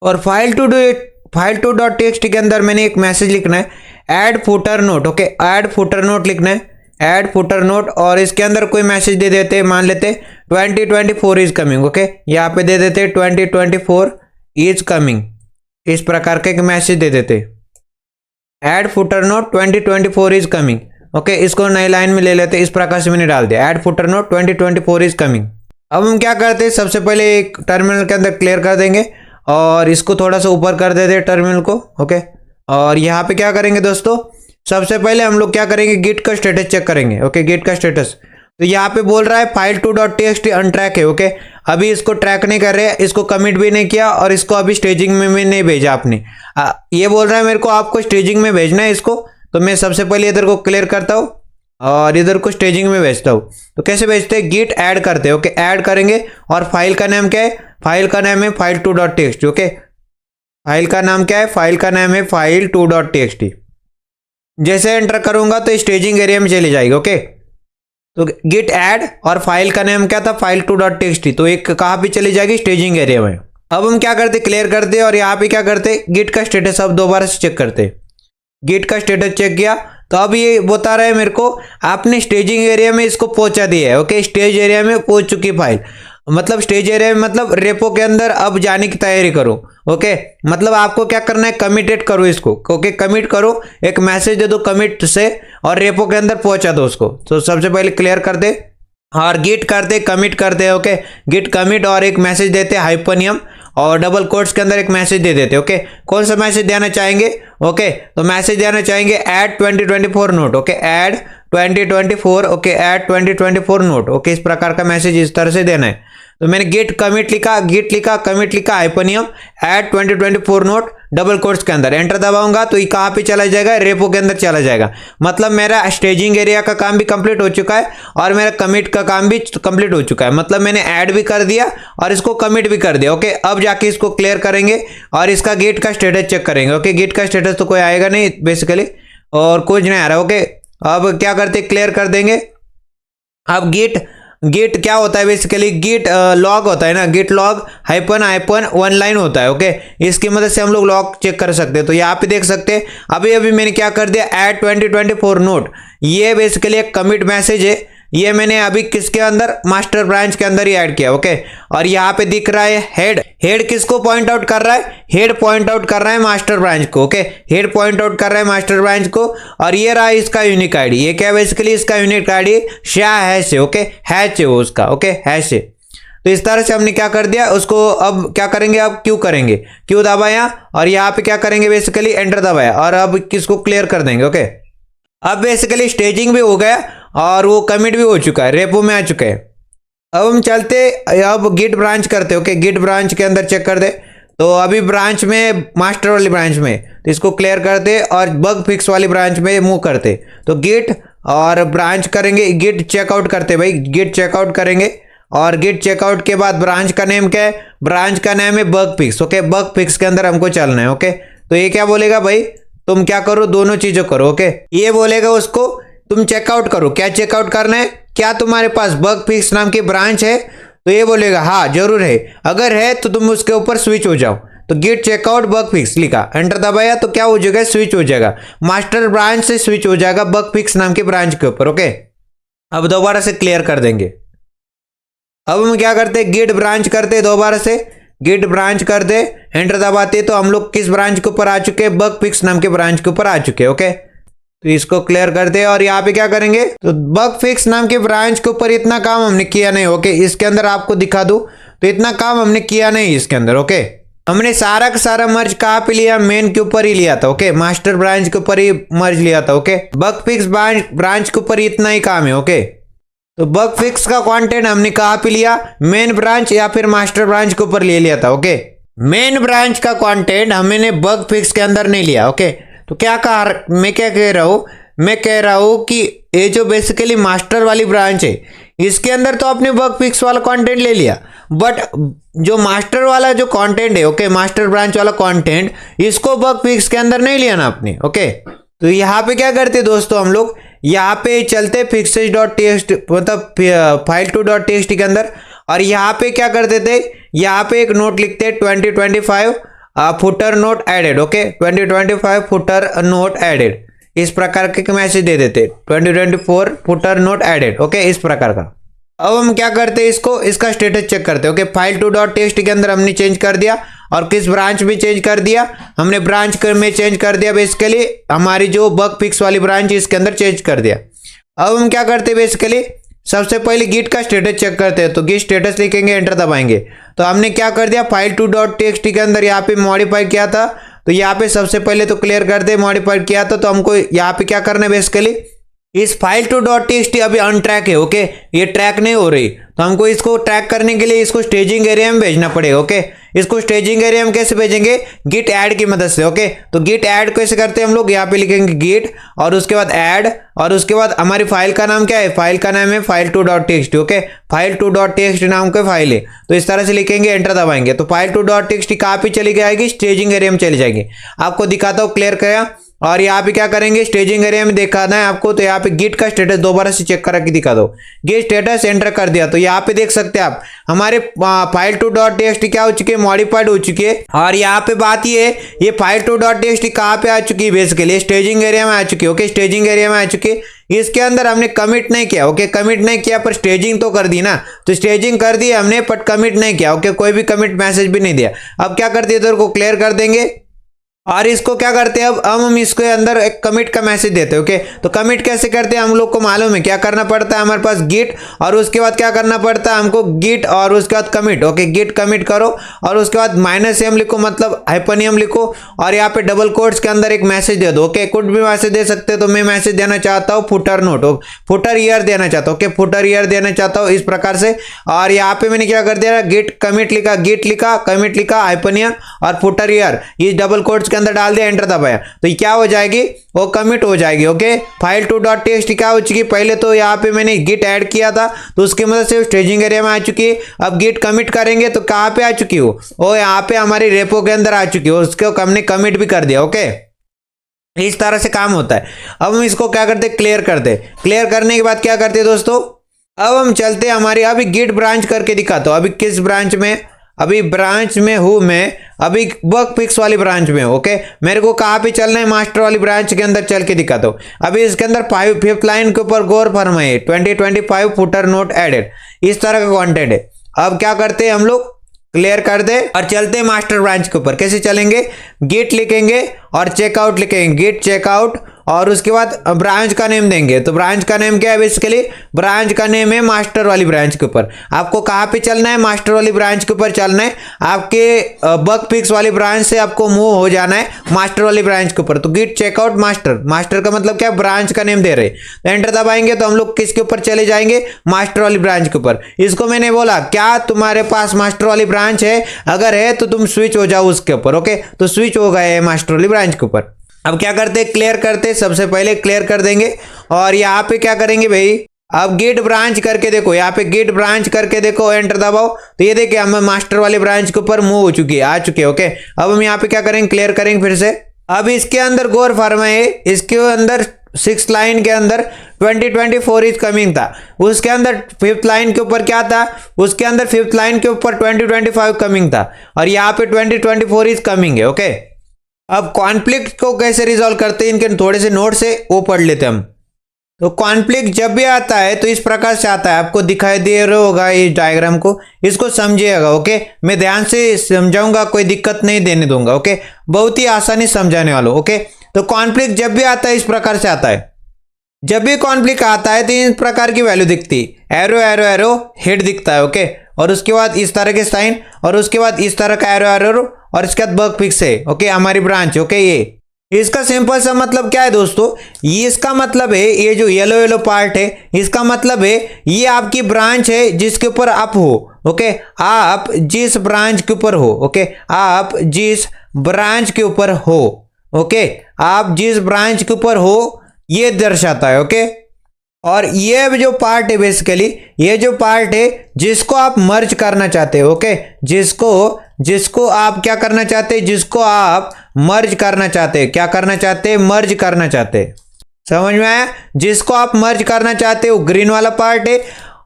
और file2.txt के अंदर मैंने एक मैसेज लिखना है, add footer note. Okay, add footer note लिखना है, ऐड फुटर नोट, और इसके अंदर कोई मैसेज दे देते हैं, मान लेते 2024 इज कमिंग। ओके, यहाँ पे दे देते 2024 इज कमिंग। इस प्रकार का एक मैसेज दे देते, add footer note 2024 is coming. Okay, इसको नई लाइन में ले लेते, इस प्रकार से मैंने डाल दिया, add footer note 2024 is coming. अब हम क्या करते हैं, सबसे पहले एक टर्मिनल के अंदर क्लियर कर देंगे और इसको थोड़ा सा ऊपर कर देते टर्मिनल को। ओके, और यहाँ पे क्या करेंगे दोस्तों, सबसे पहले हम लोग क्या करेंगे, गिट का स्टेटस चेक करेंगे। ओके, गिट का स्टेटस, तो यहाँ पे बोल रहा है file2.txt अनट्रैक है। ओके, अभी इसको ट्रैक नहीं कर रहे, इसको कमिट भी नहीं किया और इसको अभी स्टेजिंग में नहीं भेजा आपने। ये बोल रहा है मेरे को आपको स्टेजिंग में भेजना है इसको, तो मैं सबसे पहले इधर को क्लियर करता हूँ और इधर को स्टेजिंग में भेजता हूँ। तो कैसे भेजते हैं, गिट ऐड करते हैं। ओके, ऐड करेंगे और फाइल का नाम क्या है, फाइल का नाम है file2.txt। ओके, फाइल का नाम क्या है, फाइल का नाम है file2.txt। जैसे एंटर करूंगा तो स्टेजिंग एरिया में चली जाएगी। ओके, तो गिट ऐड और फाइल का नाम क्या था, file2.txt, तो एक कहाँ पे चली जाएगी, स्टेजिंग एरिया में। अब हम क्या करते, क्लियर करते और यहाँ पे क्या करते, गिट का स्टेटस अब दोबारा से चेक करते। गिट का स्टेटस चेक किया तो अब ये बता रहा है मेरे को आपने स्टेजिंग एरिया में इसको पहुंचा दिया है। ओके, स्टेज एरिया में पहुंच चुकी फाइल, मतलब स्टेज एरिया में मतलब रेपो के अंदर अब जाने की तैयारी करो। ओके, मतलब आपको क्या करना है, कमिटेड करो इसको। ओके, कमिट करो, एक मैसेज दे दो कमिट से और रेपो के अंदर पहुंचा दो उसको। तो सबसे पहले क्लियर कर दे और गिट करते, कमिट करते। ओके, गिट कमिट और एक मैसेज देते हाइपनियम और डबल कोट्स के अंदर एक मैसेज दे देते। ओके, कौन सा मैसेज देना चाहेंगे, ओके, तो मैसेज देना चाहेंगे add 2024 note. Okay, add 2024, okay, add 2024 note. Okay, इस प्रकार का मैसेज इस तरह से देना है। तो मैंने गिट कमिट लिखा, गिट लिखा, कमिट लिखा, हाइपनियम ऐड 2024 नोट डबल कोट्स के अंदर, एंटर दबाऊंगा तो ये कहाँ पे चला जाएगा, रेपो के अंदर चला जाएगा। मतलब मेरा स्टेजिंग एरिया का काम भी कंप्लीट हो चुका है और मेरा कमिट का काम भी कंप्लीट हो चुका है। मतलब मैंने ऐड भी कर दिया और इसको कमिट भी कर दिया। ओके, अब जाके इसको क्लियर करेंगे और इसका गिट का स्टेटस चेक करेंगे। ओके, गिट का स्टेटस तो कोई आएगा नहीं बेसिकली और कुछ नहीं आ रहा। ओके, अब क्या करते, क्लियर कर देंगे। अब गिट क्या होता है, बेसिकली गिट लॉग होता है ना, git log hyphen one line होता है। ओके, इसकी मदद से हम लोग लॉग चेक कर सकते हैं। तो यहाँ पे देख सकते हैं अभी मैंने क्या कर दिया, ऐड 2024 नोट, ये बेसिकली एक कमिट मैसेज है। ये मैंने अभी किसके अंदर, मास्टर ब्रांच के अंदर ही ऐड किया। ओके, और यहाँ पे दिख रहा है हेड किसको पॉइंट आउट कर रहा है, हेड पॉइंट आउट कर रहा है मास्टर ब्रांच को। ओके, हेड पॉइंट आउट कर रहा है मास्टर ब्रांच को और ये रहा इसका यूनिक आईडी। ये क्या बेसिकली इसका यूनिक आईडी शा हैश है। ओके, हैश है वो उसका। ओके, हैश है। तो इस तरह से हमने क्या कर दिया उसको। अब क्या करेंगे, अब क्यू करेंगे, क्यू दबाया और यहाँ पे क्या करेंगे, बेसिकली एंटर दबाया और अब किसको क्लियर कर देंगे। ओके, अब बेसिकली स्टेजिंग भी हो गया और वो कमिट भी हो चुका है, रेपो में आ चुका है। अब हम चलते, अब गिट ब्रांच करते। ओके, गिट ब्रांच के अंदर चेक कर दे तो अभी ब्रांच में, मास्टर वाली ब्रांच में, तो इसको क्लियर करते और बग फिक्स वाली ब्रांच में मूव करते। तो गिट और ब्रांच करेंगे, गिट चेकआउट करते भाई, गिट चेकआउट करेंगे और गिट चेकआउट के बाद ब्रांच का नेम क्या है, ब्रांच का नेम है bug fix. Okay, bug fix के अंदर हमको चलना है। ओके, तो ये क्या बोलेगा भाई, तुम क्या करो, दोनों चीजें करो। ओके, ये बोलेगा उसको तुम चेकआउट करो, क्या चेकआउट करना है, क्या तुम्हारे पास बग फिक्स नाम की ब्रांच है, तो ये बोलेगा हाँ जरूर है, अगर है तो तुम उसके ऊपर स्विच हो जाओ। तो गिट चेकआउट बग फिक्स लिखा, एंटर दबाया तो क्या हो जाएगा, स्विच हो जाएगा, मास्टर ब्रांच से स्विच हो जाएगा बग फिक्स नाम की ब्रांच के ऊपर। ओके, अब दोबारा से क्लियर कर देंगे। अब हम क्या करते, गिट ब्रांच करते, दोबारा से गिट ब्रांच करते, एंटर दबाते तो हम लोग किस ब्रांच के ऊपर आ चुके हैं, बग फिक्स नाम के ब्रांच के ऊपर आ चुके हैं। ओके, तो इसको क्लियर करते हैं और यहाँ पे क्या करेंगे, तो बग फिक्स नाम के ब्रांच के ऊपर इतना काम हमने किया नहीं। ओके, इसके अंदर आपको दिखा दूं तो इतना काम हमने किया नहीं इसके अंदर। ओके, हमने सारा का सारा मर्ज कहाँ पे लिया, मेन के ऊपर ही लिया था। ओके, मास्टर ब्रांच के ऊपर ही मर्ज लिया था। ओके, बग फिक्स ब्रांच के ऊपर इतना ही काम है। ओके, तो बग फिक्स का कंटेंट हमने कहाँ पे लिया, मेन ब्रांच या फिर मास्टर ब्रांच के ऊपर ले लिया था। ओके, मेन ब्रांच का कंटेंट हमने बग फिक्स के अंदर नहीं लिया। ओके, तो क्या कहा, मैं क्या कह रहा हूँ, मैं कह रहा हूँ कि ये जो बेसिकली मास्टर वाली ब्रांच है इसके अंदर तो आपने बग फिक्स वाला कंटेंट ले लिया, बट जो मास्टर वाला जो कंटेंट है, ओके, मास्टर ब्रांच वाला कंटेंट, इसको बग फिक्स के अंदर नहीं लिया ना आपने। ओके, तो यहाँ पे क्या करते दोस्तों, हम लोग यहाँ पे चलते fixes.txt मतलब file2.txt के अंदर और यहाँ पे क्या करते थे, यहाँ पे एक नोट लिखते 2025 footer note added. Okay, 2025 footer note added, इस प्रकार के मैसेज दे देते 2024 फुटर नोट एडेड। ओके, इस प्रकार का। अब हम क्या करते हैं, इसको, इसका स्टेटस चेक करते हैं। ओके, file2.txt के अंदर हमने चेंज कर दिया और किस ब्रांच में चेंज कर दिया, हमने ब्रांच में चेंज कर दिया, बेसिकली हमारी जो बग फिक्स वाली ब्रांच इसके अंदर चेंज कर दिया। अब हम क्या करते हैं, बेसिकली सबसे पहले गिट का स्टेटस चेक करते हैं। तो गिट स्टेटस लिखेंगे, एंटर दबाएंगे। तो हमने क्या कर दिया, file2.txt के अंदर यहाँ पे मॉडिफाई किया था, तो यहाँ पे सबसे पहले तो क्लियर कर दे, मॉडिफाई किया था। तो हमको यहाँ पे क्या करना है, बेसिकली इस file2.txt अभी अनट्रैक है, ओके, ये ट्रैक नहीं हो रही। तो हमको इसको ट्रैक करने के लिए इसको स्टेजिंग एरिया में भेजना पड़ेगा, ओके। इसको स्टेजिंग एरिया में कैसे भेजेंगे, गिट ऐड की मदद से, ओके। तो गिट ऐड कैसे करते हैं हम लोग, यहाँ पे लिखेंगे गिट और उसके बाद ऐड और उसके बाद हमारी फाइल का नाम क्या है, फाइल का नाम है file2.txt, ओके। file2.txt नाम का फाइल है, तो इस तरह से लिखेंगे, एंटर दबाएंगे। तो file2.txt कहाँ पे चली जाएगी, स्टेजिंग एरिया में चली जाएगी। आपको दिखाता हूँ, क्लियर किया। और यहाँ पे क्या करेंगे, स्टेजिंग एरिया में दिखाना है आपको। तो यहाँ पे गिट का स्टेटस दोबारा से चेक करा के दिखा दो। गिट स्टेटस एंटर कर दिया, तो यहाँ पे देख सकते हैं आप हमारे file2.txt क्या हो चुकी है, मॉडिफाइड हो चुकी है। और यहाँ पे बात ये है, ये file2.txt कहाँ पे आ चुकी है, बेसिकली स्टेजिंग एरिया में आ चुकी है, ओके। स्टेजिंग एरिया में आ चुकी है। इसके अंदर हमने कमिट नहीं किया, ओके, कमिट नहीं किया, पर स्टेजिंग तो कर दी ना। तो स्टेजिंग कर दी हमने, बट कमिट नहीं किया, ओके, कोई भी कमिट मैसेज भी नहीं दिया। अब क्या करते हैं, तो क्लियर कर देंगे और इसको क्या करते हैं, अब हम इसके अंदर एक कमिट का मैसेज देते हैं, ओके। तो कमिट कैसे करते हैं, हम लोग को मालूम है क्या करना पड़ता है, हमारे पास गिट और उसके बाद क्या करना पड़ता है हमको, गिट और उसके बाद कमिट, ओके। गिट कमिट करो और उसके बाद -m लिखो, मतलब हाइपनियम लिखो और यहाँ पे डबल कोट्स के अंदर एक मैसेज दे दो, ओके। कुछ भी मैसेज दे सकते हो। तो मैं मैसेज देना चाहता हूँ फुटर नोट, फुटर ईयर देना चाहता हूँ, ओके, फुटर ईयर देना चाहता हूँ इस प्रकार से। और यहाँ पे मैंने क्या कर दिया, गिट कमिट लिखा, गिट लिखा, कमिट लिखा, हाइपनियम और फुटर ईयर ये डबल कोट्स के अंदर डाल दिया, एंटर दबाया। तो ये क्या हो जाएगी, वो कमिट हो जाएगी, ओके। file2.txt क्या हो चुकी, पहले तो यहाँ पे मैंने गिट ऐड किया था, तो उसकी मदद से स्टेजिंग एरिया में आ चुकी है। अब गिट कमिट करेंगे तो कहाँ पे आ चुकी हो, वो यहाँ पे हमारी रेपो के अंदर आ चुकी है, उसको हमने कमिट भी कर दिया, ओके। इस तरह से काम होता है। अब हम इसको क्या करते, क्लियर करते। क्लियर करने के बाद क्या करते दोस्तों, अब हम चलते हैं हमारी, अभी गिट ब्रांच करके दिखाता हूँ। अभी किस ब्रांच में, अभी ब्रांच में हूं मैं, अभी बग फिक्स वाली ब्रांच में, ओके। मेरे को कहाँ पे चलना है, मास्टर वाली ब्रांच के अंदर चल के दिखाता हूँ। अभी इसके अंदर 5th लाइन के ऊपर गौर फरमाइए, 2025 फुटर नोट एडेड, इस तरह का कंटेंट है। अब क्या करते हैं हम लोग, क्लियर कर दे और चलते हैं मास्टर ब्रांच के ऊपर। कैसे चलेंगे, गिट लिखेंगे और चेकआउट लिखेंगे, गिट चेकआउट और उसके बाद ब्रांच का नेम देंगे। तो ब्रांच का नेम क्या है, बेसिकली ब्रांच का नेम है मास्टर वाली ब्रांच के ऊपर। आपको कहाँ पे चलना है, मास्टर वाली ब्रांच के ऊपर चलना है। आपके बग फिक्स वाली ब्रांच से आपको मूव हो जाना है मास्टर वाली ब्रांच के ऊपर। तो गिट चेकआउट मास्टर, मास्टर का मतलब क्या, ब्रांच का नेम दे रहे। तो एंटर दबाएंगे तो हम लोग किसके ऊपर चले जाएंगे, मास्टर वाली ब्रांच के ऊपर। इसको मैंने बोला क्या तुम्हारे पास मास्टर वाली ब्रांच है, अगर है तो तुम स्विच हो जाओ उसके ऊपर, ओके। तो स्विच हो गए मास्टर वाली ब्रांच के ऊपर। अब क्या करते, क्लियर करते, सबसे पहले क्लियर कर देंगे और यहाँ पे क्या करेंगे भाई, अब गिट ब्रांच करके देखो, यहाँ पे गिट ब्रांच करके देखो, एंटर दबाओ। तो ये देखिए हम मास्टर वाली ब्रांच के ऊपर मूव हो चुकी है, आ चुके, ओके। अब हम यहाँ पे क्या करेंगे, क्लियर करेंगे फिर से। अब इसके अंदर गौर फरमाइए, इसके अंदर 6th लाइन के अंदर 2024 इज कमिंग था, उसके अंदर 5th लाइन के ऊपर क्या था, उसके अंदर 5th लाइन के ऊपर 2025 कमिंग था और यहाँ पे 2024 इज कमिंग है, ओके। अब कॉन्फ्लिक्ट को कैसे रिजॉल्व करते हैं, इनके थोड़े से नोट से वो पढ़ लेते हम। तो कॉन्फ्लिक्ट जब भी आता है तो इस प्रकार से आता है, आपको दिखाई दे रहा होगा इस डायग्राम को, इसको समझिएगा, ओके। मैं ध्यान से समझाऊंगा, कोई दिक्कत नहीं देने दूंगा, ओके। बहुत ही आसानी समझाने वाला, ओके। तो कॉन्फ्लिक्ट जब भी आता है इस प्रकार से आता है। जब भी कॉन्फ्लिक्ट आता है तो इन प्रकार की वैल्यू दिखती है, एरो एरो एरो हेड दिखता है, ओके। और उसके बाद इस तरह के साइन और उसके बाद इस तरह का एरो एरो और इसके बाद बग फिक्स है, ओके, हमारी ब्रांच, ओके। ये इसका सिंपल सा मतलब क्या है दोस्तों, ये इसका मतलब है, ये जो येलो येलो पार्ट है इसका मतलब है ये आपकी ब्रांच है जिसके ऊपर आप हो, ओके। आप जिस ब्रांच के ऊपर हो, ओके, आप जिस ब्रांच के ऊपर हो, ओके, आप जिस ब्रांच के ऊपर हो ये दर्शाता है, ओके। और ये जो पार्ट है बेसिकली, ये जो पार्ट है जिसको आप मर्ज करना चाहते हो, ओके, जिसको आप क्या करना चाहते हैं, जिसको आप मर्ज करना चाहते हैं, क्या करना चाहते हैं, मर्ज करना चाहते हैं, समझ में आया। जिसको आप मर्ज करना चाहते हो ग्रीन वाला पार्ट है,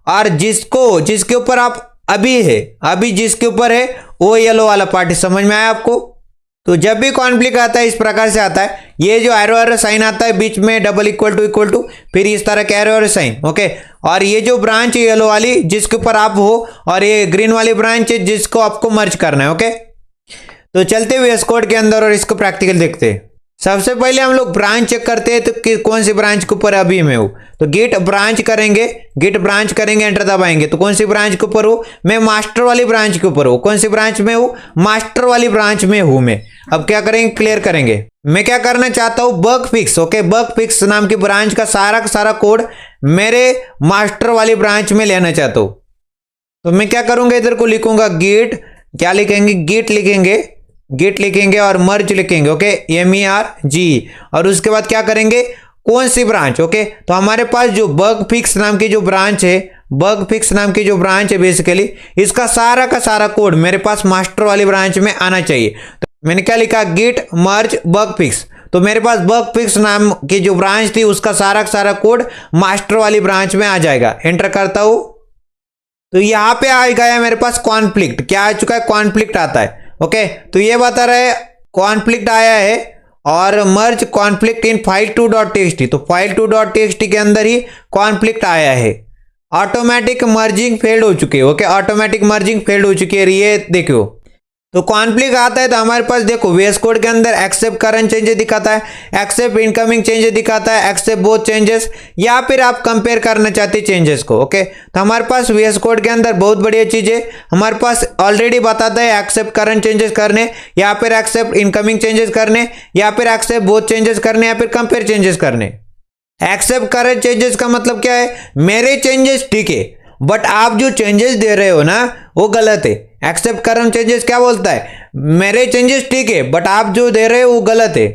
और जिसके ऊपर आप अभी जिसके ऊपर है वो येलो वाला पार्ट है, समझ में आया आपको। तो जब भी कॉन्फ्लिक्ट आता है इस प्रकार से आता है, ये जो एरो एरो साइन आता है बीच में डबल इक्वल टू फिर इस तरह के एरो एरो साइन, ओके। और ये जो ब्रांच है येलो वाली जिसके ऊपर आप हो, और ये ग्रीन वाली ब्रांच है जिसको आपको मर्ज करना है, ओके। तो चलते हुए VS कोड के अंदर और इसको प्रैक्टिकल देखते हैं। सबसे पहले हम लोग ब्रांच चेक करते हैं तो कौन सी ब्रांच के ऊपर अभी मैं हूँ। तो गिट ब्रांच करेंगे, एंटर दबाएंगे तो कौन सी ब्रांच के ऊपर हूँ, मैं मास्टर वाली ब्रांच के ऊपर हूँ। कौन सी ब्रांच में हूँ, मास्टर वाली ब्रांच में हूँ मैं। अब क्या करेंगे, क्लियर करेंगे। मैं क्या करना चाहता हूँ, bug fix. Okay, bug fix नाम की ब्रांच का सारा कोड मेरे मास्टर वाली ब्रांच में लेना चाहता हूँ। तो मैं क्या करूंगा, इधर को लिखूंगा गिट, क्या लिखेंगे, गिट लिखेंगे और मर्ज लिखेंगे। Okay, MERG। और उसके बाद क्या करेंगे, कौन सी ब्रांच। ओके, तो हमारे पास जो बग फिक्स नाम की जो ब्रांच है, बेसिकली इसका सारा का सारा कोड मेरे पास मास्टर वाली ब्रांच में आना चाहिए। तो मैंने क्या लिखा, गिट मर्ज बग फिक्स। तो मेरे पास बग फिक्स नाम की जो ब्रांच थी उसका सारा का सारा कोड मास्टर वाली ब्रांच में आ जाएगा। एंटर करता हूं तो यहां पे आ गया मेरे पास कॉन्फ्लिक्ट। क्या आ चुका है, कॉन्फ्लिक्ट आता है। ओके, तो ये बता रहे कॉन्फ्लिक्ट आया है और मर्ज कॉन्फ्लिक्ट इन file2.txt। तो file2.txt के अंदर ही कॉन्फ्लिक्ट आया है। ऑटोमेटिक मर्जिंग फेल्ड हो चुकी है। ओके, ऑटोमेटिक मर्जिंग फेल्ड हो चुकी है। ये देखो, तो कॉन्फ्लिक्ट आता है तो हमारे पास देखो VS कोड के अंदर एक्सेप्ट करंट चेंजेस दिखाता है, एक्सेप्ट इनकमिंग चेंजेस दिखाता है, एक्सेप्ट बोथ चेंजेस, या फिर आप कंपेयर करना चाहते हैं चेंजेस को। ओके, तो हमारे पास VS कोड के अंदर बहुत बढ़िया चीज है, हमारे पास ऑलरेडी बताता है एक्सेप्ट करंट चेंजेस करने, या फिर एक्सेप्ट इनकमिंग चेंजेस करने, या फिर एक्सेप्ट बोथ चेंजेस करने, या फिर कंपेयर चेंजेस करने। एक्सेप्ट करंट चेंजेस का मतलब क्या है, मेरे चेंजेस ठीक है बट आप जो चेंजेस दे रहे हो ना वो गलत है। एक्सेप्ट करंट चेंजेस क्या बोलता है, मेरे चेंजेस ठीक है बट आप जो दे रहे हो वो गलत है।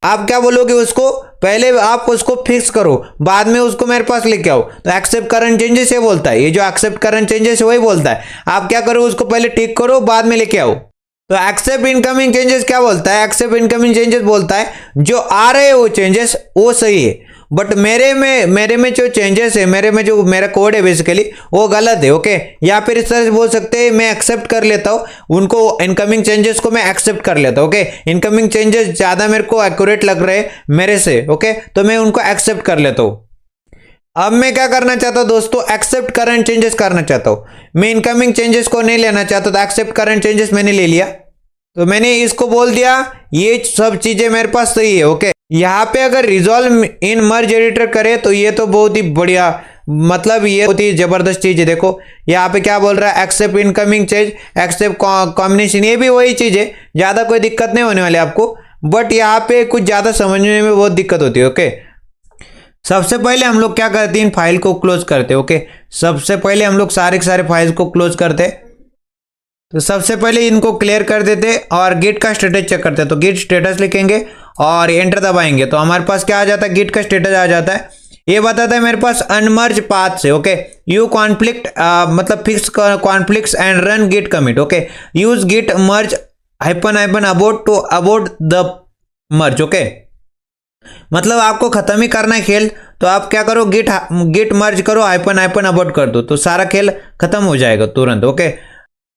आप क्या बोलोगे उसको, पहले आप उसको फिक्स करो बाद में उसको मेरे पास लेके आओ। तो एक्सेप्ट करंट चेंजेस ये बोलता है, ये जो एक्सेप्ट करंट चेंजेस है वही बोलता है आप क्या करो, उसको पहले ठीक करो बाद में लेके आओ। तो एक्सेप्ट इनकमिंग चेंजेस क्या बोलता है, एक्सेप्ट इनकमिंग चेंजेस बोलता है जो आ रहे हैं वो चेंजेस वो सही है बट मेरे में जो चेंजेस है, मेरा कोड है बेसिकली वो गलत है। ओके, या फिर इस तरह से बोल सकते हैं मैं एक्सेप्ट कर लेता हूं उनको, इनकमिंग चेंजेस को मैं एक्सेप्ट कर लेता हूं। ओके, इनकमिंग चेंजेस ज्यादा मेरे को एक्यूरेट लग रहे हैं मेरे से। ओके, तो मैं उनको एक्सेप्ट कर लेता हूं। अब मैं क्या करना चाहता हूं दोस्तों, एक्सेप्ट करंट चेंजेस करना चाहता हूं। मैं इनकमिंग चेंजेस को नहीं लेना चाहता, तो एक्सेप्ट करंट चेंजेस मैंने ले लिया। तो मैंने इसको बोल दिया ये सब चीजें मेरे पास सही है। ओके, यहाँ पे अगर रिजॉल्व इन मर्ज एडिटर करे तो ये तो बहुत ही बढ़िया, मतलब ये बहुत ही जबरदस्त चीज है। देखो यहाँ पे क्या बोल रहा है, accept incoming change, accept combination, ये भी वही चीज है, ज्यादा कोई दिक्कत नहीं होने वाली आपको। बट यहाँ पे कुछ ज्यादा समझने में बहुत दिक्कत होती है। ओके, सबसे पहले हम लोग क्या करते हैं, इन फाइल को क्लोज करते हैं। ओके, सबसे पहले हम लोग सारे के सारे फाइल्स को क्लोज करते हैं। तो सबसे पहले इनको क्लियर कर देते और गिट का स्टेटस चेक करते हैं। तो गिट स्टेटस लिखेंगे और एंटर दबाएंगे तो हमारे पास क्या आ जाता है, गिट का स्टेटस आ जाता है। ये बताता है मेरे पास अनमर्ज पाथ से। ओके, यू कॉन्फ्लिक्ट मतलब fix conflicts and run git commit. Okay, use git merge hyphen abort to abort the merge. Okay, मतलब आपको खत्म ही करना है खेल, तो आप क्या करो, गिट मर्ज करो, हाइपन अबोट कर दो, तो सारा खेल खत्म हो जाएगा तुरंत। ओके,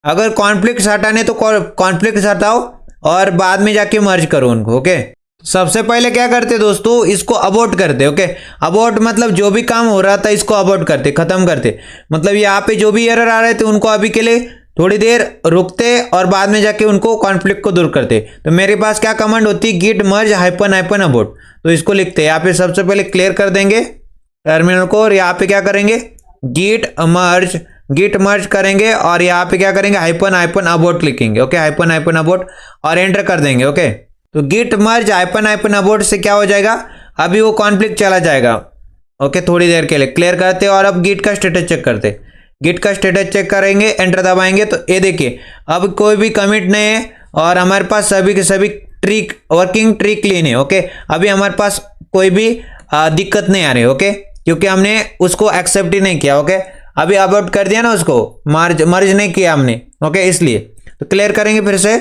अगर कॉन्फ्लिक्ट हटाने तो कॉन्फ्लिक्ट हटाओ और बाद में जाके मर्ज करो उनको। ओके, सबसे पहले क्या करते दोस्तों, इसको अबॉर्ट करते। ओके, अबॉर्ट मतलब जो भी काम हो रहा था इसको अबॉर्ट करते, खत्म करते। मतलब यहाँ पे जो भी एरर आ रहे थे उनको अभी के लिए थोड़ी देर रुकते और बाद में जाके उनको कॉन्फ्लिक्ट को दूर करते। तो मेरे पास क्या कमांड होती है, गिट मर्ज हाइपन अबॉर्ट। तो इसको लिखते हैं यहाँ पे, सबसे पहले क्लियर कर देंगे टर्मिनल को और यहाँ पे क्या करेंगे, गिट मर्ज करेंगे और यहाँ पे क्या करेंगे, हाइपन अबॉर्ट लिखेंगे। ओके, हाइपन अबॉर्ट और एंटर कर देंगे। ओके, तो गिट मर्ज हाइपन अबॉर्ट से क्या हो जाएगा, अभी वो कॉन्फ्लिक्ट चला जाएगा। ओके, थोड़ी देर के लिए क्लियर करते और अब गिट का स्टेटस चेक करते। गिट का स्टेटस चेक करेंगे, एंटर दबाएंगे तो ये देखिए अब कोई भी कमिट नहीं है और हमारे पास सभी के सभी वर्किंग ट्री क्लीन है। ओके, अभी हमारे पास कोई भी दिक्कत नहीं आ रही। ओके, क्योंकि हमने उसको एक्सेप्ट ही नहीं किया। ओके, अभी अबॉर्ट कर दिया ना, उसको मर्ज नहीं किया हमने। ओके, इसलिए तो क्लियर करेंगे फिर से।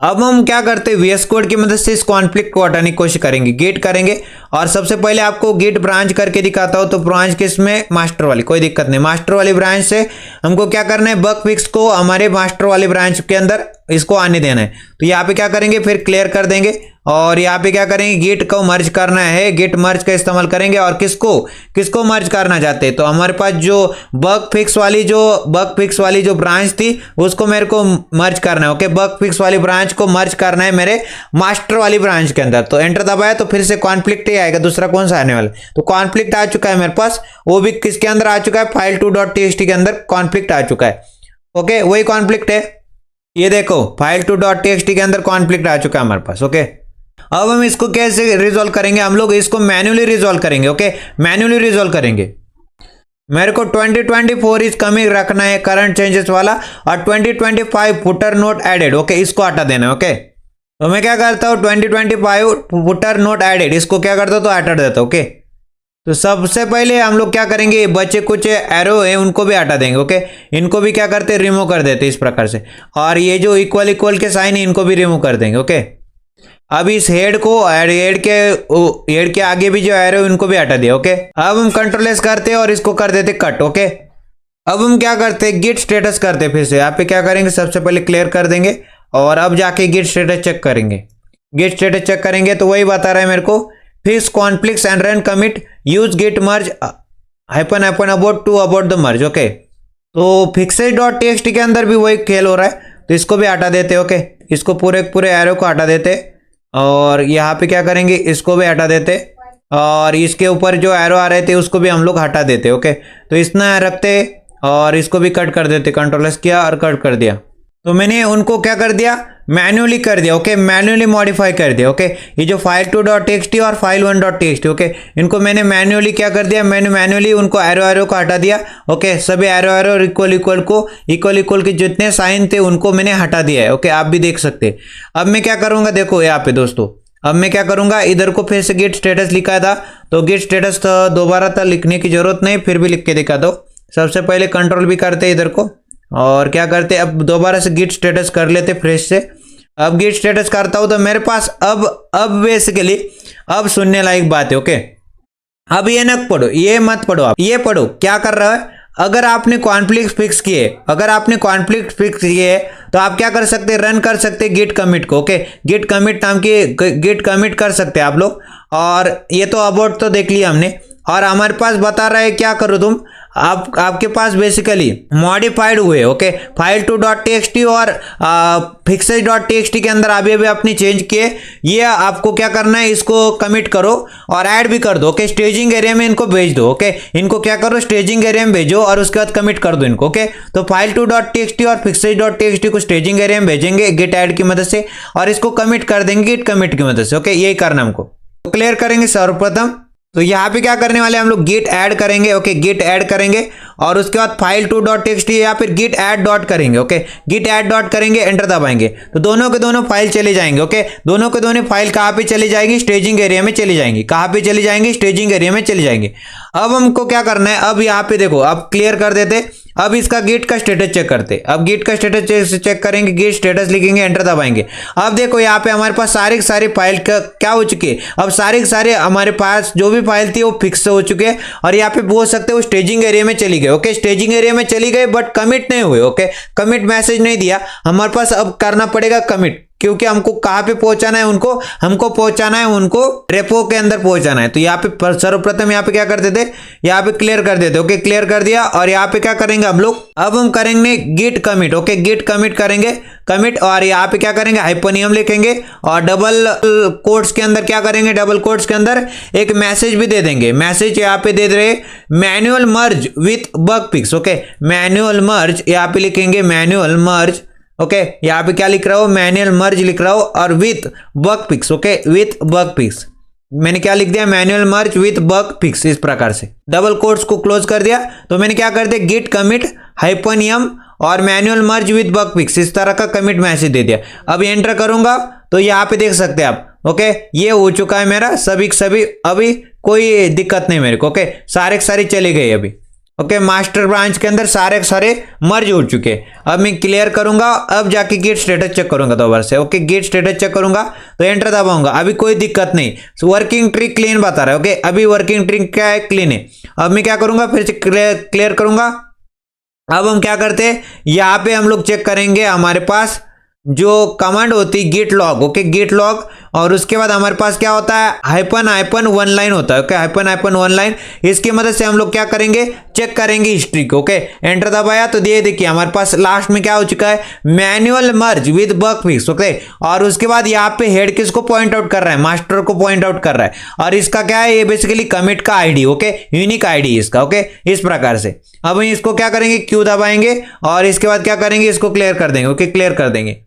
अब हम क्या करते हैं, VS कोड की मदद से इस कॉन्फ्लिक्ट को हटाने की कोशिश करेंगे, गिट करेंगे और सबसे पहले आपको गिट ब्रांच करके दिखाता हूं। तो ब्रांच किसमें, मास्टर वाली, कोई दिक्कत नहीं, मास्टर वाली ब्रांच से हमको क्या करना है, बग फिक्स को हमारे मास्टर वाली ब्रांच के अंदर इसको आने देना है। तो यहाँ पे क्या करेंगे, फिर क्लियर कर देंगे और यहाँ पे क्या करेंगे, गिट को मर्ज करना है, गिट मर्ज का इस्तेमाल करेंगे। और किसको मर्ज करना चाहते हैं, तो हमारे पास जो बग फिक्स वाली जो ब्रांच थी उसको मेरे को मर्ज करना है। ओके, बग फिक्स वाली ब्रांच को मर्ज करना है मेरे मास्टर वाली ब्रांच के अंदर। तो एंटर दबाया तो फिर से कॉन्फ्लिक्ट ही आएगा, दूसरा कौन सा आने वाला। तो कॉन्फ्लिक्ट आ चुका है मेरे पास, वो भी किसके अंदर आ चुका है, file2.txt के अंदर कॉन्फ्लिक्ट आ चुका है। ओके, वही कॉन्फ्लिक्ट है, ये देखो file2.txt के अंदर कॉन्फ्लिक्ट आ चुका है हमारे पास। ओके, अब हम इसको कैसे रिजॉल्व करेंगे, हम लोग इसको मैन्युअली रिजॉल्व करेंगे। ओके, मैन्युअली रिजॉल्व करेंगे। मेरे को 2024 इज कमिंग रखना है करंट चेंजेस वाला, और 2025 फुटर नोट एडेड। ओके, इसको हटा देना है। ओके, तो मैं क्या करता हूँ, 2025 फुटर नोट एडेड, इसको क्या करता हूँ, तो हटा देता हूँ। ओके, तो सबसे पहले हम लोग क्या करेंगे, बचे कुछ एरो है उनको भी हटा देंगे। ओके, इनको भी क्या करते हैं, रिमूव कर देते इस प्रकार से। और ये जो इक्वल के साइन है इनको भी रिमूव कर देंगे। ओके, अब इस हेड के आगे भी जो एरो उनको भी हटा दिया। ओके, अब हम कंट्रोल एस करते हैं और इसको कर देते कट। ओके, अब हम क्या करते हैं, गिट स्टेटस करते हैं। फिर से यहाँ पे क्या करेंगे, सबसे पहले क्लियर कर देंगे और अब जाके गिट स्टेटस चेक करेंगे। गिट स्टेटस चेक करेंगे तो वही बता रहा है मेरे को, fix conflicts and run commit use git merge hyphen about the merge. Okay, तो fixes.txt के अंदर भी वही खेल हो रहा है, तो इसको भी हटा देते। ओके, इसको पूरे एरो को हटा देते और यहाँ पे क्या करेंगे, इसको भी हटा देते और इसके ऊपर जो एरो आ रहे थे उसको भी हम लोग हटा देते। ओके, तो इतना रखते और इसको भी कट कर देते, कंट्रोल एस किया और कट कर दिया। तो मैंने उनको क्या कर दिया, मैन्युअली कर दिया। ओके, मैन्युअली मॉडिफाई कर दिया। ओके, ये जो file2.txt और file1.txt, ओके, इनको मैंने मैन्युअली क्या कर दिया, मैंने मैन्युअली उनको एरो को हटा दिया। ओके, सभी एरो इक्वल के जितने साइन थे उनको मैंने हटा दिया है। ओके, आप भी देख सकते हैं। अब मैं क्या करूंगा, देखो यहाँ पे दोस्तों, अब मैं क्या करूंगा, इधर को फिर से गिट स्टेटस लिखा था, तो गिट स्टेटस दोबारा तक लिखने की जरूरत नहीं, फिर भी लिख के दिखा दो। सबसे पहले कंट्रोल भी करते इधर को और क्या करते, अब दोबारा से गिट स्टेटस कर लेते फ्रेश से। अब गिट स्टेटस करता हूं तो मेरे पास अब बेसिकली अब सुनने लायक बात है। ओके, अब ये न पढ़ो, ये मत पढ़ो, आप ये पढ़ो क्या कर रहा है। अगर आपने कॉन्फ्लिक्ट फिक्स किए तो आप क्या कर सकते हैं, रन कर सकते हैं गिट कमिट को। ओके, गिट कमिट नाम की गिट कमिट कर सकते हैं आप लोग। और ये तो अबाउट तो देख लिया हमने, और हमारे पास बता रहा है क्या करो तुम, आपके पास बेसिकली मॉडिफाइड हुए। ओके, file2.txt और fixes.txt के अंदर अभी अपनी चेंज किए, ये आपको क्या करना है, इसको कमिट करो और ऐड भी कर दो। ओके, स्टेजिंग एरिया में इनको भेज दो। ओके, इनको क्या करो, स्टेजिंग एरिया में भेजो और उसके बाद कमिट कर दो इनको। ओके, तो file2.txt और fixes.txt को स्टेजिंग एरिया में भेजेंगे गिट ऐड की मदद से और इसको कमिट कर देंगे गिट कमिट की मदद से। ओके, यही करना हमको। तो क्लियर करेंगे सर्वप्रथम, तो यहाँ पे क्या करने वाले हम लोग, गिट ऐड करेंगे। ओके, गिट ऐड करेंगे और उसके बाद file2.txt या फिर git add डॉट करेंगे। ओके, git add डॉट करेंगे, एंटर दबाएंगे तो दोनों के दोनों फाइल चले जाएंगे। ओके, दोनों के दोनों फाइल कहाँ पे चली जाएगी, स्टेजिंग एरिया में चली जाएंगी। कहाँ पे चली जाएंगी, स्टेजिंग एरिया में चली जाएंगे। अब हमको क्या करना है, अब यहाँ पे देखो, अब क्लियर कर देते, अब इसका गिट का स्टेटस चेक करते। अब गिट का स्टेटस चेक करेंगे, गिट स्टेटस लिखेंगे, एंटर दबाएंगे। अब देखो यहाँ पे हमारे पास सारी फाइल क्या हो चुकी है, अब सारे हमारे पास जो भी फाइल थी वो फिक्स हो चुके हैं और यहाँ पे बोल सकते हो स्टेजिंग एरिया में चली गई। ओके, स्टेजिंग एरिया में चली गई बट कमिट नहीं हुए। ओके, कमिट मैसेज नहीं दिया हमारे पास, अब करना पड़ेगा कमिट, क्योंकि हमको कहाँ पे पहुंचाना है उनको, हमको पहुंचाना है उनको रेपो के अंदर पहुंचाना है। तो यहाँ पे सर्वप्रथम यहाँ पे क्या कर देते, यहाँ पे क्लियर कर देते। ओके, क्लियर कर दिया और यहाँ पे क्या करेंगे हम लोग, अब हम करेंगे git commit. Okay, git commit करेंगे, कमिट, और यहाँ पे क्या करेंगे, हाइपोनियम लिखेंगे और डबल कोट्स के अंदर क्या करेंगे, डबल कोट्स के अंदर एक मैसेज भी दे देंगे। मैसेज यहाँ पे दे रहे manual merge with bug fix. Okay, manual merge यहाँ पे लिखेंगे, मैनुअल मर्ज। ओके, यहाँ पे क्या लिख रहा हूँ, मैनुअल मर्ज लिख रहा हूँ और with bug fix. Okay, with bug fix मैंने क्या लिख दिया, manual merge with bug fix, इस प्रकार से डबल कोट्स को क्लोज कर दिया। तो मैंने क्या कर दिया, गिट कमिट हाइपोनियम और manual merge with bug fix, इस तरह का कमिट मैसेज दे दिया। अब एंटर करूंगा तो यहाँ पे देख सकते हैं आप। ओके, ये हो चुका है मेरा सभी अभी कोई दिक्कत नहीं मेरे को। ओके, सारे चले गए अभी। ओके, मास्टर ब्रांच के अंदर सारे मर्ज हो चुके। अब मैं क्लियर करूंगा, अब जाके गिट स्टेटस चेक करूंगा दोबारा से। ओके, गिट स्टेटस चेक करूंगा तो एंटर दबाऊंगा, अभी कोई दिक्कत नहीं, वर्किंग ट्री क्लीन बता रहा है। ओके, अभी वर्किंग ट्री क्या है, क्लीन है। अब मैं क्या करूंगा, फिर से क्लियर करूंगा। अब हम क्या करते हैं, यहाँ पे हम लोग चेक करेंगे हमारे पास जो कमांड होती है git log, okay git log, और उसके बाद हमारे पास क्या होता है हाइपन वन लाइन होता है, ओके हाइपन वन लाइन। इसकी मदद से हम लोग क्या करेंगे चेक करेंगे हिस्ट्री को, ओके एंटर दबाया तो ये देखिए हमारे पास लास्ट में क्या हो चुका है manual merge with bug fix, okay. और उसके बाद यहाँ पे हेड किसको पॉइंट आउट कर रहा है मास्टर को पॉइंट आउट कर रहा है, और इसका क्या है ये बेसिकली कमिट का आईडी, ओके यूनिक आईडी इसका, ओके इस प्रकार से। अब इसको क्या करेंगे क्यू दबाएंगे और इसके बाद क्या करेंगे इसको क्लियर कर देंगे, ओके क्लियर कर देंगे।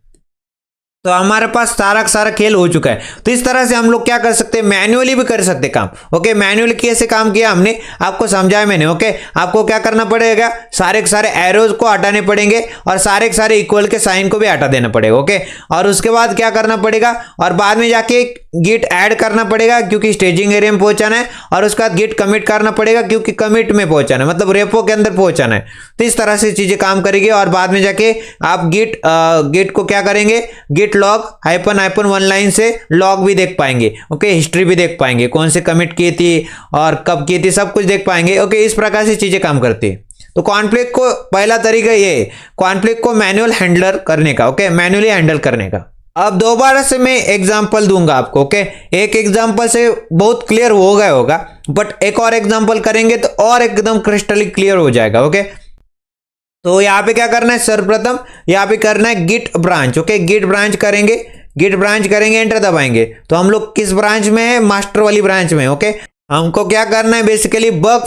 तो हमारे पास सारा खेल हो चुका है। तो इस तरह से हम लोग क्या कर सकते हैं मैन्युअली भी कर सकते काम, ओके मैन्युअली कैसे काम किया हमने आपको समझाया मैंने, ओके। आपको क्या करना पड़ेगा सारे के सारे एरोज को हटाने पड़ेंगे और सारे के सारे इक्वल के साइन को भी हटा देना पड़ेगा, ओके। और उसके बाद क्या करना पड़ेगा और बाद में जाके गिट ऐड करना पड़ेगा क्योंकि स्टेजिंग एरिया में पहुंचाना है, और उसके बाद गिट कमिट करना पड़ेगा क्योंकि कमिट में पहुंचाना है, मतलब रेपो के अंदर पहुंचाना है। तो इस तरह से चीजें काम करेगी और बाद में जाके आप गिट को क्या करेंगे git log hyphen one line से लॉग भी देख पाएंगे, ओके हिस्ट्री भी देख पाएंगे कौन से कमिट की थी और कब की थी सब कुछ देख पाएंगे, ओके इस प्रकार से चीजें काम करती है। तो कॉन्फ्लिक्ट को पहला तरीका ये है कॉन्फ्लिक्ट को मैनुअल हैंडलर करने का, ओके मैनुअली हैंडल करने का। अब दोबारा से मैं एग्जांपल दूंगा आपको, ओके एक एग्जांपल से बहुत क्लियर हो गया होगा, बट एक और एग्जांपल करेंगे तो और एकदम क्रिस्टली क्लियर हो जाएगा, ओके। तो यहाँ पे क्या करना है सर्वप्रथम यहाँ पे करना है git branch, okay git branch करेंगे एंटर दबाएंगे तो हम लोग किस ब्रांच में है मास्टर वाली ब्रांच में, ओके। हमको क्या करना है बेसिकली बग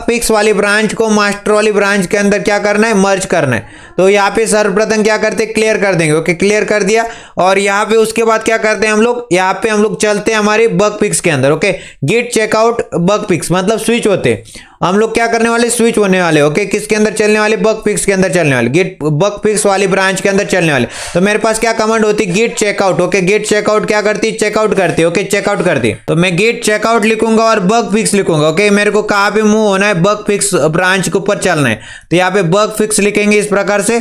फिक्स वाली ब्रांच को मास्टर वाली ब्रांच के अंदर क्या करना है मर्ज करना है। तो यहाँ पे सर्वप्रथम क्या करते हैं क्लियर कर देंगे, ओके क्लियर कर दिया। और यहाँ पे उसके बाद क्या करते हैं हम लोग यहाँ पे हम लोग चलते हैं हमारे बग फिक्स के अंदर, okay git checkout bug fix मतलब स्विच होते हैं हम लोग क्या करने वाले स्विच होने वाले, ओके किसके अंदर चलने वाले बग फिक्स के अंदर चलने वाले गिट बग फिक्स वाली ब्रांच के अंदर चलने वाले। तो मेरे पास क्या कमांड होती है git checkout, okay git checkout क्या करती चेकआउट करती, ओके चेकआउट करती। तो मैं गिट चेकआउट लिखूंगा और बग फिक्स लिखूंगा, ओके मेरे को कहाँ पे मूव होना है बग फिक्स ब्रांच के ऊपर चलना है। तो यहाँ पे बग फिक्स लिखेंगे इस प्रकार से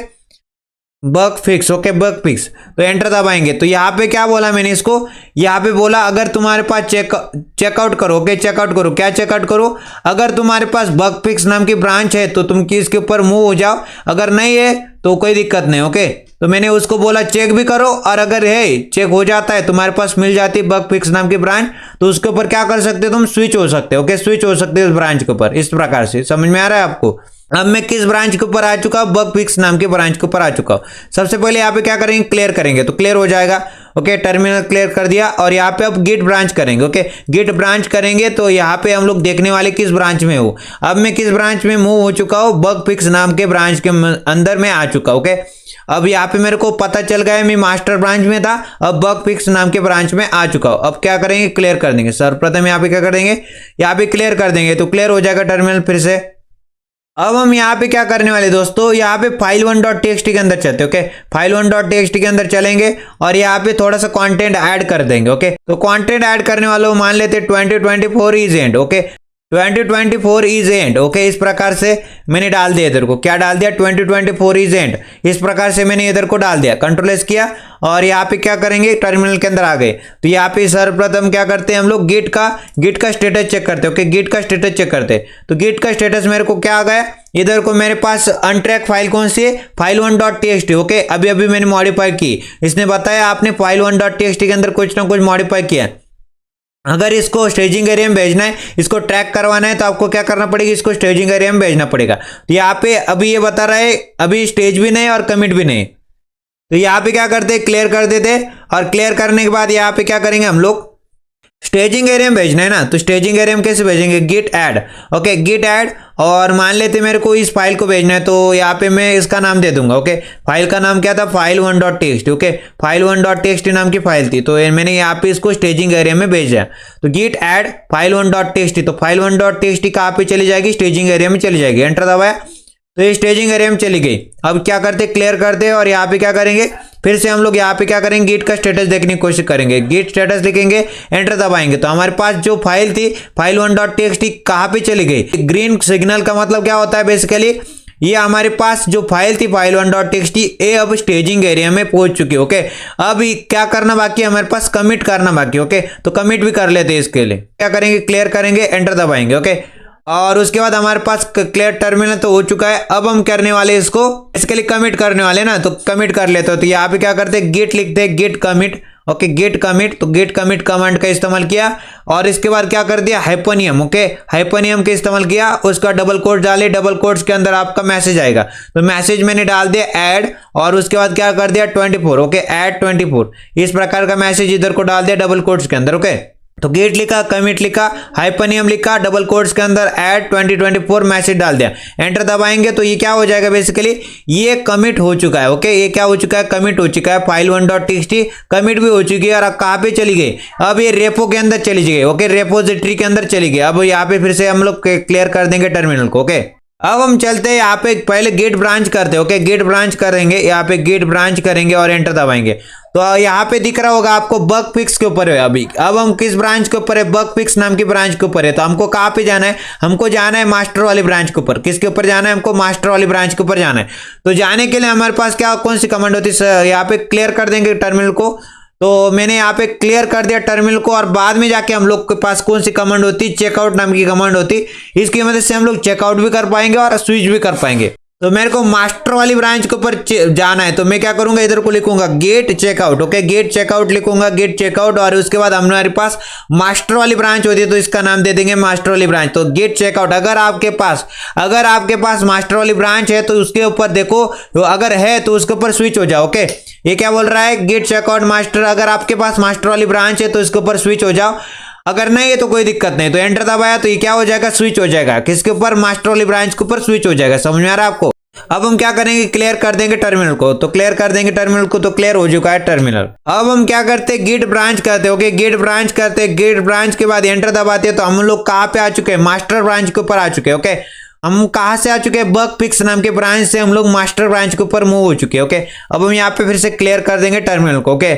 bug fix, okay bug fix. तो एंटर दबाएंगे तो यहाँ पे क्या बोला मैंने इसको यहाँ पे बोला अगर तुम्हारे पास चेकआउट करो, ओके चेकआउट करो क्या चेकआउट करो अगर तुम्हारे पास बग फिक्स नाम की ब्रांच है तो तुम इसके ऊपर मूव हो जाओ, अगर नहीं है तो कोई दिक्कत नहीं, ओके। तो मैंने उसको बोला चेक भी करो और अगर है चेक हो जाता है तुम्हारे पास मिल जाती है बग फिक्स नाम की ब्रांच तो उसके ऊपर क्या कर सकते हो तुम स्विच हो सकते हो, ओके स्विच हो सकते हो उस ब्रांच के ऊपर। इस प्रकार से समझ में आ रहा है आपको। अब मैं किस ब्रांच के ऊपर आ चुका हूं बग फिक्स नाम के ब्रांच के ऊपर आ चुका हूं। सबसे पहले यहाँ पे क्या करेंगे क्लियर करेंगे तो क्लियर हो जाएगा, ओके टर्मिनल क्लियर कर दिया। और यहाँ पे अब गिट ब्रांच करेंगे, ओके गिट ब्रांच करेंगे तो यहाँ पे हम लोग देखने वाले किस ब्रांच में हो। अब मैं किस ब्रांच में मूव हो चुका हूँ बग फिक्स नाम के ब्रांच के अंदर में आ चुका, ओके। अब यहाँ पे मेरे को पता चल गया मैं मास्टर ब्रांच में था अब बग फिक्स नाम के ब्रांच में आ चुका हूँ। अब क्या करेंगे क्लियर कर देंगे सर्वप्रथम यहाँ पे क्या कर देंगे यहाँ पे क्लियर कर देंगे तो क्लियर हो जाएगा टर्मिनल फिर से। अब हम यहाँ पे क्या करने वाले दोस्तों यहाँ पे file1.txt के अंदर चलते, ओके file1.txt के अंदर चलेंगे और यहाँ पे थोड़ा सा कंटेंट ऐड कर देंगे, ओके। तो कंटेंट ऐड करने वालों मान लेते 2024 is and, okay 2024 is and, okay इस प्रकार से मैंने डाल दिया इधर को क्या डाल दिया 2024 इज एंड, इस प्रकार से मैंने इधर को डाल दिया कंट्रोल एस किया और यहाँ पे क्या करेंगे टर्मिनल के अंदर आ गए। तो यहाँ पे सर्वप्रथम क्या करते हैं हम लोग गिट का स्टेटस चेक करते हैं, ओके गिट का स्टेटस चेक करते हैं। तो गिट का स्टेटस मेरे को क्या आ गया इधर को मेरे पास अनट्रैक फाइल कौन सी है file1.txt, ओके अभी अभी मैंने मॉडिफाई की। इसने बताया आपने file1.txt के अंदर कुछ ना कुछ मॉडिफाई किया। अगर इसको स्टेजिंग एरिया में भेजना है इसको ट्रैक करवाना है तो आपको क्या करना पड़ेगा इसको स्टेजिंग एरिया में भेजना पड़ेगा। तो यहाँ पे अभी ये बता रहा है अभी स्टेज भी नहीं और कमिट भी नहीं। तो यहाँ पे क्या करते हैं क्लियर कर देते और क्लियर करने के बाद यहाँ पे क्या करेंगे हम लोग स्टेजिंग एरिया में भेजना है ना। तो स्टेजिंग एरिया में कैसे भेजेंगे git add, okay git add और मान लेते मेरे को इस फाइल को भेजना है तो यहाँ पे मैं इसका नाम दे दूंगा, ओके फाइल का नाम क्या था file1.txt, ओके file1.txt नाम की फाइल थी। तो मैंने यहाँ पे इसको स्टेजिंग एरिया में भेजा तो गिट ऐड file1.txt। तो file1.txt कहाँ पे चली जाएगी स्टेजिंग एरिया में चली जाएगी, एंटर दबाया तो ये स्टेजिंग एरिया में चली गई। अब क्या करते क्लियर करते और यहाँ पे क्या करेंगे फिर से हम लोग यहाँ पे क्या करेंगे गिट का स्टेटस देखने की कोशिश करेंगे, गिट स्टेटस लिखेंगे एंटर दबाएंगे तो हमारे पास जो फाइल थी file1.txt कहाँ पे चली गई। ग्रीन सिग्नल का मतलब क्या होता है बेसिकली ये हमारे पास जो फाइल थी file1.txt ये अब स्टेजिंग एरिया में पहुंच चुकी है, ओके। अब क्या करना बाकी हमारे पास कमिट करना बाकी, ओके तो कमिट भी कर लेते हैं। इसके लिए क्या करेंगे क्लियर करेंगे एंटर दबाएंगे, ओके। और उसके बाद हमारे पास क्लियर टर्मिनल तो हो चुका है। अब हम करने वाले इसको इसके लिए कमिट करने वाले ना, तो कमिट कर लेते हो। तो यहाँ पे क्या करते हैं, गेट लिखते हैं, git commit. Okay, git commit, तो गेट कमिट कमांड का इस्तेमाल किया और इसके बाद क्या कर दिया, हाइपोनियम। ओके, हाइपोनियम का इस्तेमाल किया, उसका डबल कोट डाले, डबल कोट्स के अंदर आपका मैसेज आएगा। तो मैसेज मैंने डाल दिया ऐड, और उसके बाद क्या कर दिया 24। ओके, ऐड 24, इस प्रकार का मैसेज इधर को डाल दिया डबल कोट्स के अंदर। ओके, तो गेट लिखा, कमिट लिखा, हाइपोनियम लिखा, डबल कोट्स के अंदर ऐड 2024 मैसेज डाल दिया, एंटर दबाएंगे तो ये क्या हो जाएगा, बेसिकली ये कमिट हो चुका है। ओके, ये क्या हो चुका है, कमिट हो चुका है। file1.txt कमिट भी हो चुकी है और अब कहाँ पे चली गई, अब ये रेपो के अंदर चली गई। ओके, रेपोजिटरी के अंदर चली गई। अब यहाँ पे फिर से हम लोग क्लियर कर देंगे टर्मिनल को। ओके, अब हम चलते हैं यहाँ पे, पहले गेट ब्रांच करते हैं। ओके, गेट ब्रांच करेंगे, यहाँ पे गेट ब्रांच करेंगे और एंटर दबाएंगे। तो यहाँ पे दिख रहा होगा आपको बग फिक्स के ऊपर है अभी। अब हम किस ब्रांच के ऊपर है, बग फिक्स नाम की ब्रांच के ऊपर है। तो हमको कहाँ पे जाना है, हमको जाना है मास्टर वाली ब्रांच के ऊपर। किसके ऊपर जाना है, हमको मास्टर वाली ब्रांच के ऊपर जाना है। तो जाने के लिए हमारे पास क्या कौन सी कमांड होती है, यहाँ पे क्लियर कर देंगे टर्मिनल को। तो मैंने यहाँ पे क्लियर कर दिया टर्मिनल को और बाद में जाके हम लोग के पास कौन सी कमांड होती, चेकआउट नाम की कमांड होती। इसकी मदद से हम लोग चेकआउट भी कर पाएंगे और स्विच भी कर पाएंगे। तो मेरे को मास्टर वाली ब्रांच के ऊपर जाना है, तो मैं क्या करूंगा, इधर को लिखूंगा git checkout. Okay, git checkout लिखूंगा, गेट चेकआउट, और उसके बाद हमारे पास मास्टर वाली ब्रांच होती है तो इसका नाम दे देंगे मास्टर वाली ब्रांच। तो गेट चेकआउट, अगर आपके पास मास्टर वाली ब्रांच है तो उसके ऊपर देखो, तो अगर है तो उसके ऊपर स्विच हो जाओ। ओके, ये क्या बोल रहा है, गेट चेकआउट मास्टर, अगर आपके पास मास्टर वाली ब्रांच है तो इसके ऊपर स्विच हो जाओ, अगर नहीं है तो कोई दिक्कत नहीं। तो एंटर दबाया तो ये क्या हो जाएगा, स्विच हो जाएगा। किसके ऊपर, मास्टर वाली ब्रांच के ऊपर स्विच हो जाएगा। समझ में आ रहा है आपको। अब हम क्या करेंगे, क्लियर कर देंगे टर्मिनल को। तो क्लियर कर देंगे टर्मिनल को, तो क्लियर हो चुका है टर्मिनल। अब हम क्या करते हैं, गेट ब्रांच करते हैं। ओके, गेट ब्रांच करते हैं, गेट ब्रांच के बाद एंटर दबाते हैं तो हम लोग कहाँ पे आ चुके हैं, मास्टर ब्रांच के ऊपर आ चुके हैं। ओके, हम कहाँ से आ चुके हैं, बग फिक्स नाम के ब्रांच से हम लोग मास्टर ब्रांच के ऊपर मूव हो चुके हैं। ओके, अब हम यहाँ पे फिर से क्लियर कर देंगे टर्मिनल को। ओके,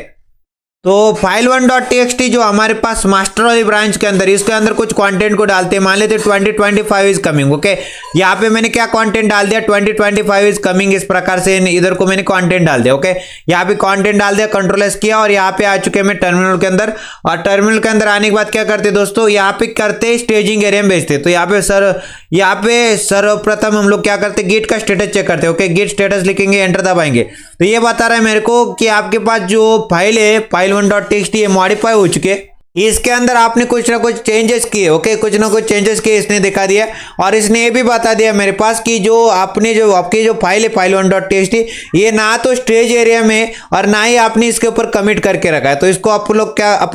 तो file1.txt जो हमारे पास मास्टर वाली ब्रांच के अंदर, इसके अंदर कुछ कंटेंट को डालते हैं। मान लेते 2025 इज कमिंग। ओके, यहाँ पे मैंने क्या कंटेंट डाल दिया, 2025 इज कमिंग, इस प्रकार से इधर को मैंने कंटेंट डाल दिया। ओके, यहाँ पे कंटेंट डाल दिया, कंट्रोल एस किया और यहाँ पे आ चुके हैं मैं टर्मिनल के अंदर। और टर्मिनल के अंदर आने के बाद क्या करते दोस्तों, यहाँ पे करते स्टेजिंग एरिया में भेजते। तो यहाँ पे सर्वप्रथम हम लोग क्या करते, गेट का स्टेटस चेक करते हैं। ओके, गेट स्टेटस लिखेंगे, एंटर दबाएंगे तो ये बता रहा है मेरे को कि आपके पास जो फाइल है file1.txt ये मॉडिफाई हो चुके हैं, इसके अंदर आपने कुछ ना कुछ चेंजेस किए। ओके, कुछ ना कुछ चेंजेस किए इसने दिखा दिया। और इसने ये भी बता दिया मेरे पास कि जो आपकी जो फाइल है file1.txt ये ना तो स्टेज एरिया में और ना ही आपने इसके ऊपर कमिट करके रखा है। तो इसको अपन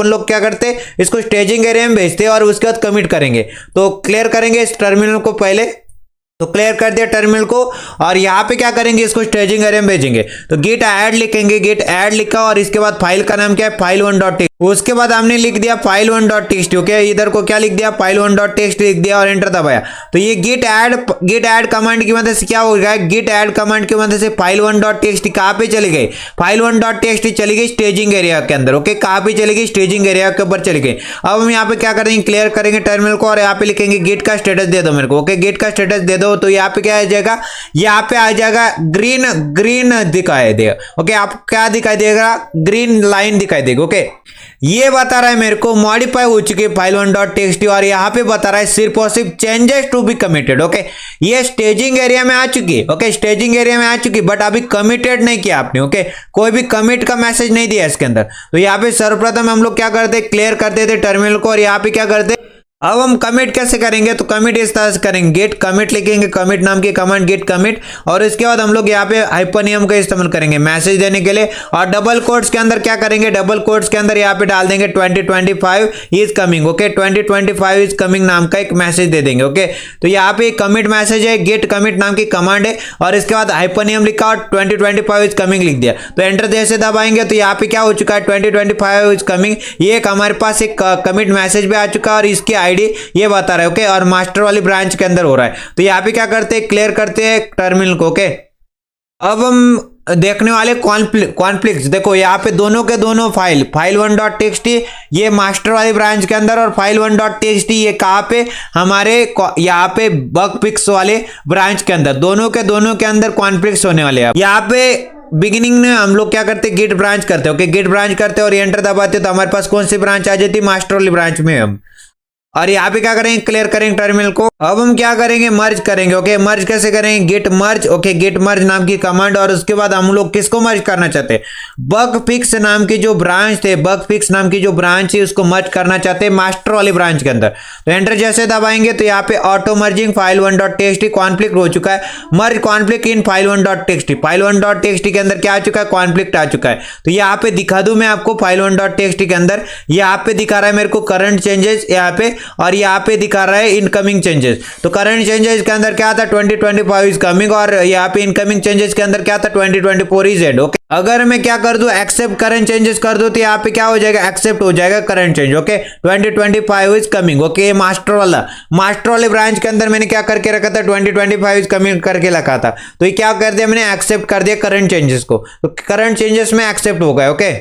लोग क्या करते, इसको स्टेजिंग एरिया में भेजते और उसके बाद कमिट करेंगे। तो क्लियर करेंगे इस टर्मिनल को पहले, तो क्लियर कर दिया टर्मिनल को और यहाँ पे क्या करेंगे, इसको स्टेजिंग एरिया में भेजेंगे। तो गेट ऐड लिखेंगे, गेट ऐड लिखा और इसके बाद फाइल का नाम क्या है, file1.txt। उसके बाद हमने लिख दिया file1.txt। ओके, इधर को क्या लिख दिया, file1.txt लिख दिया और एंटर दबाया। तो ये गेट ऐड कमांड की मदद से क्या हो गया, गेट ऐड कमांड की मदद से file1.txt कहाँ पे चली गई, file1.txt चली गई स्टेजिंग एरिया के अंदर। ओके, कहाँ पे चली गई, स्टेजिंग एरिया के ऊपर चली गई। अब हम यहाँ पे क्या करेंगे, क्लियर करेंगे टर्मिनल को और यहाँ पे लिखेंगे गेट का स्टेटस दे दो मेरे को। ओके, गेट का स्टेटस दे दो। तो यहाँ पे क्या आ जाएगा, यहाँ पे आ जाएगा ग्रीन दिखाई देगा। ओके, आप क्या दिखाई देगा, ग्रीन लाइन दिखाई देगा। ओके, ये बता रहा है मेरे को मॉडिफाई हो चुकी है file1.txt और यहाँ पे बता रहा है सिर्फ और सिर्फ changes to be committed. Okay, ये स्टेजिंग एरिया में आ चुकी है। ओके, स्टेजिंग एरिया में आ चुकी बट अभी कमिटेड नहीं किया आपने। ओके, कोई भी कमिट का मैसेज नहीं दिया इसके अंदर। तो यहाँ पे सर्वप्रथम हम लोग क्या करते, क्लियर करते थे टर्मिनल को और यहाँ पे क्या करते, अब हम कमिट कैसे करेंगे, तो कमिट इस तरह से करेंगे, गेट कमिट लिखेंगे, कमिट नाम की कमांड गेट कमिट, और इसके बाद हम लोग यहाँ पे हाइपोनियम का इस्तेमाल करेंगे मैसेज देने के लिए। और डबल कोट्स के अंदर क्या करेंगे, डबल कोट्स के अंदर यहाँ पे डाल देंगे 2025 is coming. Okay, 2025 is coming नाम का एक मैसेज दे देंगे। ओके, तो यहाँ पे कमिट मैसेज है, गेट कमिट नाम की कमांड है और इसके बाद हाइपोनियम लिखा और 2025 इज कमिंग लिख दिया। तो एंटर जैसे दबाएंगे तो यहाँ पे क्या हो चुका है, 2025 इज कमिंग, ये एक हमारे पास एक कमिट मैसेज भी आ चुका है और इसकी आईडी ये बता रहा है। ओके, और मास्टर वाली ब्रांच के अंदर हो रहा है। तो यहाँ पे क्या करते हैं, क्लियर करते हैं टर्मिनल को। ओके, अब हम देखने वाले कॉन्फ्लिक्ट्स। देखो यहाँ पे दोनों के दोनों file1.txt ये मास्टर वाली ब्रांच के अंदर और file1.txt ये कहाँ पे, हमारे यहाँ पे बग फिक्स वाले ब्रांच के अंदर, दोनों के अंदर कॉन्फ्लिक्ट्स होने वाले हैं। यहाँ पे बिगिनिंग में हम लोग क्या करते हैं, गेट ब्रांच करते हैं। ओके, गेट ब्रांच करते हैं और एंटर दबाते हैं तो हमारे पास कौन सी ब्रांच आ जाती है, मास्टर वाली ब्रांच में हम और यहाँ पे क्या करेंगे, क्लियर करेंगे टर्मिनल को। अब हम क्या करेंगे, मर्ज करेंगे। ओके, मर्ज कैसे करेंगे, गिट मर्ज। ओके, गिट मर्ज नाम की कमांड, और उसके बाद हम लोग किसको मर्ज करना चाहते हैं, बग फिक्स नाम की जो ब्रांच थे, बग फिक्स नाम की जो ब्रांच है उसको मर्ज करना चाहते हैं मास्टर वाली ब्रांच के अंदर। तो एंटर जैसे दबाएंगे तो यहाँ पे auto merging file 1.txt conflict हो चुका है, merge conflict in file 1.txt। File 1.txt के अंदर क्या आ चुका है, कॉन्फ्लिक्ट आ चुका है। तो यहाँ पे दिखा दूं मैं आपको फाइल 1.txt के अंदर, यहाँ पे दिखा रहा है मेरे को करंट चेंजेस यहाँ पे, और यहाँ पे दिखा रहा है इनकमिंग चेंजेस। तो करंट चेंजेस के अंदर क्या था, 2025 इज कमिंग, और यहाँ पे इनकमिंग चेंजेस के अंदर क्या था, 2024 इज एड। ओके, अगर मैं क्या कर दूं, एक्सेप्ट करंट चेंजेस कर दूं, तो यहाँ पे क्या हो जाएगा, एक्सेप्ट हो जाएगा current change. Okay, 2025 is coming. Okay, master वाले ब्रांच के अंदर मैंने क्या करके रखा था, 2025 इज कमिंग करके रखा था। तो ये क्या कर दिया मैंने, एक्सेप्ट कर दिया करंट चेंजेस को। तो करंट चेंजेस में एक्सेप्ट हो गए। ओके,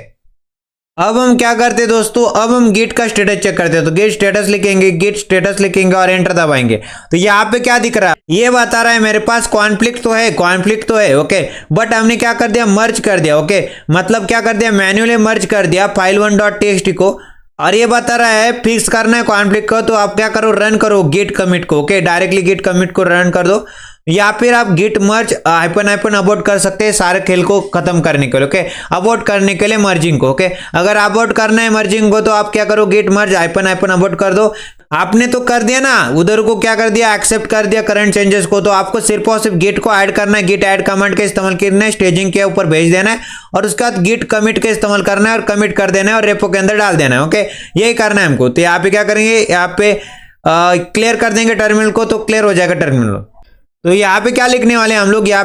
अब हम क्या करते हैं दोस्तों, अब हम गिट का स्टेटस चेक करते हैं। तो गिट स्टेटस लिखेंगे, गिट स्टेटस लिखेंगे और एंटर दबाएंगे। तो यहाँ पे क्या दिख रहा है, ये बता रहा है मेरे पास कॉन्फ्लिक्ट तो है, कॉन्फ्लिक्ट तो है। ओके, बट हमने क्या कर दिया, मर्ज कर दिया। ओके, मतलब क्या कर दिया, मैन्युअली मर्ज कर दिया फाइल 1.txt को, और ये बता रहा है फिक्स करना है कॉन्फ्लिक्ट को। तो आप क्या करो, रन करो गिट कमिट को। ओके, डायरेक्टली गिट कमिट को रन कर दो, या फिर आप गिट मर्ज हाइपन अबॉर्ट कर सकते हैं सारे खेल को खत्म करने के लिए। ओके, अबॉर्ट करने के लिए मर्जिंग को। ओके, अगर अबॉर्ट करना है मर्जिंग को तो आप क्या करो, गिट मर्ज हाइपन अबॉर्ट कर दो। आपने तो कर दिया ना, उधर को क्या कर दिया, एक्सेप्ट कर दिया करंट चेंजेस को। तो आपको सिर्फ और सिर्फ गिट को ऐड करना है, गिट ऐड कमांड का इस्तेमाल करना है, स्टेजिंग के ऊपर भेज देना है, और उसके बाद गिट कमिट का इस्तेमाल करना है और कमिट कर देना है और रेपो के अंदर डाल देना है। ओके, यही करना है हमको। तो यहाँ पे क्या करेंगे, यहाँ पे क्लियर कर देंगे टर्मिनल को, तो क्लियर हो जाएगा टर्मिनल। तो यहाँ पे क्या लिखने वाले हम लोग, यहाँ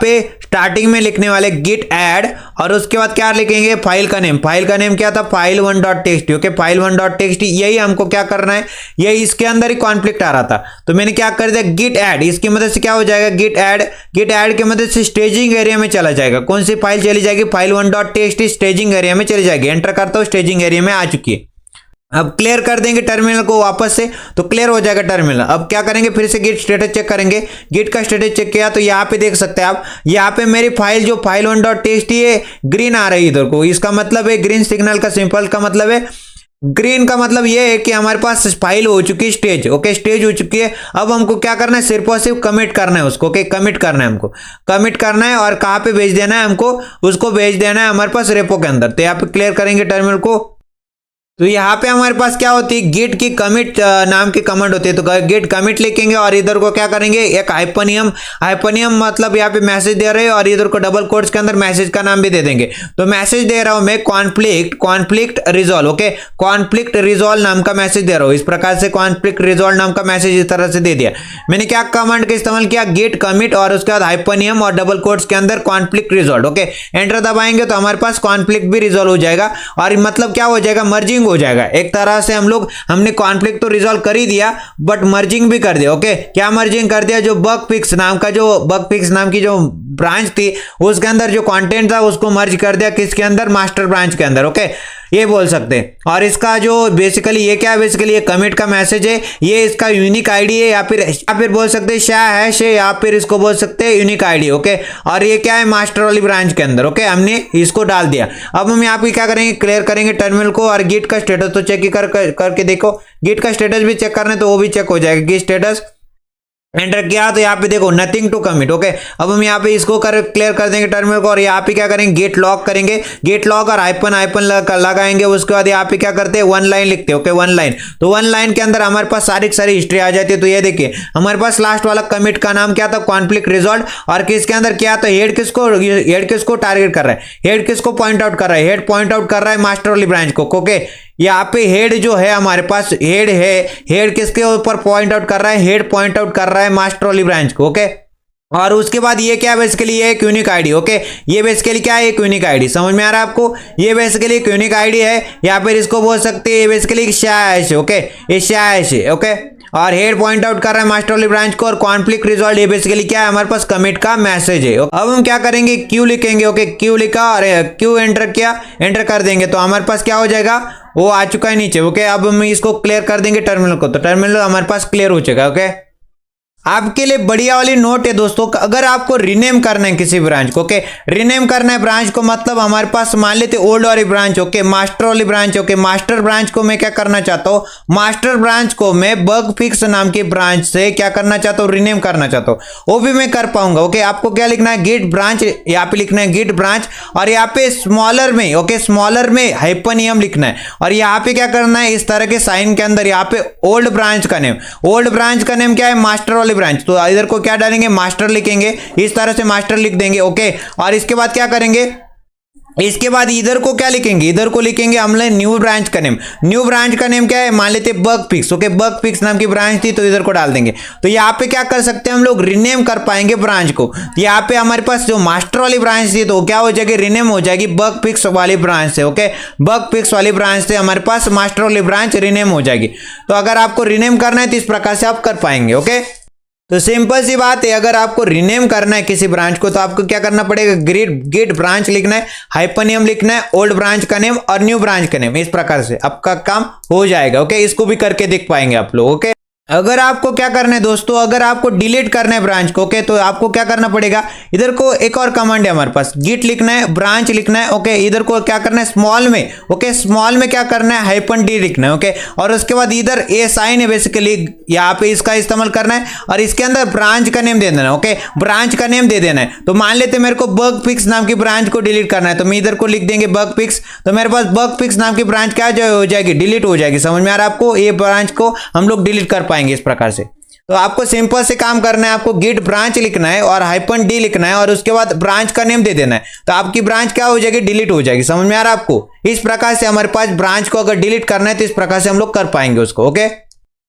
पे स्टार्टिंग में लिखने वाले गिट ऐड, और उसके बाद क्या लिखेंगे, फाइल का नेम। फाइल का नेम क्या था, file 1.txt। Okay, file 1.txt, यही हमको क्या करना है, यही इसके अंदर ही कॉन्फ्लिक्ट आ रहा था। तो मैंने क्या कर दिया, गिट ऐड। इसकी मदद से क्या हो जाएगा, गिट ऐड की मदद से स्टेजिंग एरिया में चला जाएगा। कौन सी फाइल चली जाएगी, फाइल 1.txt स्टेजिंग एरिया में चली जाएगी। एंटर करता हूँ, स्टेजिंग एरिया में आ चुकी है। अब क्लियर कर देंगे टर्मिनल को वापस से, तो क्लियर हो जाएगा टर्मिनल। अब क्या करेंगे, फिर से गिट स्टेटस चेक करेंगे। गिट का स्टेटस चेक किया तो यहाँ पे देख सकते हैं आप, यहाँ पे मेरी फाइल जो फाइल 1.txt है ग्रीन आ रही है इधर को। इसका मतलब है ग्रीन सिग्नल का सिंपल का मतलब है, ग्रीन का मतलब ये है कि हमारे पास फाइल हो चुकी है स्टेज। ओके, स्टेज हो चुकी है। अब हमको क्या करना है, सिर्फ और सिर्फ कमिट करना है उसको। ओके, कमिट करना है हमको, कमिट करना है, और कहाँ पे भेज देना है हमको, उसको भेज देना है हमारे पास रेपो के अंदर। तो यहाँ पे क्लियर करेंगे टर्मिनल को। तो यहाँ पे हमारे पास क्या होती है, गिट की कमिट नाम की कमांड होती है। तो गिट कमिट लिखेंगे और इधर को क्या करेंगे, एक हाइपनियम मतलब यहाँ पे मैसेज दे रहे हैं, और इधर को डबल कोट्स के अंदर मैसेज का नाम भी दे देंगे। तो मैसेज दे रहा हूं मैं conflict resolve. Okay, conflict resolve नाम का मैसेज दे रहा हूं। इस प्रकार से कॉन्फ्लिक्ट रिजॉल्व नाम का मैसेज इस तरह से दे दिया। मैंने क्या कमांड का इस्तेमाल किया, गिट कमिट और उसके बाद हाइपनियम और डबल कोट्स के अंदर कॉन्फ्लिक्ट रिजॉल्व। ओके, एंटर दबाएंगे तो हमारे पास कॉन्फ्लिक्ट भी रिजॉल्व हो जाएगा, और मतलब क्या हो जाएगा, मर्जिंग हो जाएगा। एक तरह से हमने कॉन्फ्लिक्ट तो रिजॉल्व कर ही दिया, बट मर्जिंग भी कर दिया। ओके, क्या मर्जिंग कर दिया, जो बग फिक्स नाम की जो ब्रांच थी उसके अंदर जो कंटेंट था उसको मर्ज कर दिया, किसके अंदर, मास्टर ब्रांच के अंदर। ओके, ये बोल सकते हैं। और इसका जो बेसिकली ये क्या है, बेसिकली ये कमिट का मैसेज है, ये इसका यूनिक आईडी है, या फिर बोल सकते हैं शा हैश है, या फिर इसको बोल सकते हैं यूनिक आईडी। ओके, और ये क्या है, मास्टर वाली ब्रांच के अंदर। ओके, हमने इसको डाल दिया। अब हम यहाँ पे क्या करेंगे, क्लियर करेंगे टर्मिनल को, और गिट का स्टेटस तो चेक करके देखो। गिट का स्टेटस भी चेक करना है तो वो भी चेक हो जाएगा। गिट स्टेटस एंटर किया तो यहाँ पे देखो नथिंग टू कमिट। ओके, अब हम यहाँ पे इसको क्लियर कर देंगे टर्मिनल को, और यहाँ पे क्या करेंगे, गेट लॉक करेंगे। गेट लॉक और हाइपन लगाएंगे। उसके बाद यहाँ पे क्या करते हैं, वन लाइन लिखते हैं। ओके, वन लाइन, तो वन लाइन के अंदर हमारे पास सारी हिस्ट्री आ जाती है। तो ये देखिए हमारे पास लास्ट वाला कमिट का नाम क्या था, कॉन्फ्लिक्ट रिजॉल्व, और किसके अंदर क्या था, हेड किसको टारगेट कर रहा है, हेड किसको पॉइंट आउट कर रहा है, हेड पॉइंट आउट कर रहा है मास्टर वाली ब्रांच को। ओके, यहाँ पे हेड जो है हमारे पास, हेड है, हेड किसके ऊपर पॉइंट आउट कर रहा है, हेड पॉइंट आउट कर रहा है मास्टर वाली ब्रांच को। ओके, और उसके बाद ये क्या है, बेसिकली ये एक यूनिक आईडी। ओके, ये बेसिकली क्या है, एक यूनिक आईडी। समझ में आ रहा है आपको, ये बेसिकली एक यूनिक आईडी है, या फिर इसको बोल सकते हैं बेसिकली शैश। ओके, ये शैश है। ओके, और हेड पॉइंट आउट कर रहा है मास्टर वाली ब्रांच को, और कॉन्फ्लिक्ट रिजॉल्व ये बेसिकली क्या है, हमारे पास कमिट का मैसेज है। अब हम क्या करेंगे, क्यू लिखेंगे। ओके, क्यू लिखा और क्यू एंटर किया, एंटर कर देंगे तो हमारे पास क्या हो जाएगा, वो आ चुका है नीचे। ओके, अब हम इसको क्लियर कर देंगे टर्मिनल को, तो टर्मिनल हमारे पास क्लियर हो चुका है। ओके, आपके लिए बढ़िया वाली नोट है दोस्तों, अगर आपको रीनेम करना है किसी ब्रांच को, ओके, रीनेम करना है ब्रांच को, मतलब हमारे पास मान लेते ओल्ड वाली ब्रांच, ओके, मास्टर वाली ब्रांच, ओके, मास्टर ब्रांच को मैं क्या करना चाहता हूँ, मास्टर ब्रांच को मैं बग फिक्स नाम की ब्रांच से क्या करना चाहता हूँ, रीनेम करना चाहता हूँ, वो भी मैं कर पाऊंगा। ओके, आपको क्या लिखना है, गिट ब्रांच, यहाँ पे लिखना है गिट ब्रांच, और यहाँ पे स्मॉलर में, ओके, स्मॉलर में हाइपनियम लिखना है, और यहाँ पे क्या करना है, इस तरह के साइन के अंदर यहाँ पे ओल्ड ब्रांच का नेम, ओल्ड ब्रांच का नेम क्या है, मास्टर वाली ब्रांच, तो इधर को क्या डालेंगे, मास्टर लिखेंगे, इस तरह से मास्टर लिख देंगे। ओके, और इसके बाद क्या करेंगे, इसके बाद इधर को क्या लिखेंगे, इधर को लिखेंगे हमने न्यू ब्रांच का नेम, न्यू ब्रांच का नेम क्या है, मान लेते bug fix, okay, bug fix नाम की ब्रांच थी तो इधर को डाल देंगे। तो यहाँ पे क्या कर सकते हैं हम लोग, रीनेम कर पाएंगे ब्रांच को। यहाँ पे हमारे पास जो मास्टर वाली ब्रांच थी तो क्या हो जाएगी, रीनेम हो जाएगी बग फिक्स वाली ब्रांच से। ओके, बग फिक्स वाली ब्रांच से हमारे पास मास्टर वाली ब्रांच रीनेम हो जाएगी। तो अगर आपको रीनेम करना है तो इस प्रकार से आप कर पाएंगे। ओके, तो सिंपल सी बात है, अगर आपको रीनेम करना है किसी ब्रांच को तो आपको क्या करना पड़ेगा, गिट ब्रांच लिखना है, हाइपनियम लिखना है, ओल्ड ब्रांच का नेम और न्यू ब्रांच का नेम, इस प्रकार से आपका काम हो जाएगा। ओके, इसको भी करके देख पाएंगे आप लोग। ओके, अगर आपको क्या करना है दोस्तों, अगर आपको डिलीट करना है ब्रांच को, ओके, तो आपको क्या करना पड़ेगा, इधर को एक और कमांड है हमारे पास, गिट लिखना है, ब्रांच लिखना है, ओके, इधर को क्या करना है, स्मॉल में, ओके, स्मॉल में क्या करना है, हाइपन डी लिखना है, ओके, और उसके बाद इधर ए साइन है बेसिकली, यहाँ पे इसका इस्तेमाल करना है, और इसके अंदर ब्रांच का नेम दे देना है। ओके, ब्रांच का नेम दे देना है। तो मान लेते मेरे को बग फिक्स नाम की ब्रांच को डिलीट करना है, तो मैं इधर को लिख देंगे बग फिक्स, तो मेरे पास बग फिक्स नाम की ब्रांच क्या हो जाएगी, डिलीट हो जाएगी। समझ में आ रहा है आपको, ये ब्रांच को हम लोग डिलीट कर पाएंगे इस प्रकार से। तो आपको सिंपल से काम करना है, आपको गिट ब्रांच लिखना है और हाइपन डी लिखना है और उसके बाद ब्रांच का नेम दे देना है, तो आपकी ब्रांच क्या हो जाएगी, डिलीट हो जाएगी। समझ में आ रहा है आपको, इस प्रकार से हमारे पास ब्रांच को अगर डिलीट करना है तो इस प्रकार से हम लोग कर पाएंगे उसको। ओके,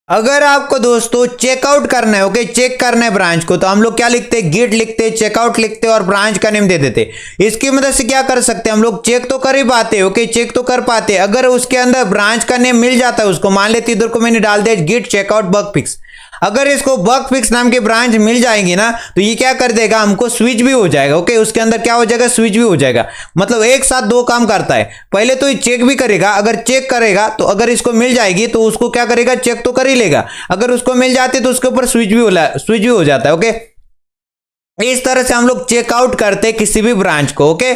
अगर आपको दोस्तों चेकआउट करना है, ओके, चेक करना है ब्रांच को, तो हम लोग क्या लिखते हैं, गिट लिखते हैं, चेकआउट लिखते हैं और ब्रांच का नेम दे देते हैं। इसकी मदद से क्या कर सकते हैं हम लोग, चेक तो कर ही पाते हैं, ओके, चेक तो कर पाते हैं। अगर उसके अंदर ब्रांच का नेम मिल जाता है उसको, मान लेते इधर को मैंने डाल दिया गिट चेकआउट बग फिक्स, अगर इसको बग फिक्स नाम की ब्रांच मिल जाएगी ना तो ये क्या कर देगा, हमको स्विच भी हो जाएगा। ओके, उसके अंदर क्या हो जाएगा, स्विच भी हो जाएगा, मतलब एक साथ दो काम करता है। पहले तो ये चेक भी करेगा, अगर चेक करेगा तो अगर इसको मिल जाएगी तो उसको क्या करेगा, चेक तो कर ही लेगा, अगर उसको मिल जाती है तो उसके ऊपर स्विच भी हो जाता है। ओके, इस तरह से हम लोग चेकआउट करते हैं किसी भी ब्रांच को। ओके,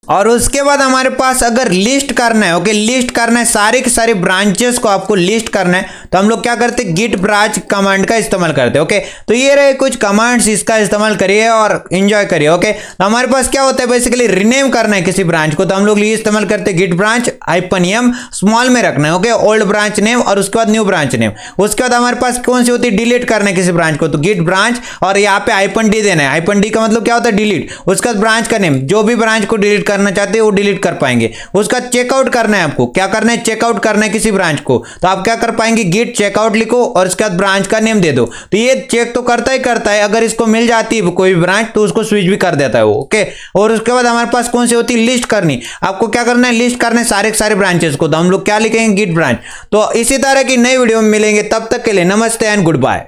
और उसके बाद हमारे पास अगर लिस्ट करना है, ओके, लिस्ट करना है सारे के सारे ब्रांचेस को आपको लिस्ट करना है, तो हम लोग क्या करते हैं, गिट ब्रांच कमांड का इस्तेमाल करते हैं। ओके, तो ये रहे कुछ कमांड्स, इसका इस्तेमाल करिए और एंजॉय करिए। ओके, तो हमारे पास क्या होता है, बेसिकली रीनेम करना है किसी ब्रांच को, तो हम लोग ये इस्तेमाल करते हैं git branch hyphen M, small में रखना है, ओके, ओल्ड ब्रांच नेम और उसके बाद न्यू ब्रांच नेम। उसके बाद हमारे पास कौन सी होती है, डिलीट करना है किसी ब्रांच को, तो गिट ब्रांच और यहाँ पे हाइपन डी देना है, हाइपन डी का मतलब क्या होता है, डिलीट। उसके बाद ब्रांच का नेम, जो भी ब्रांच को डिलीट करना चाहते हैं वो डिलीट कर पाएंगे। उसका चेकआउट करना है, आपको क्या करना है, चेकआउट करना है किसी ब्रांच को, तो आप क्या कर पाएंगे, गिट चेकआउट लिखो और उसके बाद ब्रांच का नेम दे दो, तो ये चेक तो करता है, अगर इसको मिल जाती है कोई भी ब्रांच तो उसको स्विच भी कर देता है वो। ओके, और उसके बाद हमारे पास कौन सी होती है, लिस्ट करनी, आपको क्या करना है, लिस्ट करना है सारे ब्रांचेस को, तो हम लोग क्या लिखेंगे, गिट ब्रांच। तो इसी तरह की नई वीडियो में मिलेंगे, तब तक के लिए नमस्ते एंड गुड बाय।